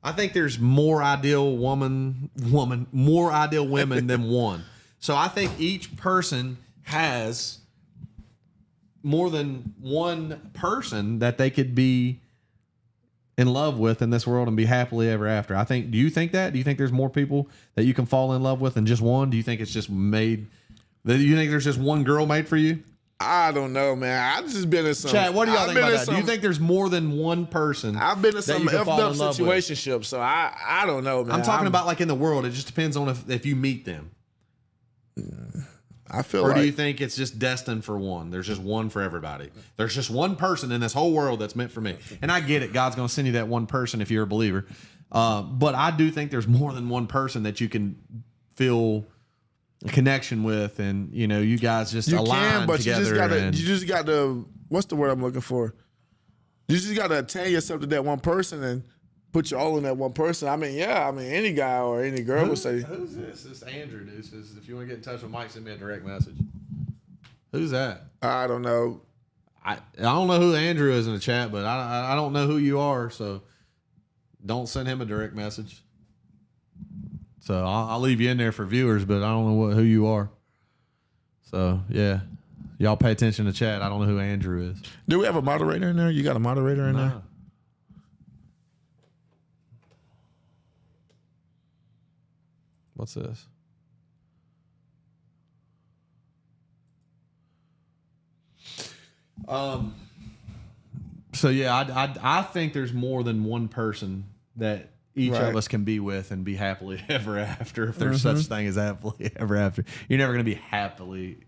ideal more ideal women than one. So I think each person has more than one person that they could be in love with in this world and be happily ever after. Do you think that? Do you think there's more people that you can fall in love with than just one? Do you think it's just made, do you think there's just one girl made for you? I don't know, man. I've just been in some. Chat, what do y'all think about that? Do you think there's more than one person? I've been in some effed up situationships, so I don't know, man. I'm talking about like in the world. It just depends on if you meet them. I feel or do you think it's just destined for one? There's just one for everybody. There's just one person in this whole world that's meant for me. And I get it. God's going to send you that one person if you're a believer. But I do think there's more than one person that you can feel a connection with, and you know, you guys just align together. You just got to. What's the word I'm looking for? You just got to attach yourself to that one person and put your all in that one person. I mean, any guy or any girl would say. Who's this? This is Andrew. This is, if you want to get in touch with Mike, send me a direct message. Who's that? I don't know. I don't know who Andrew is in the chat, but I don't know who you are, so don't send him a direct message. So I'll leave you in there for viewers, but I don't know who you are. So yeah, Y'all pay attention to chat. I don't know who Andrew is. Do we have a moderator in there? You got a moderator in there? No. What's this? So yeah, I think there's more than one person that each Right. of us can be with and be happily ever after. If there's such thing as happily ever after, you're never going to be happily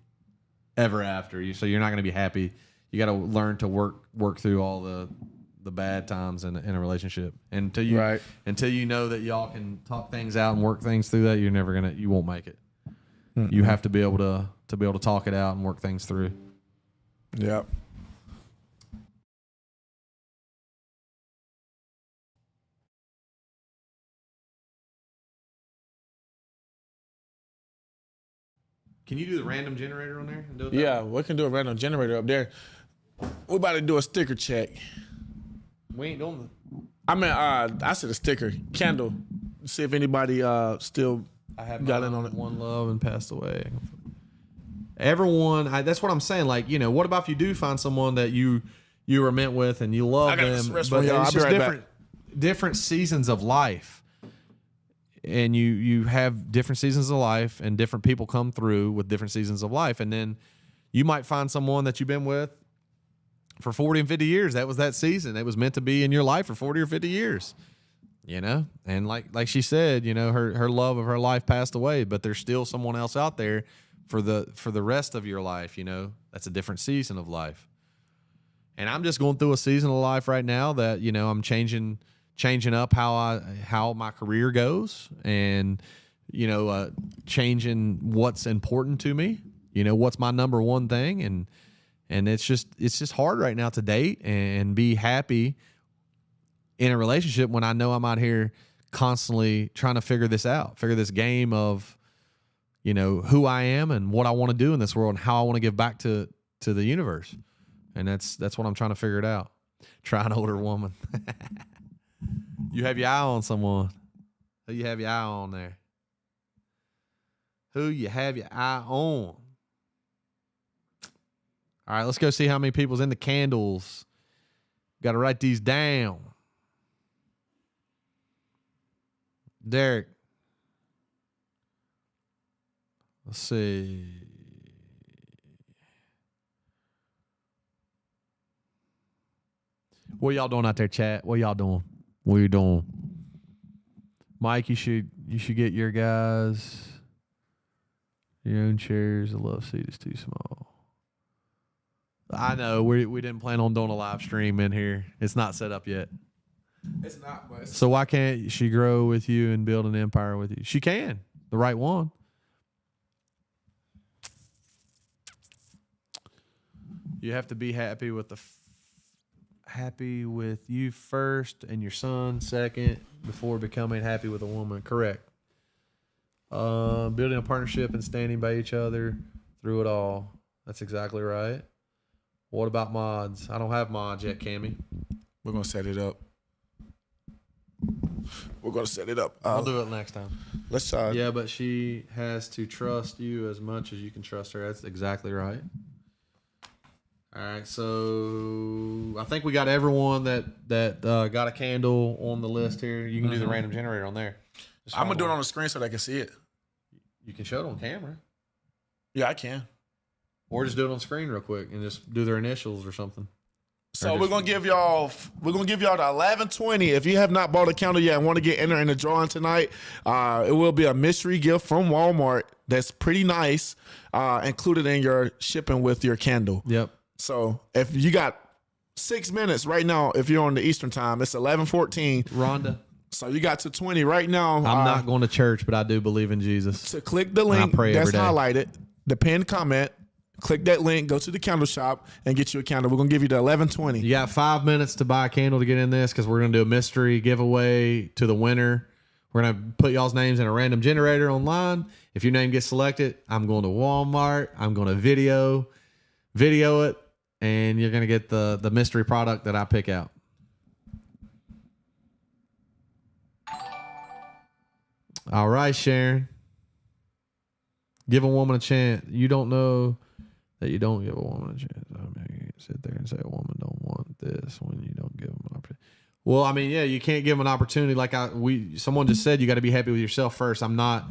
ever after. So you're not going to be happy. You got to learn to work through all the bad times in a relationship. And until you know that y'all can talk things out and work things through that, you won't make it. You have to be able to talk it out and work things through. Yep. Can you do the random generator on there? And do it Yeah, we can do a random generator up there. We're about to do a sticker check. We ain't doing I mean, I said a sticker. Candle. See if anybody still I have got in on it. One love and passed away. Everyone, that's what I'm saying. Like, what about if you do find someone that you were meant with and you love I got them, some rest but for y'all. it's I'll be just right different seasons of life, and you have different seasons of life, and different people come through with different seasons of life, and then you might find someone that you've been with for 40 and 50 years. That was that season. It was meant to be in your life for 40 or 50 years. And like she said, her love of her life passed away, but there's still someone else out there for the rest of your life. That's a different season of life. And I'm just going through a season of life right now that I'm changing up how my career goes, and changing what's important to me. What's my number one thing, and it's just hard right now to date and be happy in a relationship when I know I'm out here constantly trying to figure this game of, who I am and what I want to do in this world and how I want to give back to the universe. And that's what I'm trying to figure it out. Try an older woman. You have your eye on someone. Who you have your eye on there? Who you have your eye on? All right, let's go see how many people's in the candles. Got to write these down. Derek. Let's see. What y'all doing out there, chat? What y'all doing? What you doing? Mike, you should get your guys your own chairs. The love seat is too small. I know we didn't plan on doing a live stream in here. It's not set up yet. It's not, but So why can't she grow with you and build an empire with you? She can. The right one. You have to be happy with happy with you first and your son second before becoming happy with a woman. Correct. Building a partnership and standing by each other through it all. That's exactly right. What about mods? I don't have mods yet, Cammy. we're gonna set it up. We're gonna set it up. I'll do it next time. Let's Yeah, but she has to trust you as much as you can trust her. That's exactly right. All right, so I think we got everyone that got a candle on the list here. You can do the random generator on there. I'm gonna do it on the screen so they can see it. You can show it on camera, Yeah, I can. or just do it on screen real quick and just do their initials or something. So we're gonna give y'all the 1120. If you have not bought a candle yet and want to get entered in the drawing tonight, it will be a mystery gift from Walmart that's pretty nice, included in your shipping with your candle. Yep. So if you got 6 minutes right now, if you're on the Eastern time, it's 11:14. Rhonda, So you got to 20 right now. I'm not going to church, but I do believe in Jesus. To click the link pray that's every day. highlighted, the pinned comment. Click that link, go to the candle shop, and get you a candle. We're gonna give you the 1120. You got 5 minutes to buy a candle to get in this, because we're going to do a mystery giveaway to the winner. We're going to put y'all's names in a random generator online. If your name gets selected, I'm going to Walmart. I'm going to video it, and you're going to get the mystery product that I pick out. All right, Sharon. Give a woman a chance. You don't know that you don't give a woman a chance. I mean, you can't sit there and say a woman don't want this when you don't give them an opportunity. Well, I mean, yeah, you can't give them an opportunity. Like someone just said, you got to be happy with yourself first. I'm not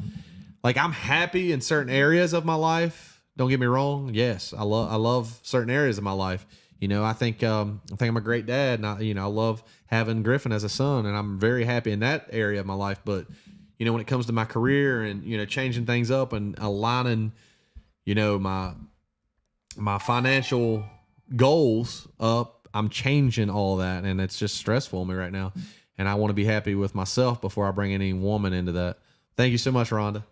like I'm happy in certain areas of my life. Don't get me wrong. Yes, I love certain areas of my life. You know, I think I'm a great dad, and I love having Griffin as a son, and I'm very happy in that area of my life. But you know, when it comes to my career and changing things up and aligning, my financial goals up, I'm changing all that, and it's just stressful on me right now. And I want to be happy with myself before I bring any woman into that. Thank you so much, Rhonda.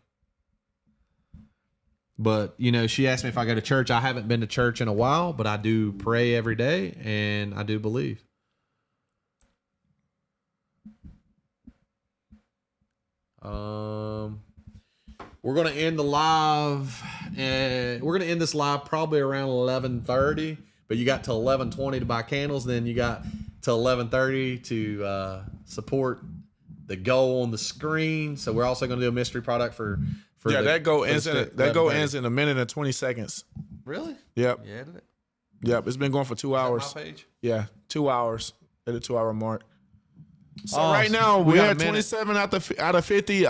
But, she asked me if I go to church. I haven't been to church in a while, but I do pray every day, and I do believe. We're going to end the live, and we're going to end this live probably around 11:30. But you got till 11:20 to buy candles. Then you got till 11:30 to support the goal on the screen. So we're also going to do a mystery product for that goal ends in a minute and 20 seconds. Really? Yep. You added it? Yep. It's been going for 2 hours. Is that my page? Yeah, 2 hours at the 2 hour mark. So Oh, right now we we're got a at minute. 27 out of 50.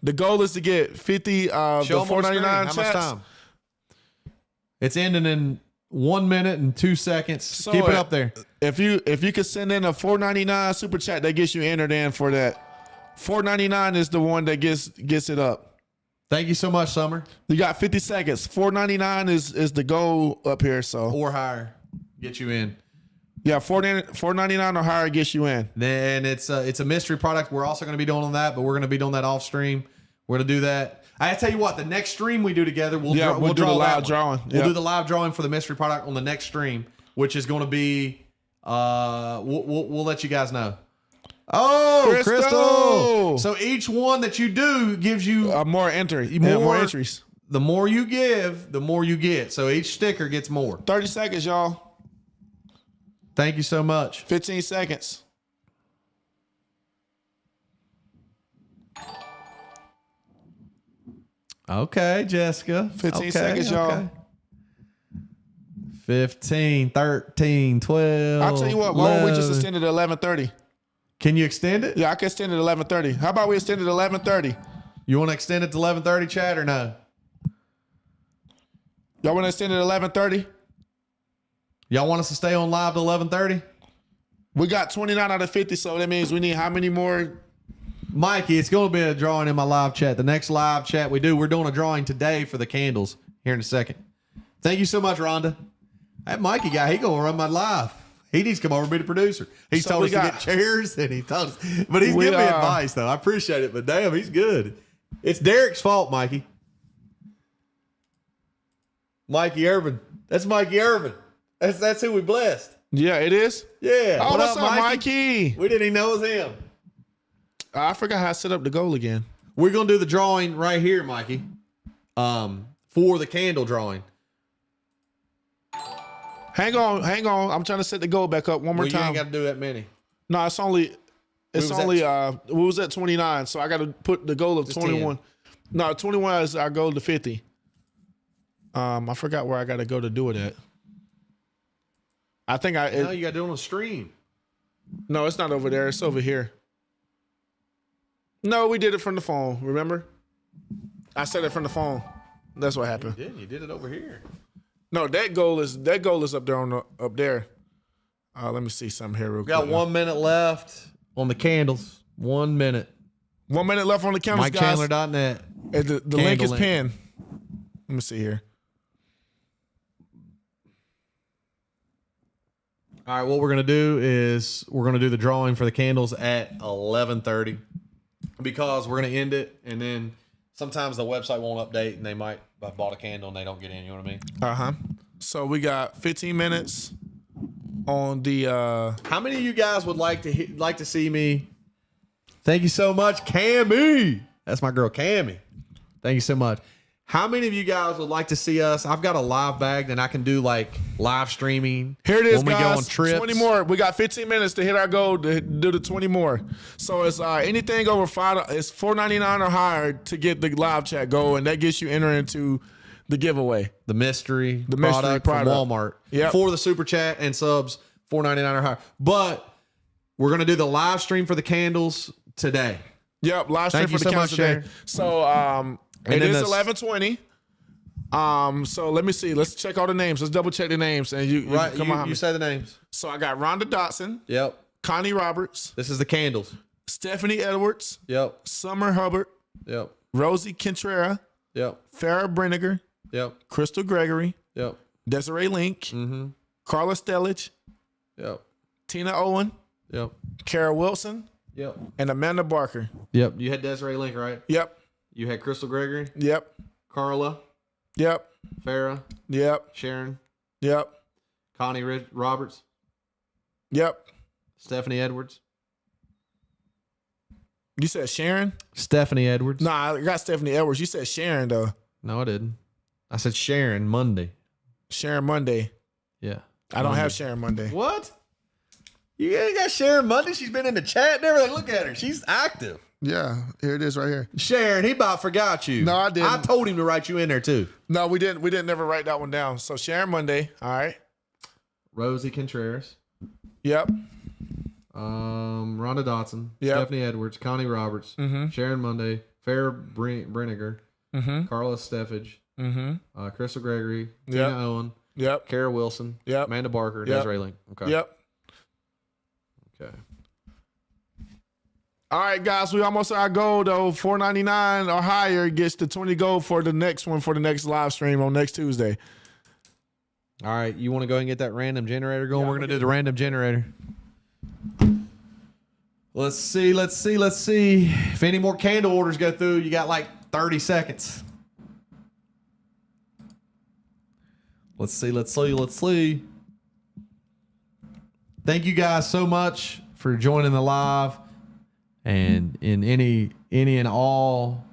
The goal is to get 50 of Show the 'em on the screen. $4.99 How much chats. time? It's ending in 1 minute and 2 seconds. So Keep it up there. If you could send in a $4.99 super chat, that gets you entered in for that. $4.99 is the one that gets it up. Thank you so much, Summer. You got 50 seconds. $4.99 is the goal up here. So Or higher. Get you in. yeah, $4.99 or higher gets you in. Then it's a mystery product. We're also going to be doing on that, but we're going to be doing that off stream. We're going to do that. I tell you what, the next stream we do together, we'll Yeah, we'll do draw the live that one. drawing. We'll Yep. do the live drawing for the mystery product on the next stream, which is going to be we'll let you guys know. Oh, Crystal! So each one that you do gives you more entry, more more entries. The more you give, the more you get. So each sticker gets more. 30 seconds, y'all. Thank you so much. 15 seconds. Okay, Jessica. 15 seconds, y'all. 15, 13, 12. I'll tell you what, why don't we just 11. extend it to 11:30? Can you extend it? Yeah, I can extend it to 11:30. How about we extend it to 11:30? You want to extend it to 11:30, Chad, or no? Y'all want to extend it to 11:30? Y'all want us to stay on live to 11:30? We got 29 out of 50, so that means we need how many more? Mikey, it's going to be a drawing in my live chat. The next live chat we're doing a drawing today for the candles here in a second. Thank you so much, Rhonda. That Mikey guy, he going to run my live. He needs to come over and be the producer. He's So told we us to got- get chairs, and he told us, but he's We, giving me advice though. I appreciate it, but damn, he's good. It's Derek's fault, Mikey. Mikey Irvin. That's Mikey Irvin. That's who we blessed. Yeah, it is. Yeah. Oh, What what's up, Mikey? Mikey? We didn't even know it was him. I forgot how to set up the goal again. We're gonna do the drawing right here, Mikey. For the candle drawing. Hang on. I'm trying to set the goal back up one more Well, you time. ain't got to do that many. No, it's only was at- we was at 29, so I got to put the goal of Just 21. No, 21 is our goal to 50. I forgot where I got to go to do it at. I think No, you got to do it on a stream. no, it's not over there. It's over here. No, we did it from the phone. Remember? I said it from the phone. That's what happened. You did it over here. No, that goal is up there up there. Let me see something here real We got quick. 1 minute left on the candles. 1 minute. 1 minute left on the candles, guys. MikeChandler.net. And the link Candle is link. pinned. Let me see here. All right, what we're gonna do is we're gonna do the drawing for the candles at 11:30 because we're gonna end it, and then sometimes the website won't update, and they might have bought a candle and they don't get in. You know what I mean? So we got 15 minutes on the. How many of you guys would like to see me? Thank you so much, Cammy. That's my girl, Cammy. Thank you so much. How many of you guys would like to see us? I've got a live bag that I can do like live streaming. Here it is, when we guys. go on trips. 20 more. We got 15 minutes to hit our goal to do the 20 more. So it's anything over $5. It's $4.99 or higher to get the live chat goal, and that gets you enter into The giveaway. the mystery mystery product from product. Walmart Yep. for the super chat and subs $4.99 or higher. But we're gonna do the live stream for the candles today. Yep, live stream Thank you for the so much, council today. Sharon. So it then is this- 11:20. So let me see. Let's check all the names. Let's double check the names, and you Right, come on. you say the names. So I got Rhonda Dotson, Yep. Connie Roberts, This is the candles. Stephanie Edwards, Yep. Summer Hubbard, Yep. Rosie Contreras, Yep. Farrah Brenniger, Yep. Crystal Gregory, Yep. Desiree Link, Mm-hmm. Carla Stellage, Yep. Tina Owen, Yep. Kara Wilson, Yep. and Amanda Barker. Yep. You had Desiree Link, right? Yep, You had Crystal Gregory, yep, Carla, yep, Farrah, yep, Sharon, yep, Connie Roberts, yep. Stephanie Edwards. You said Sharon? Stephanie Edwards. Nah, I got Stephanie Edwards. You said Sharon though. No, I didn't. I said Sharon Monday. Sharon Monday. Yeah. I don't have Sharon Monday. What? You ain't got Sharon Monday? She's been in the chat and everything. Look at her. She's active. Yeah, here it is right here. Sharon, he about forgot you. No, I didn't. I told him to write you in there too. No, we didn't. We didn't never write that one down. So Sharon Monday. All right. Rosie Contreras. Yep. Rhonda Dotson. Yep. Stephanie Edwards. Connie Roberts. Mm-hmm. Sharon Monday. Farrah Brenniger. Mm-hmm. Carla Steffage. Mm-hmm. Crystal Gregory. Yep. Tina Owen. Yep. Kara Wilson. Yep. Amanda Barker. Yep. Desiree Link. Okay. Yep. Okay. All right, guys. We almost at our goal though. $4.99 or higher gets the 20 gold for the next one for the next live stream on next Tuesday. All right. You want to go and get that random generator going? Yeah, We're going to do the random generator. Let's see. If any more candle orders go through, you got like 30 seconds. Let's see. Thank you guys so much for joining the live and in any and all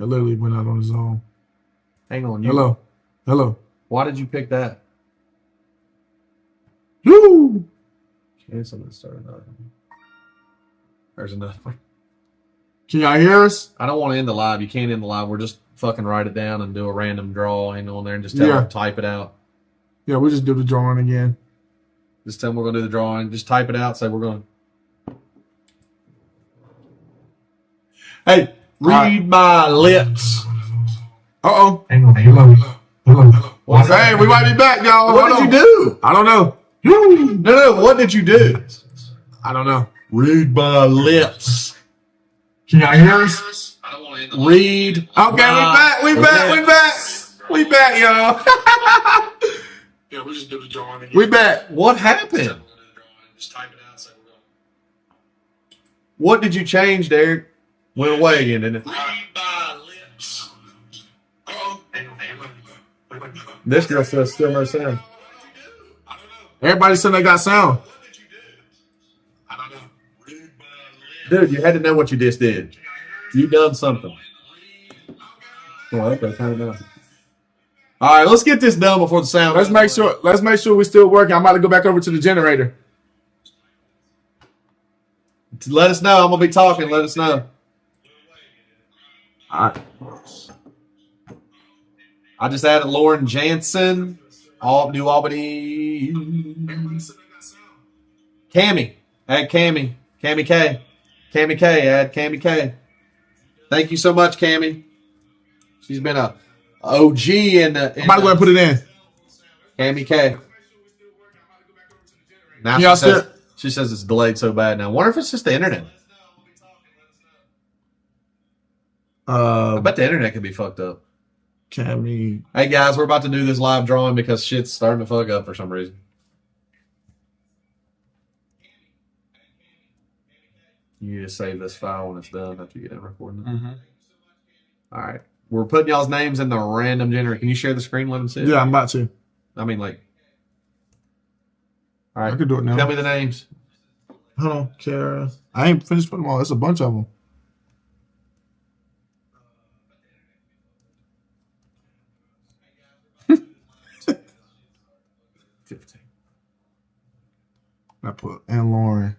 It literally went out on its own. Hang on. Hello. Why did you pick that? Woo! Cancel and start another one. There's another one. Can y'all hear us? I don't want to end the live. You can't end the live. We're just fucking write it down and do a random draw and on there and just tell them to type it out. Yeah, we'll just do the drawing again. Just tell them we're going to do the drawing. Just type it out. Say we're going to. Hey, read my lips. Uh-oh. What's that? Hey, we might be back, y'all. What did you do? I don't know. No. What did you do? I don't know. Read my lips. Can y'all hear us? Read. Okay, we back, y'all. Yeah, we just do the drawing again. We back. What happened? Just type it out. Say we're going. What did you change, Derek? Went away again, didn't it? Read my lips. Uh-oh. This girl says still no sound. Everybody said they got sound. I don't know. Dude, you had to know what you just did. You done something. Well, okay, turn it down. All right, let's get this done before the sound. Let's make sure we're still working. I'm about to go back over to the generator. Let us know. I'm gonna be talking. Let us know. All right. I just added Lauren Jansen, New Albany. Cammy. Add Cammy. Cammy K. Cammy K. Add Cammy K. Thank you so much, Cammy. She's been a OG in the. I'm about to go and put it in. Cammy K. Now she says it's delayed so bad now. I wonder if it's just the internet. I bet the internet could be fucked up. Cammy. Hey guys, we're about to do this live drawing because shit's starting to fuck up for some reason. You just save this file when it's done after you get done recording it. Mm-hmm. All right. We're putting y'all's names in the random generator. Can you share the screen? Let them see it? Yeah, I'm about to. I mean, like. All right. I can do it now. Tell me the names. Hold on, Kara. I ain't finished putting them all. It's a bunch of them. I put and Lauren.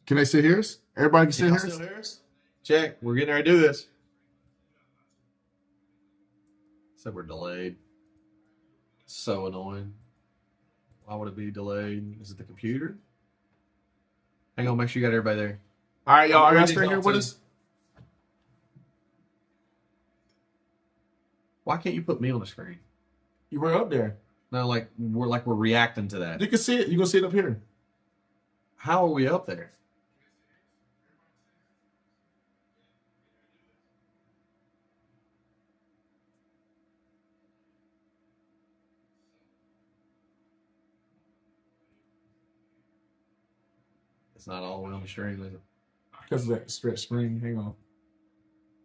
Can they still hear us? Everybody can still hear us? Check. We're getting ready to do this. Said we're delayed. So annoying. Why would it be delayed? Is it the computer? Hang on, make sure you got everybody there. All right, y'all. Are y'all still here with us? Why can't you put me on the screen? You were up there. No, we're reacting to that. You can see it. You can see it up here. How are we up there? It's not all the way on the stream, is it? Because of that stretch screen. Hang on.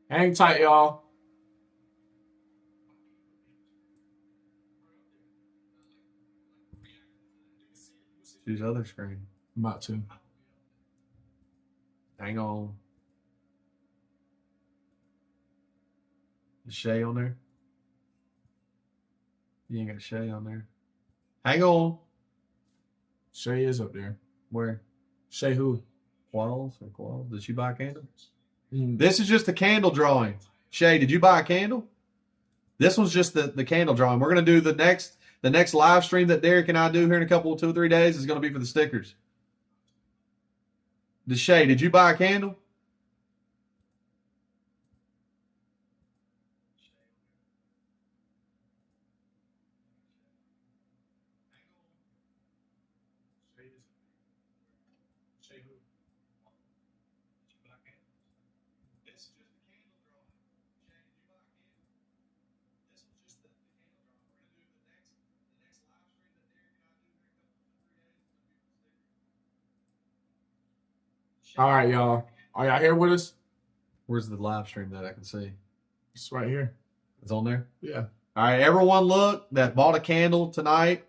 Hang tight, y'all. Choose other screen. I'm about to. Hang on. Is Shay on there? You ain't got Shay on there. Hang on. Shay is up there. Where? Shay who? Qualls or Qualls? Did she buy a candle? This is just a candle drawing. Shay, did you buy a candle? This one's just the candle drawing. We're going to do the next live stream that Derek and I do here in a couple, 2 or 3 days is going to be for the stickers. Shay, did you buy a candle? All right, y'all. Are y'all here with us? Where's the live stream that I can see? It's right here. It's on there? Yeah. All right, everyone look that bought a candle tonight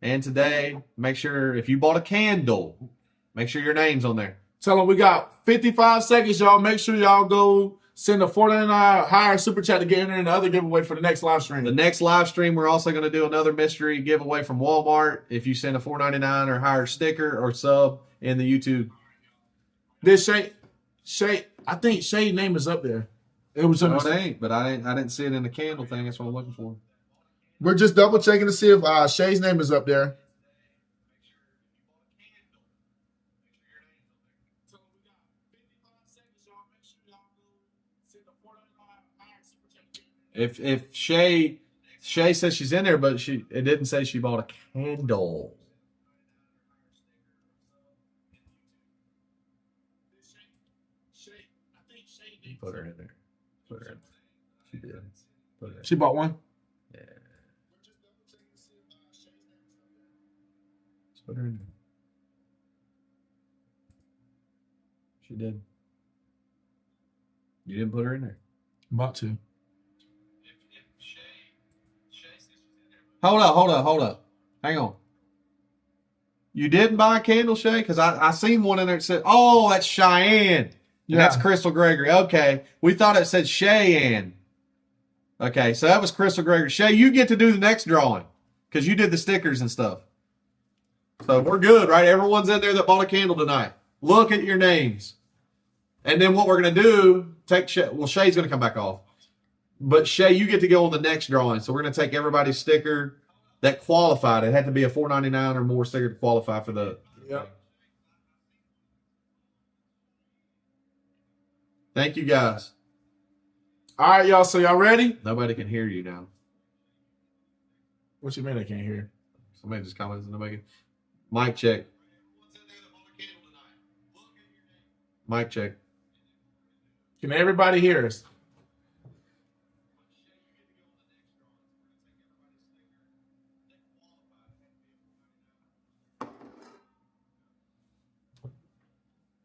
and today. Make sure if you bought a candle, make sure your name's on there. Tell them we got 55 seconds, y'all. Make sure y'all go send a $4.99 higher super chat to get in there in the other giveaway for the next live stream. The next live stream, we're also going to do another mystery giveaway from Walmart. If you send a $4.99 or higher sticker or sub in the YouTube. This Shay, I think Shay's name is up there. It was No, it ain't, but I didn't see it in the candle thing. That's what I'm looking for. We're just double checking to see if Shay's name is up there. If Shay says she's in there, but it didn't say she bought a candle. Put her in there. Put her in. She did. Put her in. She bought one? Yeah. Just put her in there. She did. You didn't put her in there. I'm about to. Hold up. Hang on. You didn't buy a candle, Shay? Because I seen one in there that said, oh, that's Cheyenne. Yeah. That's Crystal Gregory. Okay. We thought it said Cheyenne. Okay, so that was Crystal Gregory. Shay, you get to do the next drawing because you did the stickers and stuff. So we're good, right? Everyone's in there that bought a candle tonight. Look at your names. And then what we're going to do, Shay's going to come back off. But Shay, you get to go on the next drawing. So we're going to take everybody's sticker that qualified. It had to be a $4.99 or more sticker to qualify for the. Yep. Thank you, guys. All right, y'all. So y'all ready? Nobody can hear you now. What you mean I can't hear? Somebody just commented. Nobody can. Mic check. Mic check. Can everybody hear us?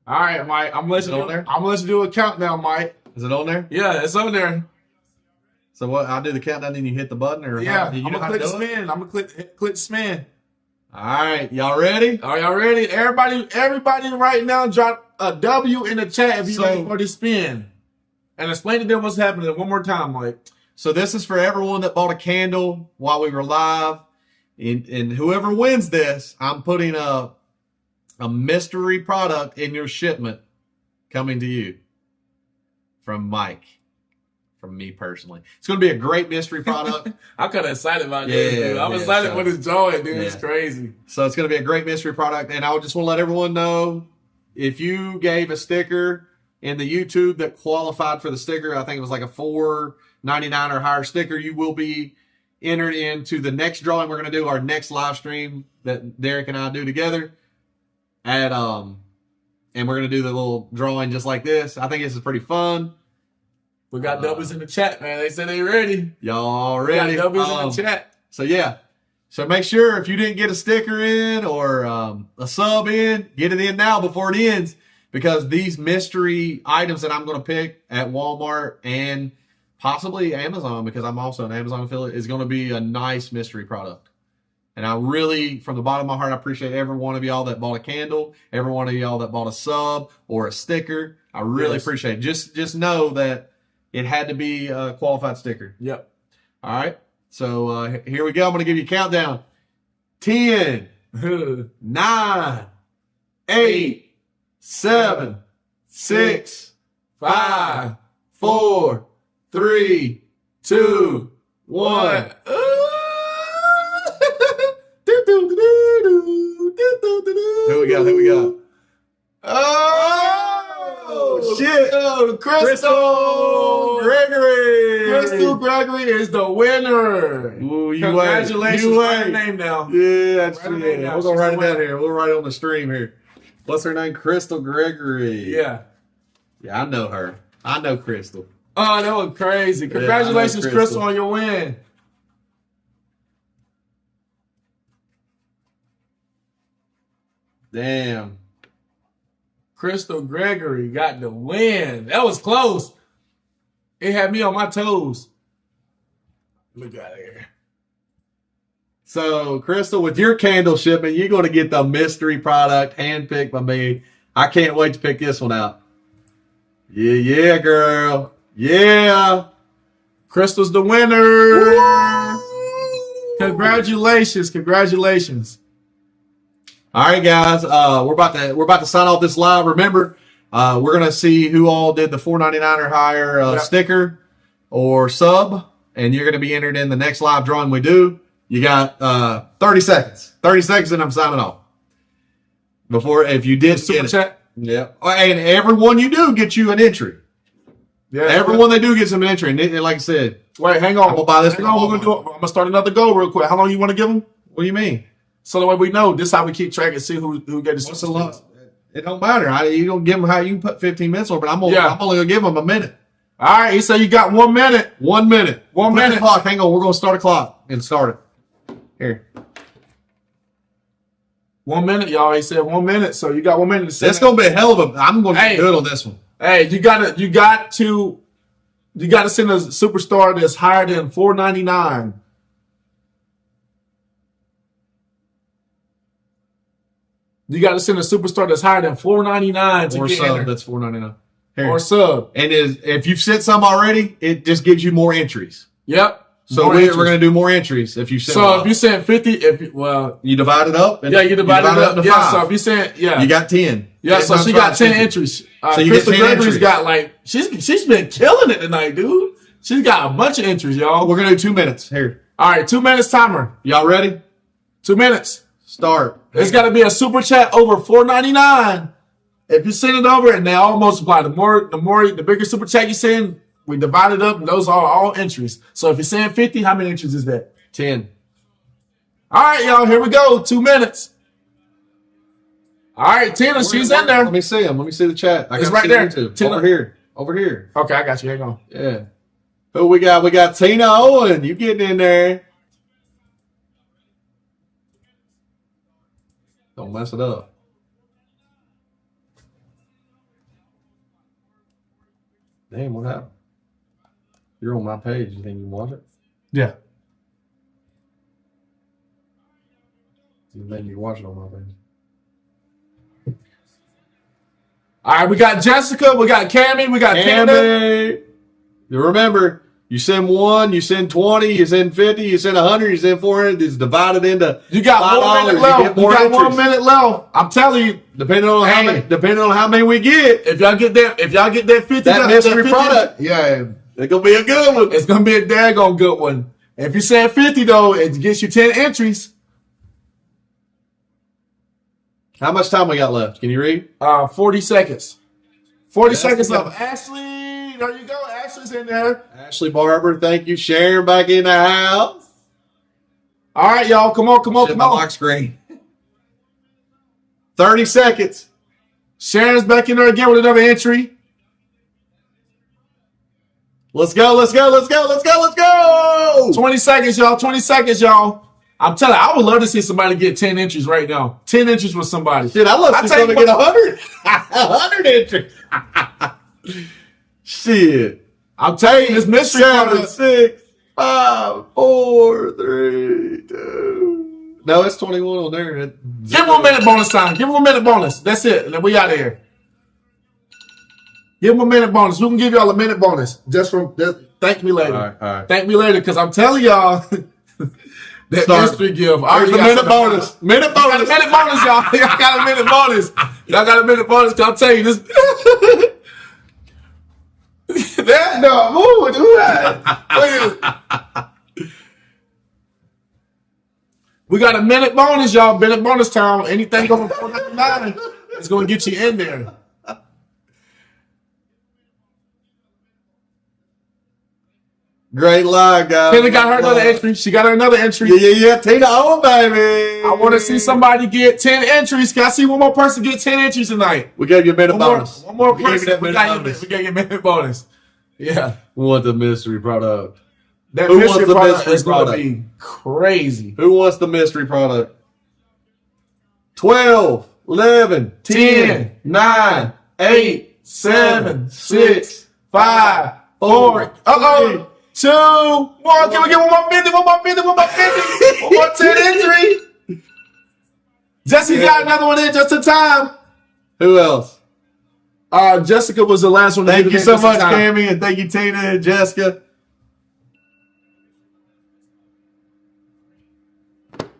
All right, Mike. I'm gonna let you do a countdown, Mike. Is it on there? Yeah, it's on there. So what? I'll do the countdown, then you hit the button, or Yeah, I'm gonna click spin. I'm gonna click spin. All right, y'all ready? Are y'all ready? Everybody, right now, drop a W in the chat if you ready for the spin, and explain to them what's happening one more time, Mike. So this is for everyone that bought a candle while we were live, and whoever wins this, I'm putting a mystery product in your shipment coming to you from Mike, from me personally. It's going to be a great mystery product. I'm kind of excited about this, dude. I'm excited with this drawing, dude. It's crazy. So it's going to be a great mystery product, and I just want to let everyone know, if you gave a sticker in the YouTube that qualified for the sticker, I think it was like a $4.99 or higher sticker, you will be entered into the next drawing. We're going to do our next live stream that Derek and I do together. And we're going to do the little drawing just like this. I think this is pretty fun. We got doubles in the chat, man. They said they ready. Y'all ready? We got doubles in the chat. So, yeah. So, make sure if you didn't get a sticker in or a sub in, get it in now before it ends. Because these mystery items that I'm going to pick at Walmart and possibly Amazon, because I'm also an Amazon affiliate, is going to be a nice mystery product. And I really, from the bottom of my heart, I appreciate every one of y'all that bought a candle, every one of y'all that bought a sub or a sticker. I really appreciate it. Just know that it had to be a qualified sticker. Yep. All right. So here we go. I'm going to give you a countdown. 10, 9, 8, 7, 6, 5, 4, 3, 2, 1. Here we go. Oh, shit. Crystal Gregory. Crystal Gregory is the winner. Ooh, Congratulations. Write her name down. Yeah, that's true. We're going to write it down here. We'll write it on the stream here. What's her name? Crystal Gregory. Yeah. Yeah, I know her. I know Crystal. Oh, that was crazy. Congratulations, Crystal, on your win. Damn. Crystal Gregory got the win. That was close. It had me on my toes. Look out of here. So, Crystal, with your candle shipment, you're going to get the mystery product handpicked by me. I can't wait to pick this one out. Yeah, girl. Yeah. Crystal's the winner. Congratulations. All right, guys. We're about to sign off this live. Remember, we're gonna see who all did the $4.99 or higher sticker or sub, and you're gonna be entered in the next live drawing we do. You got 30 seconds. 30 seconds, and I'm signing off. Before, if you did Super chat. Yeah, and everyone you do gets you an entry. Yeah, everyone they do gets them an entry, and like I said, wait, hang on. I'm gonna buy this. Hang on, we're gonna do it. I'm gonna start another goal real quick. How long you want to give them? What do you mean? So the way we know, this is how we keep track and see who get the What's the lot? It don't matter. You don't give them how you can put 15 minutes on, but I'm only gonna give them a minute. All right, he said you got 1 minute. 1 minute. Put minute. the Clock. Hang on, we're gonna start a clock and start it. Here. 1 minute, y'all. He said 1 minute, so you got 1 minute to say. It's gonna be a hell of a. I'm gonna be good on this one. Hey, you got to send a superstar that's higher than $4.99. You got to send a superstar that's higher than $4.99 to Or get sub. entered. That's $4.99. Or sub. And if you've sent some already, it just gives you more entries. Yep. So we're going to do more entries if you send. So if you send 50, you divide it up. You divide it up. into Yeah. 5. So if you send, you got 10. Yeah. So she got 10 entries. So you Crystal get 10 Gregory's entries. got she's been killing it tonight, dude. She's got a bunch of entries, y'all. We're gonna do 2 minutes here. All right, 2 minutes timer. Y'all ready? 2 minutes. Start. It's got to be a super chat over $4.99. If you send it over and they all multiply, the bigger super chat you send, we divide it up, and those are all entries. So if you send 50, how many entries is that? 10. All right, y'all, here we go. 2 minutes. All right, Tina, she's in there. Let me see them. Let me see the chat. It's right there. Tina. Over here. Okay, I got you. Hang on. Yeah. Who we got? We got Tina Owen. You getting in there? Don't mess it up. Damn, what happened? You're on my page. You think you can watch it? Yeah. You think you can watch it on my page? All right, we got Jessica, we got Cammy, we got Canada. You remember, you send 1, you send 20, you send 50, you send 100, you send 400. It's divided into. You got 1 minute left. You got 1 minute left. I'm telling you, depending on how many we get. If y'all get that 50, that mystery product, yeah, it's gonna be a good one. It's gonna be a daggone good one. If you send 50 though, it gets you 10 entries. How much time we got left? Can you read? 40 seconds. 40 seconds left. Ashley, there you go. Ashley's in there. Ashley Barber, thank you. Sharon back in the house. All right, y'all. Come on. Lock screen. 30 seconds. Sharon's back in there again with another entry. Let's go. 20 seconds, y'all. 20 seconds, y'all. I'm telling you, I would love to see somebody get 10 entries right now. 10 entries with somebody. Shit, I'd love to see somebody get 100. 100 entries. Shit. I'm telling you, this mystery 7, 6, 5, 4, 3, 2. No, it's 21 on there. Give him a minute bonus time. Give him a minute bonus. That's it. And then we out of here. Give him a minute bonus. We can give y'all a minute bonus. Thank me later. All right. Thank me later, because I'm telling y'all. That mystery gift. There's a minute bonus. Minute bonus. A minute bonus, y'all. Y'all got a minute bonus. Y'all got a minute bonus. I'll tell you this. That no, move, do that. We got a minute bonus, y'all. Minute bonus time. Anything over $4.99 is going to get you in there. Great luck, guys. Tina got her another entry. She got her another entry. Yeah. Tina Owen, baby. I want to see somebody get 10 entries. Can I see one more person get 10 entries tonight? We gave you a minute bonus. One more person. We gave you a minute bonus. Yeah. We want the mystery product. That Who mystery wants the product mystery is going to product? be crazy. Who wants the mystery product? 12, 11, 10, 9, 8, 7, 6, 5, 4. 2, 1. Can we get one more 50? One more 10 entry. Jesse got another one in just in time. Who else? Jessica was the last one. Thank you so much, Cammy, and thank you, Tina and Jessica.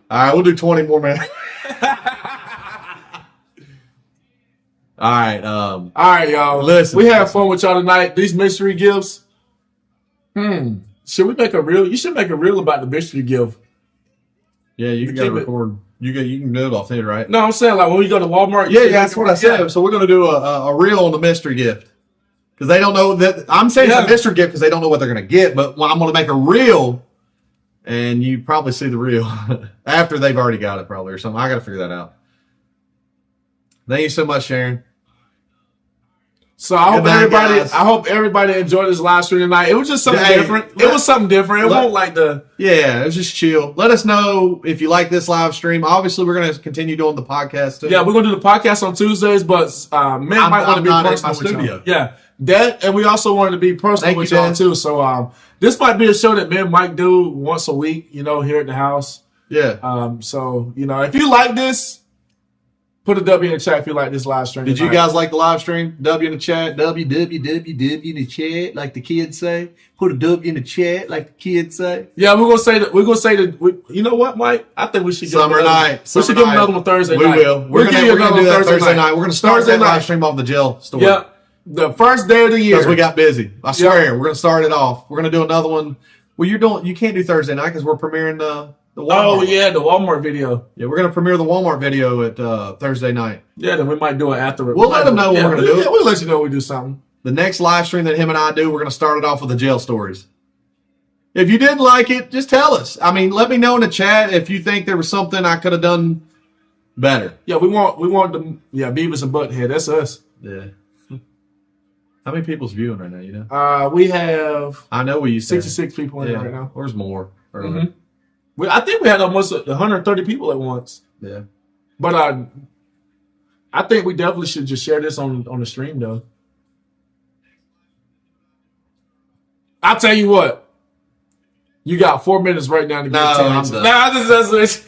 All right, we'll do 20 more minutes. All right, y'all. Listen, we had fun with y'all tonight. These mystery gifts. Should we make a reel? You should make a reel about the mystery gift. Yeah, you can record. You can do it off here, right? No, I'm saying like when we go to Walmart. Yeah, that's what I said. So we're gonna do a reel on the mystery gift because they don't know that. I'm saying it's a mystery gift because they don't know what they're gonna get. But I'm gonna make a reel, and you probably see the reel after they've already got it, probably or something. I gotta figure that out. Thank you so much, Sharon. So I hope everybody enjoyed this live stream tonight. It was just something different. It was something different. It won't like the it was just chill. Let us know if you like this live stream. Obviously, we're gonna continue doing the podcast too. Yeah, we're gonna do the podcast on Tuesdays, but men might want to be personal with y'all. Yeah, that, and we also wanted to be personal with y'all too. So this might be a show that men might do once a week. Here at the house. Yeah. So if you like this. Put a W in the chat if you like this live stream. Did you guys like the live stream? W in the chat. W in the chat, like the kids say. Put a W in the chat, like the kids say. Yeah, we're gonna say that. You know what, Mike? I think we should give summer night. We should give another one Thursday night. We will. We're gonna do that Thursday night. We're gonna start that live stream off the jail story. Yeah, the first day of the year because we got busy. I swear, we're gonna start it off. We're gonna do another one. Well, you can't do Thursday night because we're premiering the Walmart. Oh yeah, the Walmart video. Yeah, we're gonna premiere the Walmart video at Thursday night. Yeah, then we might do it after. We'll let them know when we're gonna do it. We'll let you know when we do something. The next live stream that him and I do, we're gonna start it off with the jail stories. If you didn't like it, just tell us. I mean, let me know in the chat if you think there was something I could have done better. Yeah, we want Beavis and Butthead. That's us. Yeah. How many people's viewing right now? You know. We have. I know we used 66 people in right now. There's more. Mm-hmm. I think we had almost 130 people at once. Yeah. But I think we definitely should just share this on the stream, though. I'll tell you what. You got 4 minutes right now to get 10 minutes.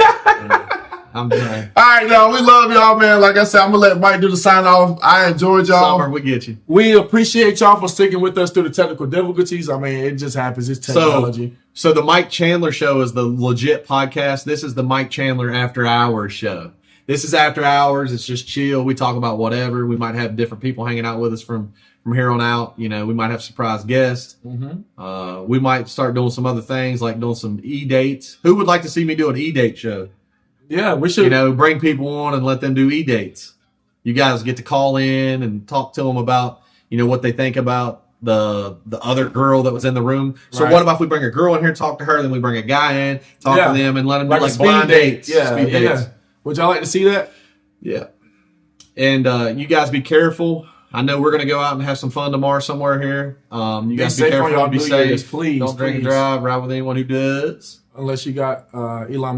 I'm done. All right, y'all. We love y'all, man. Like I said, I'm going to let Mike do the sign off. I enjoyed y'all. Summer, we get you. We appreciate y'all for sticking with us through the technical difficulties. I mean, it just happens. It's technology. So the Mike Chandler Show is the legit podcast. This is the Mike Chandler After Hours show. This is After Hours. It's just chill. We talk about whatever. We might have different people hanging out with us from here on out. You know, we might have surprise guests. Mm-hmm. We might start doing some other things like doing some e-dates. Who would like to see me do an e-date show? Yeah, we should. You know, bring people on and let them do e-dates. You guys get to call in and talk to them about, you know, what they think about the other girl that was in the room. So what about if we bring a girl in here, talk to her, then we bring a guy in, talk to them, and let them do like blind dates. Yeah, speed dates. Would y'all like to see that? Yeah. And you guys be careful. I know we're going to go out and have some fun tomorrow somewhere here. You guys be careful. Be safe. Please. Don't drink and drive. Ride with anyone who does. Unless you got Elon